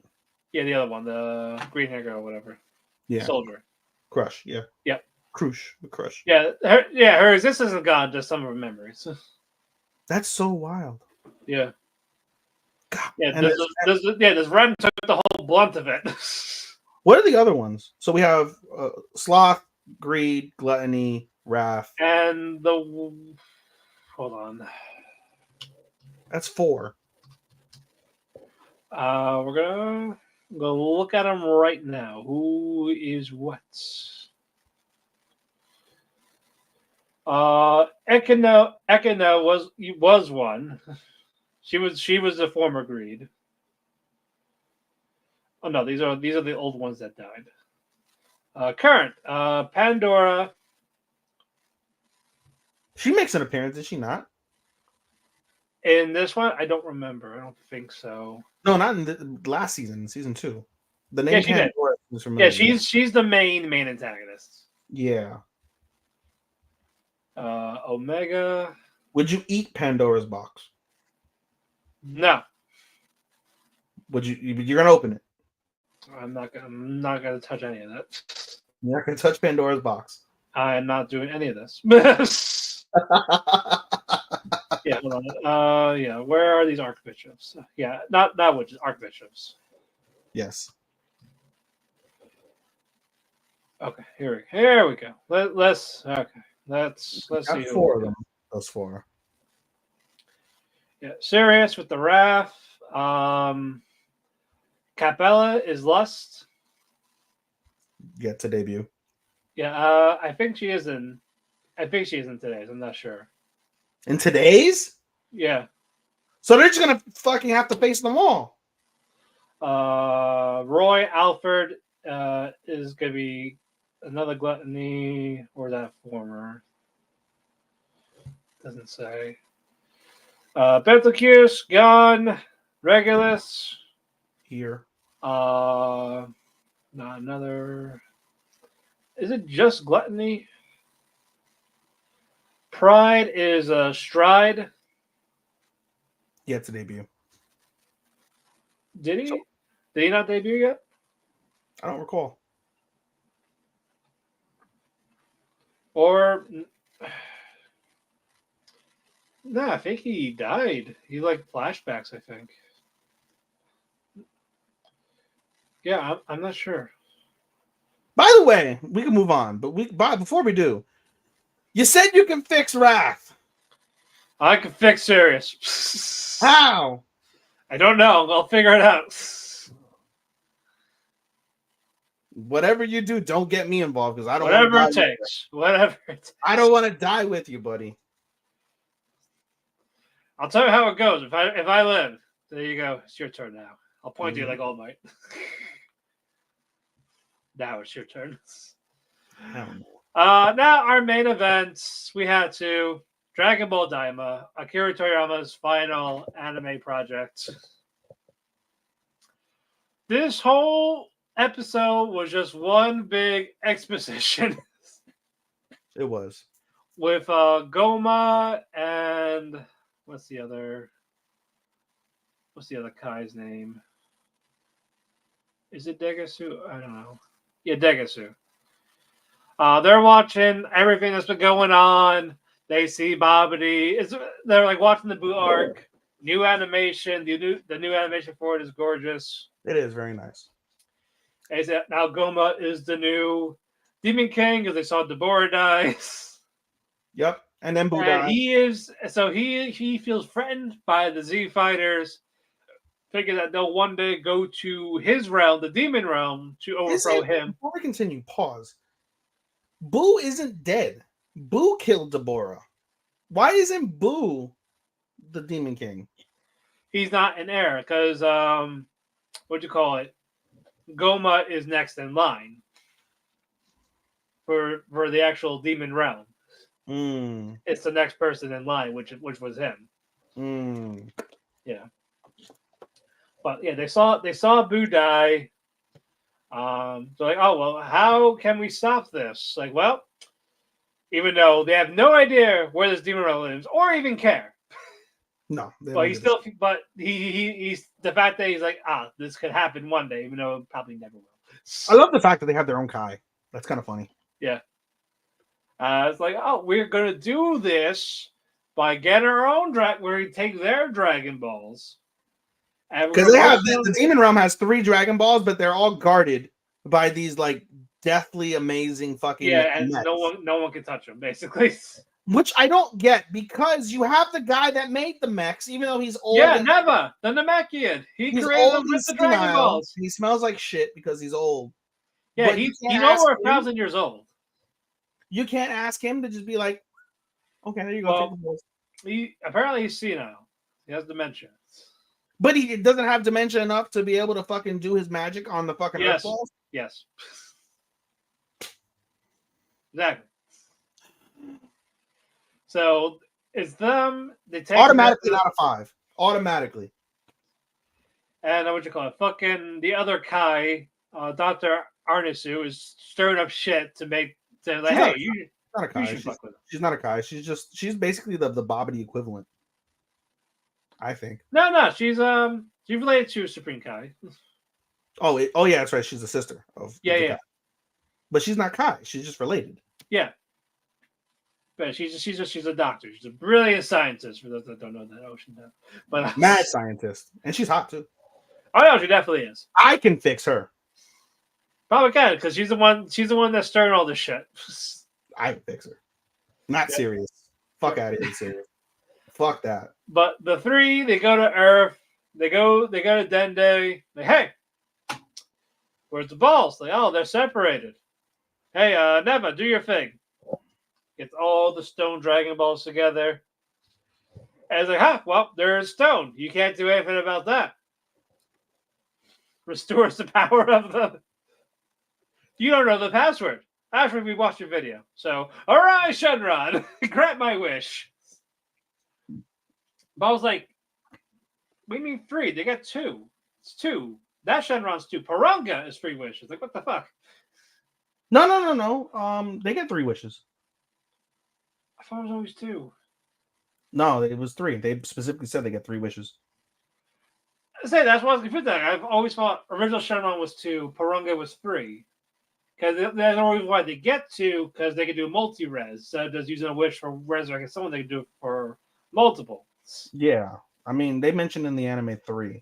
B: Yeah, the other one, the green hair girl, whatever.
C: Yeah.
B: Soldier.
C: Crush, yeah.
B: Yep.
C: Crush.
B: Yeah, her existence is gone, just some of her memories.
C: That's so wild.
B: Yeah.
C: God.
B: Yeah, this run took the whole blunt of it.
C: What are the other ones? So we have Sloth, Greed, Gluttony, Wrath.
B: And hold on.
C: That's 4.
B: We're gonna look at them right now. Who is what? Ekino was one. She was a former Greed. Oh no, these are the old ones that died. Current Pandora.
C: She makes an appearance, is she not?
B: In this one, I don't remember. I don't think so.
C: No, not in the last season, season 2. The
B: Yeah,
C: name
B: she did.
C: Pandora is
B: Yeah,
C: familiar.
B: she's the main antagonist.
C: Yeah.
B: Omega.
C: Would you eat Pandora's box?
B: No,
C: Would you? You're gonna open it.
B: I'm not gonna touch any of that.
C: You're not gonna touch Pandora's box.
B: I'm not doing any of this. Yeah, hold on. Yeah, where are these archbishops? Yeah, not witches, archbishops.
C: Yes.
B: Okay, here we go. Let's
C: Got
B: see.
C: 4 of them. Those 4.
B: Yeah, Sirius with the Wrath. Capella is Lust.
C: Get to debut.
B: Yeah, I think she is in today's. I'm not sure.
C: In today's?
B: Yeah.
C: So they're just gonna fucking have to face them all.
B: Roy Alfred is gonna be another gluttony, or that former. Doesn't say. Pentelicus, Gun, Regulus.
C: Here.
B: Not another. Is it just gluttony? Pride is Stride.
C: Yet to debut.
B: Did he? Did he not debut yet?
C: I don't recall.
B: Or no, I think he died. He like flashbacks, I think. Yeah, I'm not sure.
C: By the way, we can move on, but before we do, you said you can fix Wrath.
B: I can fix Sirius.
C: How?
B: I don't know. I'll figure it out.
C: Whatever you do, don't get me involved because I don't.
B: Whatever it takes. Whatever it takes.
C: I don't want to die with you, buddy.
B: I'll tell you how it goes. If I live, there you go. It's your turn now. I'll point to you like All Might. Now it's your turn. Now our main events. We had to Dragon Ball Daima, Akira Toriyama's final anime project. This whole episode was just one big exposition.
C: It was.
B: With Goma and what's the other Kai's name? Is it Degasu? I don't know. Yeah, Degasu. They're watching everything that's been going on. They see Babidi. They're like watching the Boo arc. New animation. The new animation for it is gorgeous.
C: It is very nice.
B: Now Goma is the new Demon King because they saw Deborah dies.
C: Yep, and then Boo dies.
B: He feels threatened by the Z Fighters. Figure that they'll one day go to his realm, the demon realm, to overthrow him.
C: Before we continue, pause. Boo isn't dead. Boo killed Deborah. Why isn't Boo the Demon King?
B: He's not an heir because what'd you call it? Goma is next in line for the actual demon realm. It's the next person in line, which was him. Yeah. But yeah, they saw Boo die. So like, oh well, how can we stop this? Like, well, even though they have no idea where this demon realm lives or even care.
C: No,
B: but he's the fact that he's like, this could happen one day, even though it probably never will.
C: I love the fact that they have their own Kai. That's kind of funny.
B: Yeah. It's like, we're gonna do this by getting our own where we take their Dragon Balls.
C: Because they have the Demon Realm has 3 Dragon Balls, but they're all guarded by these like deathly amazing fucking
B: and
C: mechs.
B: no one can touch them, basically.
C: Which I don't get because you have the guy that made the mechs, even though he's old.
B: Yeah, Neva, the Namekian. He created them with the Dragon Balls.
C: He smells like shit because he's old.
B: Yeah, he's over 1,000 years old.
C: You can't ask him to just be like, okay, there you go.
B: Well, apparently he's senile. He has dementia.
C: But he doesn't have dementia enough to be able to fucking do his magic on the fucking Earth
B: Yes.
C: balls.
B: Yes. Exactly. So it's them. They take
C: Automatically out of 5. Automatically.
B: And what you call it? Fucking the other Kai, Dr. Arnisu, is stirring up shit to make to like, hey, you
C: not a Kai.
B: should fuck with him.
C: She's not a Kai. She's basically the Bobbity equivalent. I think.
B: No, she's related to Supreme Kai.
C: Oh yeah, that's right. She's a sister of
B: Yeah.
C: Kai. But she's not Kai. She's just related.
B: Yeah. But she's a doctor. She's a brilliant scientist. For those that don't know that ocean now, but
C: mad scientist, and she's hot too.
B: Oh no, she definitely is.
C: I can fix her.
B: Probably can because she's the one. She's the one that's stirring all this shit.
C: I can fix her. Not serious. Fuck out of here, serious. Fuck that.
B: But the 3, they go to Earth. They go to Dende. Like, hey, where's the balls? Like, oh, they're separated. Hey, Neva, do your thing. Gets all the stone Dragon Balls together. And it's like, well, there's stone. You can't do anything about that. Restores the power of the... You don't know the password. After we watched your video. So, all right, Shenron, grant my wish. But I was like, we mean 3. They got 2. It's 2. That Shenron's 2. Paranga is 3 wishes. Like, what the fuck?
C: No. They get 3 wishes.
B: I thought it was always 2.
C: No, it was 3. They specifically said they get 3 wishes.
B: I say that's why I was confused. I've always thought original Shenron was 2, Paranga was 3. Because there's no reason why they get 2, because they can do multi-res. So just using a wish for resurrecting someone, they can do it for multiple.
C: Yeah. I mean, they mentioned in the anime 3.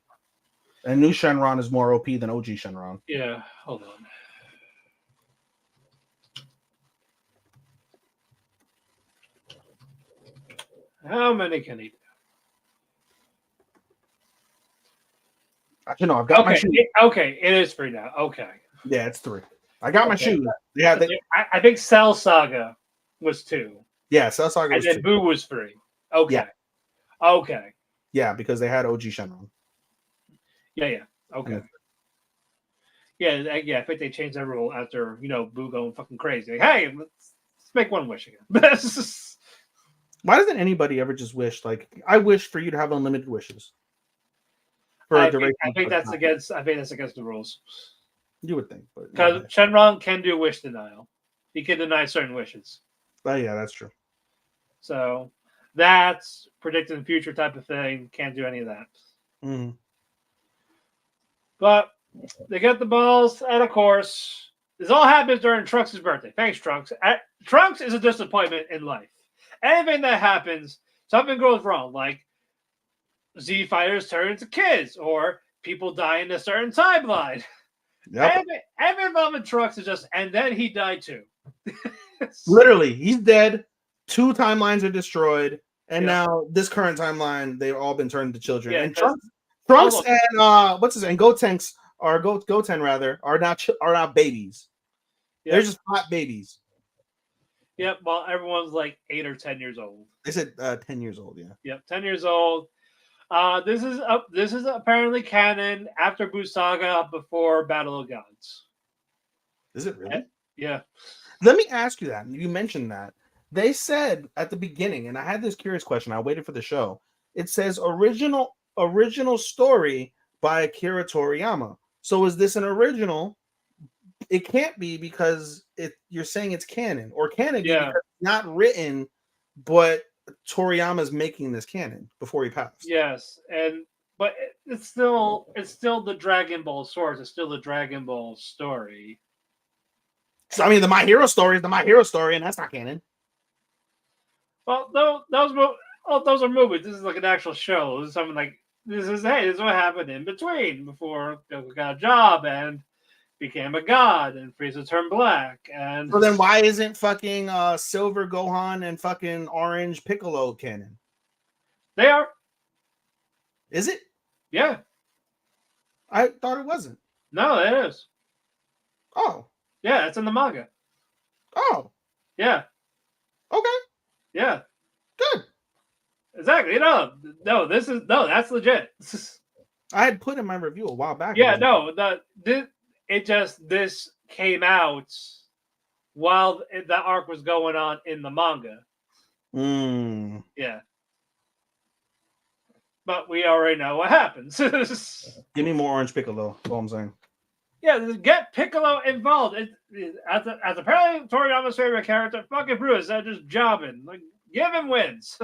C: And new Shenron is more OP than OG Shenron.
B: Yeah, hold on. How many can he do?
C: Actually, no, I've got my shoes.
B: Okay, it is 3 now. Okay.
C: Yeah, it's 3. I got my shoes. Yeah,
B: I think Cell Saga was 2.
C: Yeah, Cell Saga was 2.
B: And then Boo was 3. Okay.
C: Yeah.
B: Okay.
C: Yeah, because they had OG Shenron.
B: Yeah. Okay. Yeah, I think they changed that rule after, Boo going fucking crazy. Like, hey, let's make 1 wish again.
C: Why doesn't anybody ever just wish, like, I wish for you to have unlimited wishes?
B: I think that's against the rules.
C: You would think, but
B: because Shenron can do wish denial. He can deny certain wishes.
C: Oh yeah, that's true.
B: So that's predicting the future type of thing. Can't do any of that.
C: Mm-hmm.
B: But they get the balls, and of course, this all happens during Trunks' birthday. Thanks, Trunks. Trunks is a disappointment in life. Anything that happens, something goes wrong, like Z fighters turn into kids, or people die in a certain timeline.
C: Yep.
B: Every involvement Trunks is just, and then he died too.
C: Literally, he's dead. 2 timelines are destroyed, and now this current timeline, they've all been turned into children.
B: Yeah,
C: and Trunks and what's his name? Gotenks Goten rather are now babies. They're just hot babies.
B: Yep. Well, everyone's like 8 or 10 years old.
C: They said 10 years old. Yeah.
B: Yep, 10 years old. This is apparently canon after Buu Saga, before Battle of Gods.
C: Is it really?
B: Yeah.
C: Let me ask you that. You mentioned that. They said at the beginning, and I had this curious question. I waited for the show. It says original story by Akira Toriyama. So is this an original? It can't be, because you're saying it's canon, or can it be because it's not written, but Toriyama's making this canon before he passed.
B: Yes, but it's still the Dragon Ball source. It's still the Dragon Ball story.
C: So, I mean, the My Hero story is the My Hero story, and that's not canon.
B: Well, those are movies. This is like an actual show. This is something like this is what happened in between before Goku got a job and became a god, and Frieza turned black. And
C: so then why isn't fucking Silver Gohan and fucking Orange Piccolo canon?
B: They are.
C: Is it?
B: Yeah.
C: I thought it wasn't.
B: No, it is.
C: Oh.
B: Yeah, it's in the manga.
C: Oh.
B: Yeah.
C: Okay.
B: Yeah.
C: Good.
B: Exactly. No, that's legit.
C: I had put in my review a while back.
B: Yeah, no, this came out while the arc was going on in the manga. Yeah. But we already know what happens.
C: Give me more Orange Piccolo. That's all I'm saying.
B: Yeah, get Piccolo involved. As apparently Toriyama's favorite character, fucking Bruce, they're just jobbing. Like, give him wins.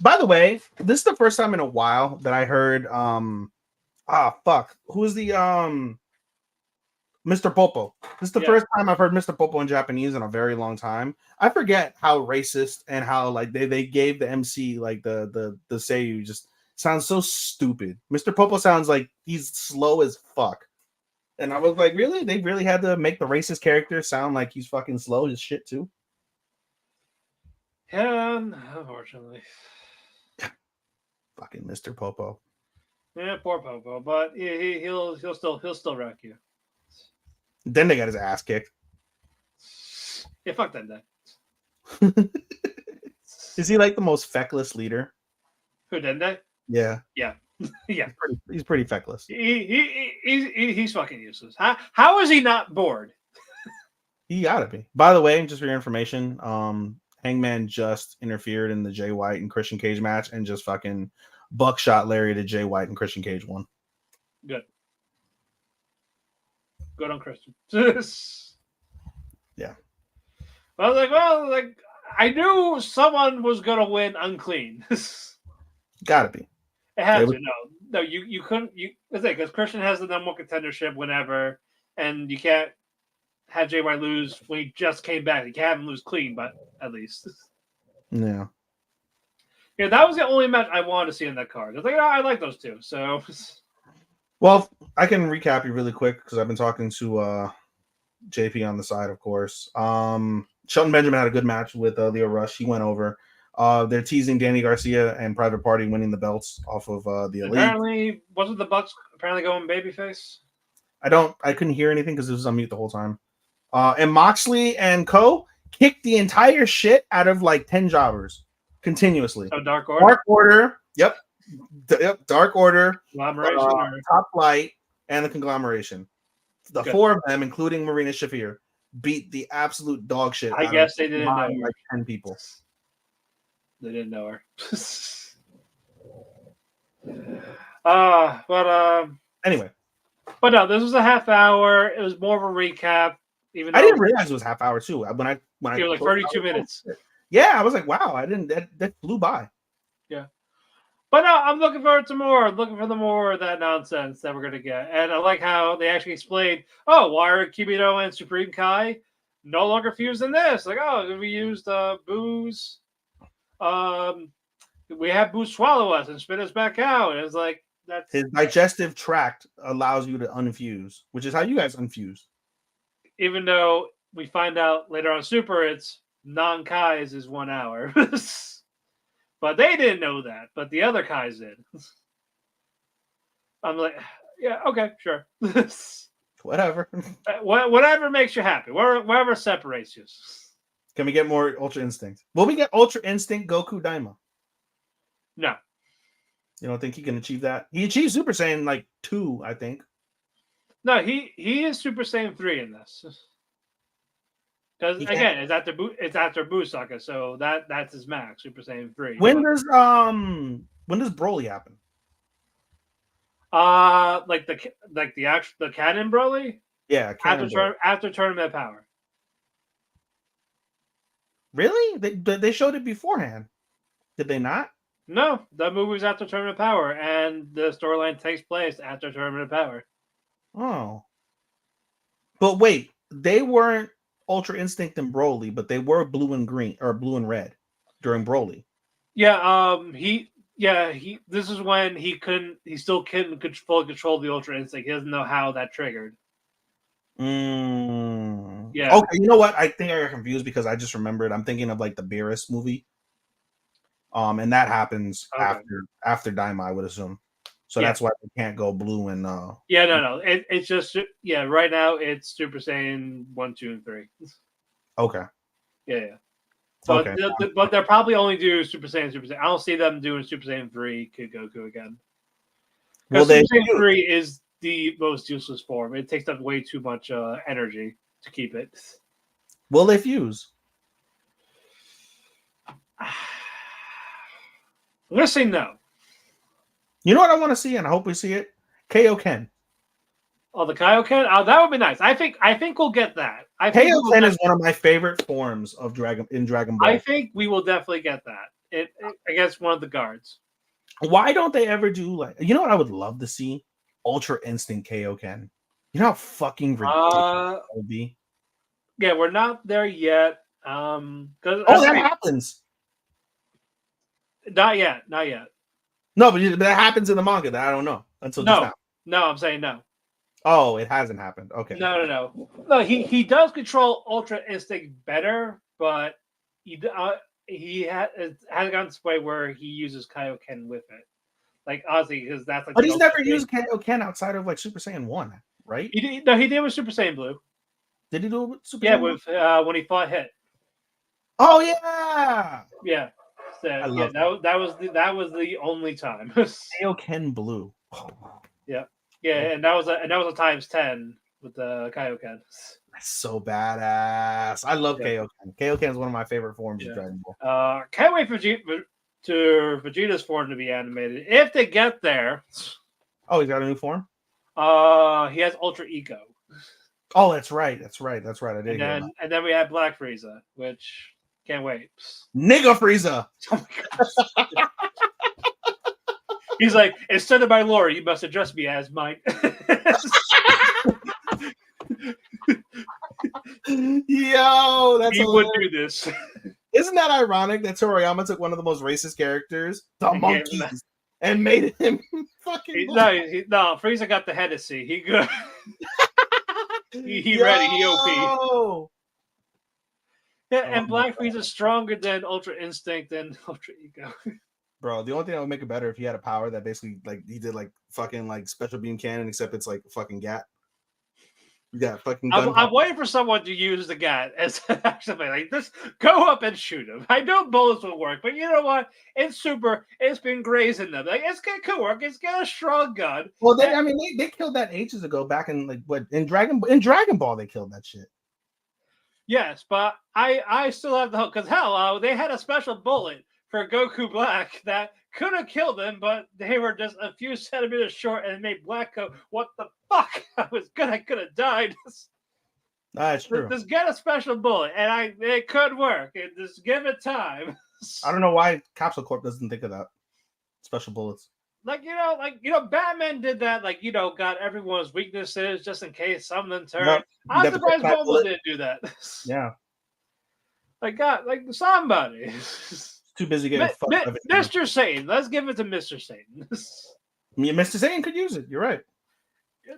C: By the way, this is the first time in a while that I heard who's the Mr. Popo. This is the first time I've heard Mr. Popo in Japanese in a very long time. I forget how racist and how like they gave the MC like the Seiyu just sounds so stupid. Mr. Popo sounds like he's slow as fuck. And I was like, really? They really had to make the racist character sound like he's fucking slow as shit too?
B: Yeah, unfortunately.
C: Fucking Mr. Popo.
B: Yeah, poor Popo, but he'll still wreck you.
C: Then they got his ass kicked.
B: Yeah, fuck that guy.
C: Is he like the most feckless leader?
B: Who Dende?
C: Yeah.
B: Yeah. Yeah.
C: He's pretty feckless.
B: He's fucking useless. How is he not bored?
C: He gotta be. By the way, just for your information, Hangman just interfered in the Jay White and Christian Cage match and just fucking buckshot Larry to Jay White and Christian Cage won.
B: Good. Good on Christian.
C: Yeah.
B: I was like, I knew someone was gonna win unclean.
C: Gotta be.
B: It had to. No, you couldn't. Because Christian has the number one contendership whenever, and you can't have Jay White lose when he just came back. You can't have him lose clean, but at least.
C: Yeah.
B: Yeah, that was the only match I wanted to see in that card. I was like, I like those two. So.
C: Well, I can recap you really quick because I've been talking to JP on the side, of course. Shelton Benjamin had a good match with Leo Rush. He went over. They're teasing Danny Garcia and Private Party winning the belts off of the Elite.
B: Apparently, wasn't the Bucks apparently going babyface?
C: I couldn't hear anything because it was on mute the whole time. And Moxley and Co. kicked the entire shit out of like 10 jobbers continuously.
B: Oh, Dark Order?
C: Dark Order. Yep. Dark Order.
B: Conglomeration.
C: Top Flight and the Conglomeration. The
B: Good.
C: four of them, including Marina Shafir, beat the absolute dog shit.
B: I guess they didn't know her.
C: Like 10 people.
B: They didn't know her.
C: Anyway.
B: But no, this was a half hour. It was more of a recap. Even
C: I didn't realize it was half hour too. When I
B: it was like 32 minutes.
C: Yeah, I was like, wow, I didn't that flew by.
B: Yeah. But no, I'm looking forward to more. I'm looking for the more of that nonsense that we're gonna get. And I like how they actually explained, why are Kibito and Supreme Kai no longer fused in this? Like, we used booze. We have booze swallow us and spit us back out. And it's like that's
C: his digestive tract allows you to unfuse, which is how you guys unfuse.
B: Even though we find out later on Super, it's non-Kai's is 1 hour. But they didn't know that, but the other Kai's did. I'm like, yeah, okay, sure.
C: Whatever.
B: Whatever makes you happy. Whatever separates you.
C: Can we get more Ultra Instinct? Will we get Ultra Instinct Goku Daima?
B: No.
C: You don't think he can achieve that? He achieved Super Saiyan like 2, I think.
B: No, he is Super Saiyan 3 in this. Because again, it's after Busaka, so that's his max, Super Saiyan 3.
C: When does Broly happen?
B: Like the Canon Broly?
C: Yeah,
B: after Tournament Power.
C: Really? They showed it beforehand. Did they not?
B: No, that movie was after Tournament Power, and the storyline takes place after Tournament Power.
C: Oh. But wait, they weren't Ultra Instinct and Broly, but they were blue and green or blue and red during Broly.
B: Yeah, this is when he still couldn't fully control the Ultra Instinct. He doesn't know how that triggered.
C: Yeah. Okay, you know what? I think I got confused because I just remembered. I'm thinking of like the Beerus movie. And that happens after Daima, I would assume. So that's why they can't go blue and
B: Yeah, no. It's just right now it's Super Saiyan 1, 2, and 3.
C: Okay.
B: Yeah. So but they'll probably only do Super Saiyan. I don't see them doing Super Saiyan 3 Kid Goku again.
C: Will
B: Because
C: they
B: Super Saiyan
C: fuse?
B: 3 is the most useless form. It takes up way too much energy to keep it.
C: Will they fuse?
B: I'm gonna say no.
C: You know what I want to see, and I hope we see it. Kaioken.
B: Oh, the Kaioken? Oh, that would be nice. I think we'll get that.
C: Kaioken is one of my favorite forms of Dragon Ball.
B: I think we will definitely get that. It against one of the guards.
C: Why don't they ever do like, you know what I would love to see? Ultra Instinct Kaioken. You know how fucking ridiculous that would be?
B: Yeah, we're not there yet.
C: That happens.
B: Not yet.
C: No, but that happens in the manga that I don't know until just now.
B: No, I'm saying no.
C: Oh, it hasn't happened. Okay.
B: No. He does control Ultra Instinct better, but he has gotten to the point where he uses Kaioken with it. Like honestly, because that's like.
C: But he's never used Kaioken outside of like Super Saiyan 1, right?
B: He did with Super Saiyan Blue.
C: Did he do it with Super Saiyan 1?
B: With when he fought Hit.
C: Oh yeah.
B: Yeah. So, that was the only time.
C: Kaioken Blue. Oh.
B: Yeah, and that was a times 10 with the Kaioken.
C: That's so badass. I love Kaioken. Kaioken is one of my favorite forms of Dragon Ball.
B: Can't wait for Vegeta's form to be animated if they get there.
C: Oh, he's got a new form.
B: He has Ultra Ego.
C: Oh, that's right. I did.
B: And then we have Black Frieza, which can't wait.
C: Nigga Frieza.
B: Oh my gosh. He's like, instead of my lord, you must address me as mine.
C: Yo, that's
B: he would do this.
C: Isn't that ironic that Toriyama took one of the most racist characters, the monkeys, and made him fucking?
B: No, Frieza got the Hennessy. He good. he ready. He OP. Yeah, and Black Frieza's stronger than Ultra Instinct and Ultra Ego.
C: Bro, the only thing that would make it better if he had a power that basically like he did like fucking like special beam cannon, except it's like fucking gat. Yeah, fucking gun.
B: I'm waiting for someone to use the gat as actually like this. Go up and shoot him. I know bullets will work, but you know what? It's super. It's been grazing them. Like it could work. It's got a strong gun.
C: Well, they killed that ages ago. Back in like what in Dragon Ball they killed that shit.
B: Yes, but I still have the hope because hell, they had a special bullet for Goku Black that could have killed him, but they were just a few centimeters short and it made Black go, what the fuck? I could have died.
C: That's true.
B: Just get a special bullet, and it could work. Just give it time.
C: I don't know why Capsule Corp doesn't think of that. Special bullets.
B: Batman did that. Got everyone's weaknesses just in case something turned. Yep. I'm surprised Marvel didn't do that.
C: Yeah.
B: Somebody.
C: Too busy getting fucked up.
B: Mr. Satan. Let's give it to Mr. Satan.
C: Mr. Satan could use it. You're right.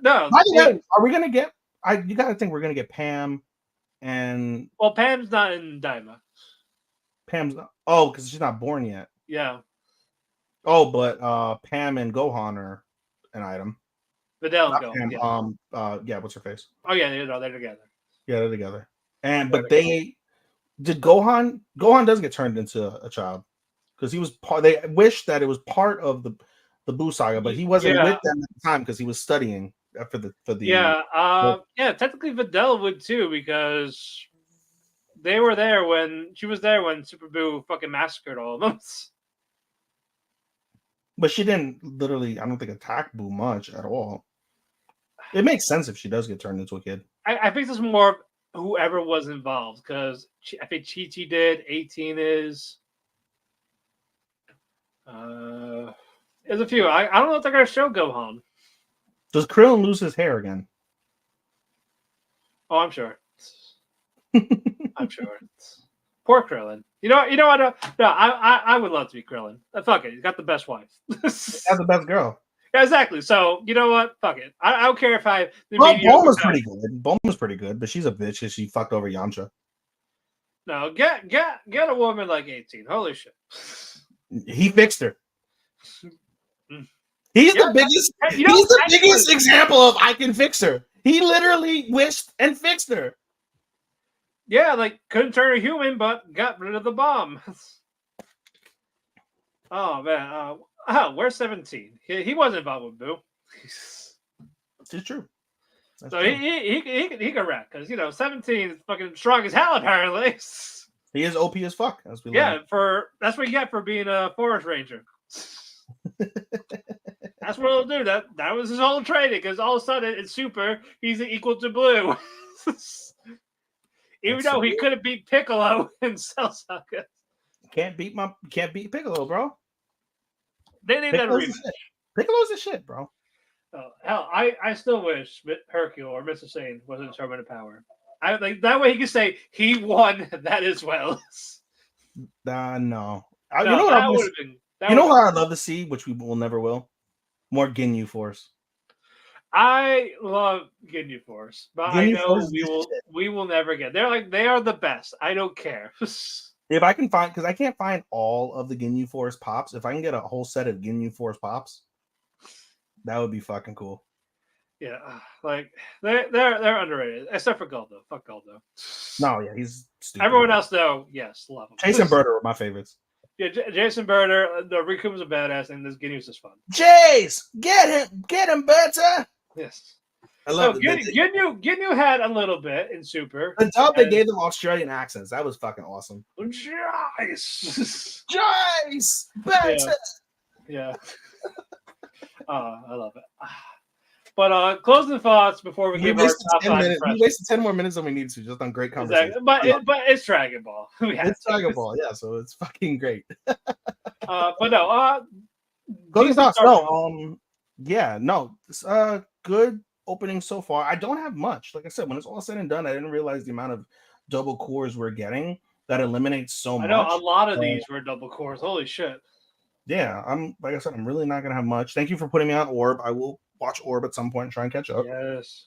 B: No.
C: By the way, are we gonna get? You gotta think we're gonna get Pam, and
B: Pam's not in Daima.
C: Pam's not. Oh, because she's not born yet.
B: Yeah.
C: Oh, but Pam and Gohan are an item.
B: Videl and Gohan.
C: Yeah. What's her face?
B: Oh yeah, they're together.
C: Yeah, they're together. But they did Gohan. Gohan does get turned into a child because he was part. They wished that it was part of the Buu saga, but he wasn't with them at the time because he was studying for the.
B: Technically Videl would too because they were there when she was there when Super Buu fucking massacred all of them.
C: But she didn't literally, I don't think, attack Buu much at all. It makes sense if she does get turned into a kid.
B: I think this is more whoever was involved because I think Chi-Chi did. 18 is. There's a few. I don't know if they're going to show Gohan.
C: Does Krillin lose his hair again?
B: Oh, I'm sure. I'm sure. Poor Krillin. You know what? No, I would love to be Krillin. Fuck it. He's got the best wife.
C: That's the best girl.
B: Yeah, exactly. So, you know what? Fuck it. I don't care if I...
C: Bulma's pretty good. Bulma's pretty good, but she's a bitch because she fucked over Yamcha.
B: No, get a woman like 18. Holy shit.
C: He fixed her. He's the biggest. He's the biggest example of I can fix her. He literally wished and fixed her.
B: Yeah, couldn't turn a human, but got rid of the bomb. Oh man, Oh, where's 17? He wasn't involved with Boo.
C: It's true. That's
B: So
C: true.
B: he can rap because 17 is fucking strong as hell apparently.
C: He is OP as fuck, as we
B: Yeah,
C: learned.
B: that's what you get for being a forest ranger. That's what he'll do. That was his whole training because all of a sudden in Super he's equal to Blue. Even though he couldn't beat Piccolo in Cell Saga.
C: Can't beat Piccolo, bro.
B: They need that rematch.
C: Piccolo's the shit, bro.
B: Oh, hell, I still wish Hercule or Mr. Sane wasn't a tournament of power. I like that way he can say he won that as well.
C: No.
B: No,
C: You know what?
B: that would have been.
C: You know what I'd love to see, which we will never will? More Ginyu Force.
B: I love Ginyu Force, but
C: Ginyu
B: I know
C: Force
B: we will never get. They are the best. I don't care.
C: If I can find, because I can't find all of the Ginyu Force pops. If I can get a whole set of Ginyu Force pops, that would be fucking cool.
B: Yeah, like they're underrated, except for Goldo. Fuck Goldo.
C: No, yeah, he's stupid.
B: Everyone else though, yes, love him.
C: Chase and Bird are my favorites.
B: Yeah, Jason Birder, the Rikuma's a badass, and this Ginyu's is fun.
C: Chase, get him, better.
B: Yes,
C: I love
B: it. Ginyu had a little bit in Super.
C: The dub they gave them Australian accents. That was fucking awesome.
B: Jace,
C: Jace, better.
B: Yeah. I love it. But closing thoughts before we give our top 5 impressions.
C: We wasted 10 more minutes than we need to, just on great conversation.
B: Exactly. But it's Dragon Ball.
C: It's Dragon Ball, yeah, so it's fucking great.
B: But no,
C: closing thoughts. No, it's good opening so far. I don't have much. Like I said, when it's all said and done, I didn't realize the amount of double cores we're getting. That eliminates so much.
B: I know a lot of these were double cores. Holy shit.
C: Yeah, I'm really not gonna have much. Thank you for putting me on Orb. I will watch Orb at some point and try and catch up.
B: Yes.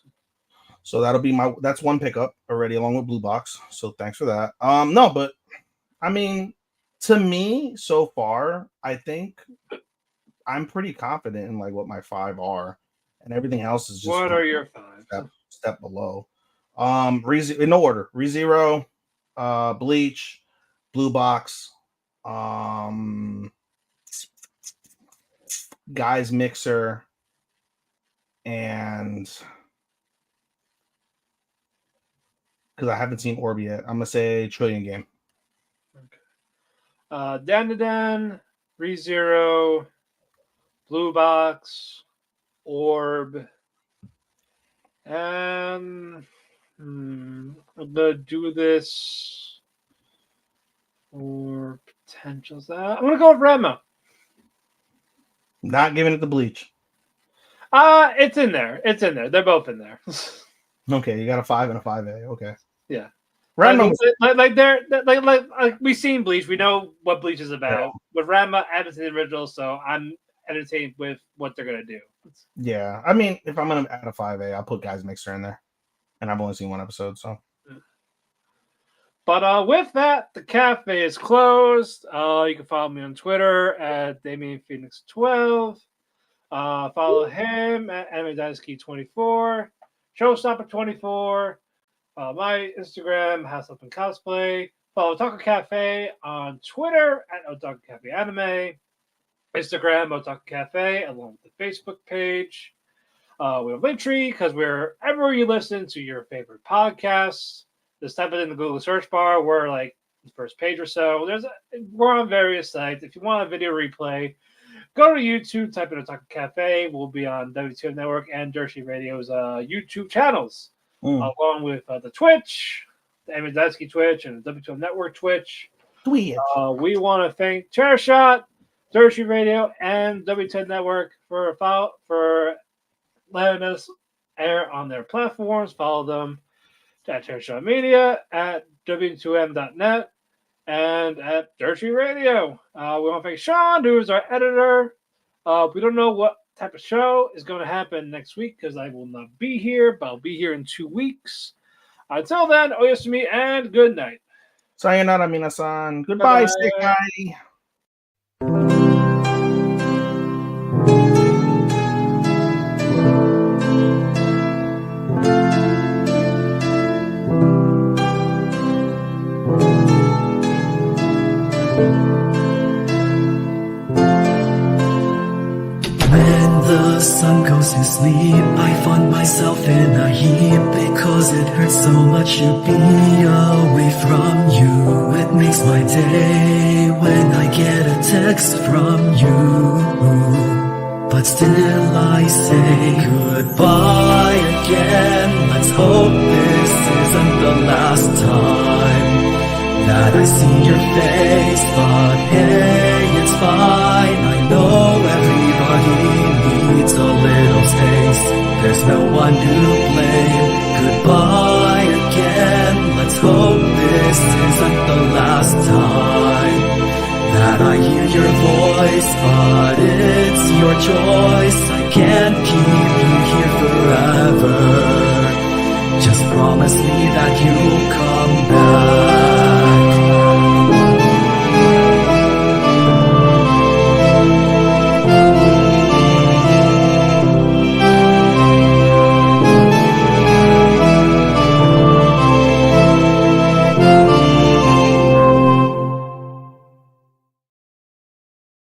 C: So that'll be that's one pickup already along with Blue Box. So thanks for that. No, but I mean, to me so far, I think I'm pretty confident in like what my 5 are, and everything else is just
B: what are your 5?
C: Step below. In no order: ReZero, Bleach, Blue Box, Guys Mixer, and because I haven't seen Orb yet, I'm gonna say Trillion Game.
B: Okay. Dandadan, ReZero, Blue Box, Orb, and I'm gonna do this for potentials. I'm gonna go with Rema.
C: Not giving it the Bleach.
B: It's in there. They're both in there.
C: Okay, you got a 5 and a 5A. Okay.
B: Yeah.
C: Ranma,
B: like we've seen Bleach. We know what Bleach is about.
C: Yeah.
B: With Ranma added to the original, so I'm entertained with what they're gonna do.
C: Yeah, I mean, if I'm gonna add a 5A, I'll put Guys Mixer in there, and I've only seen one episode, so.
B: But with that, the cafe is closed. You can follow me on Twitter at DamienPhoenix12. Follow him at AnimeDynasty24. Showstopper24. My Instagram, House Up and Cosplay. Follow Otalku Cafe on Twitter at Otalku Cafe Anime. Instagram, Otalku Cafe, along with the Facebook page. We have Linktree because wherever you listen to your favorite podcasts, just type it in the Google search bar. We're like the first page or so. We're on various sites. If you want a video replay, go to YouTube, type in Otalku Cafe. We'll be on W2M Network and Dershi Radio's YouTube channels, along with the Twitch, the Amidatsky Twitch, and the W2M Network Twitch. We want to thank Chairshot, Dershi Radio, and W2M Network for letting us air on their platforms. Follow them at Chairshot Media, at W2M.net, and at Dershi Radio. We want to thank Sean, who is our editor. We don't know what type of show is going to happen next week because I will not be here, but I'll be here in 2 weeks. Until then, oyasumi and good night.
C: Sayonara, minasan. Goodbye, Sekai.
D: the sun goes to sleep, I find myself in a heap because it hurts so much to be away from you. It makes my day when I get a text from you, but still I say goodbye again. Let's hope this isn't the last time that I see your face, but hey, it's fine. I know everybody needs a little space. There's no one to blame. Goodbye again. Let's hope this isn't the last time that I hear your voice, but it's your choice. I can't keep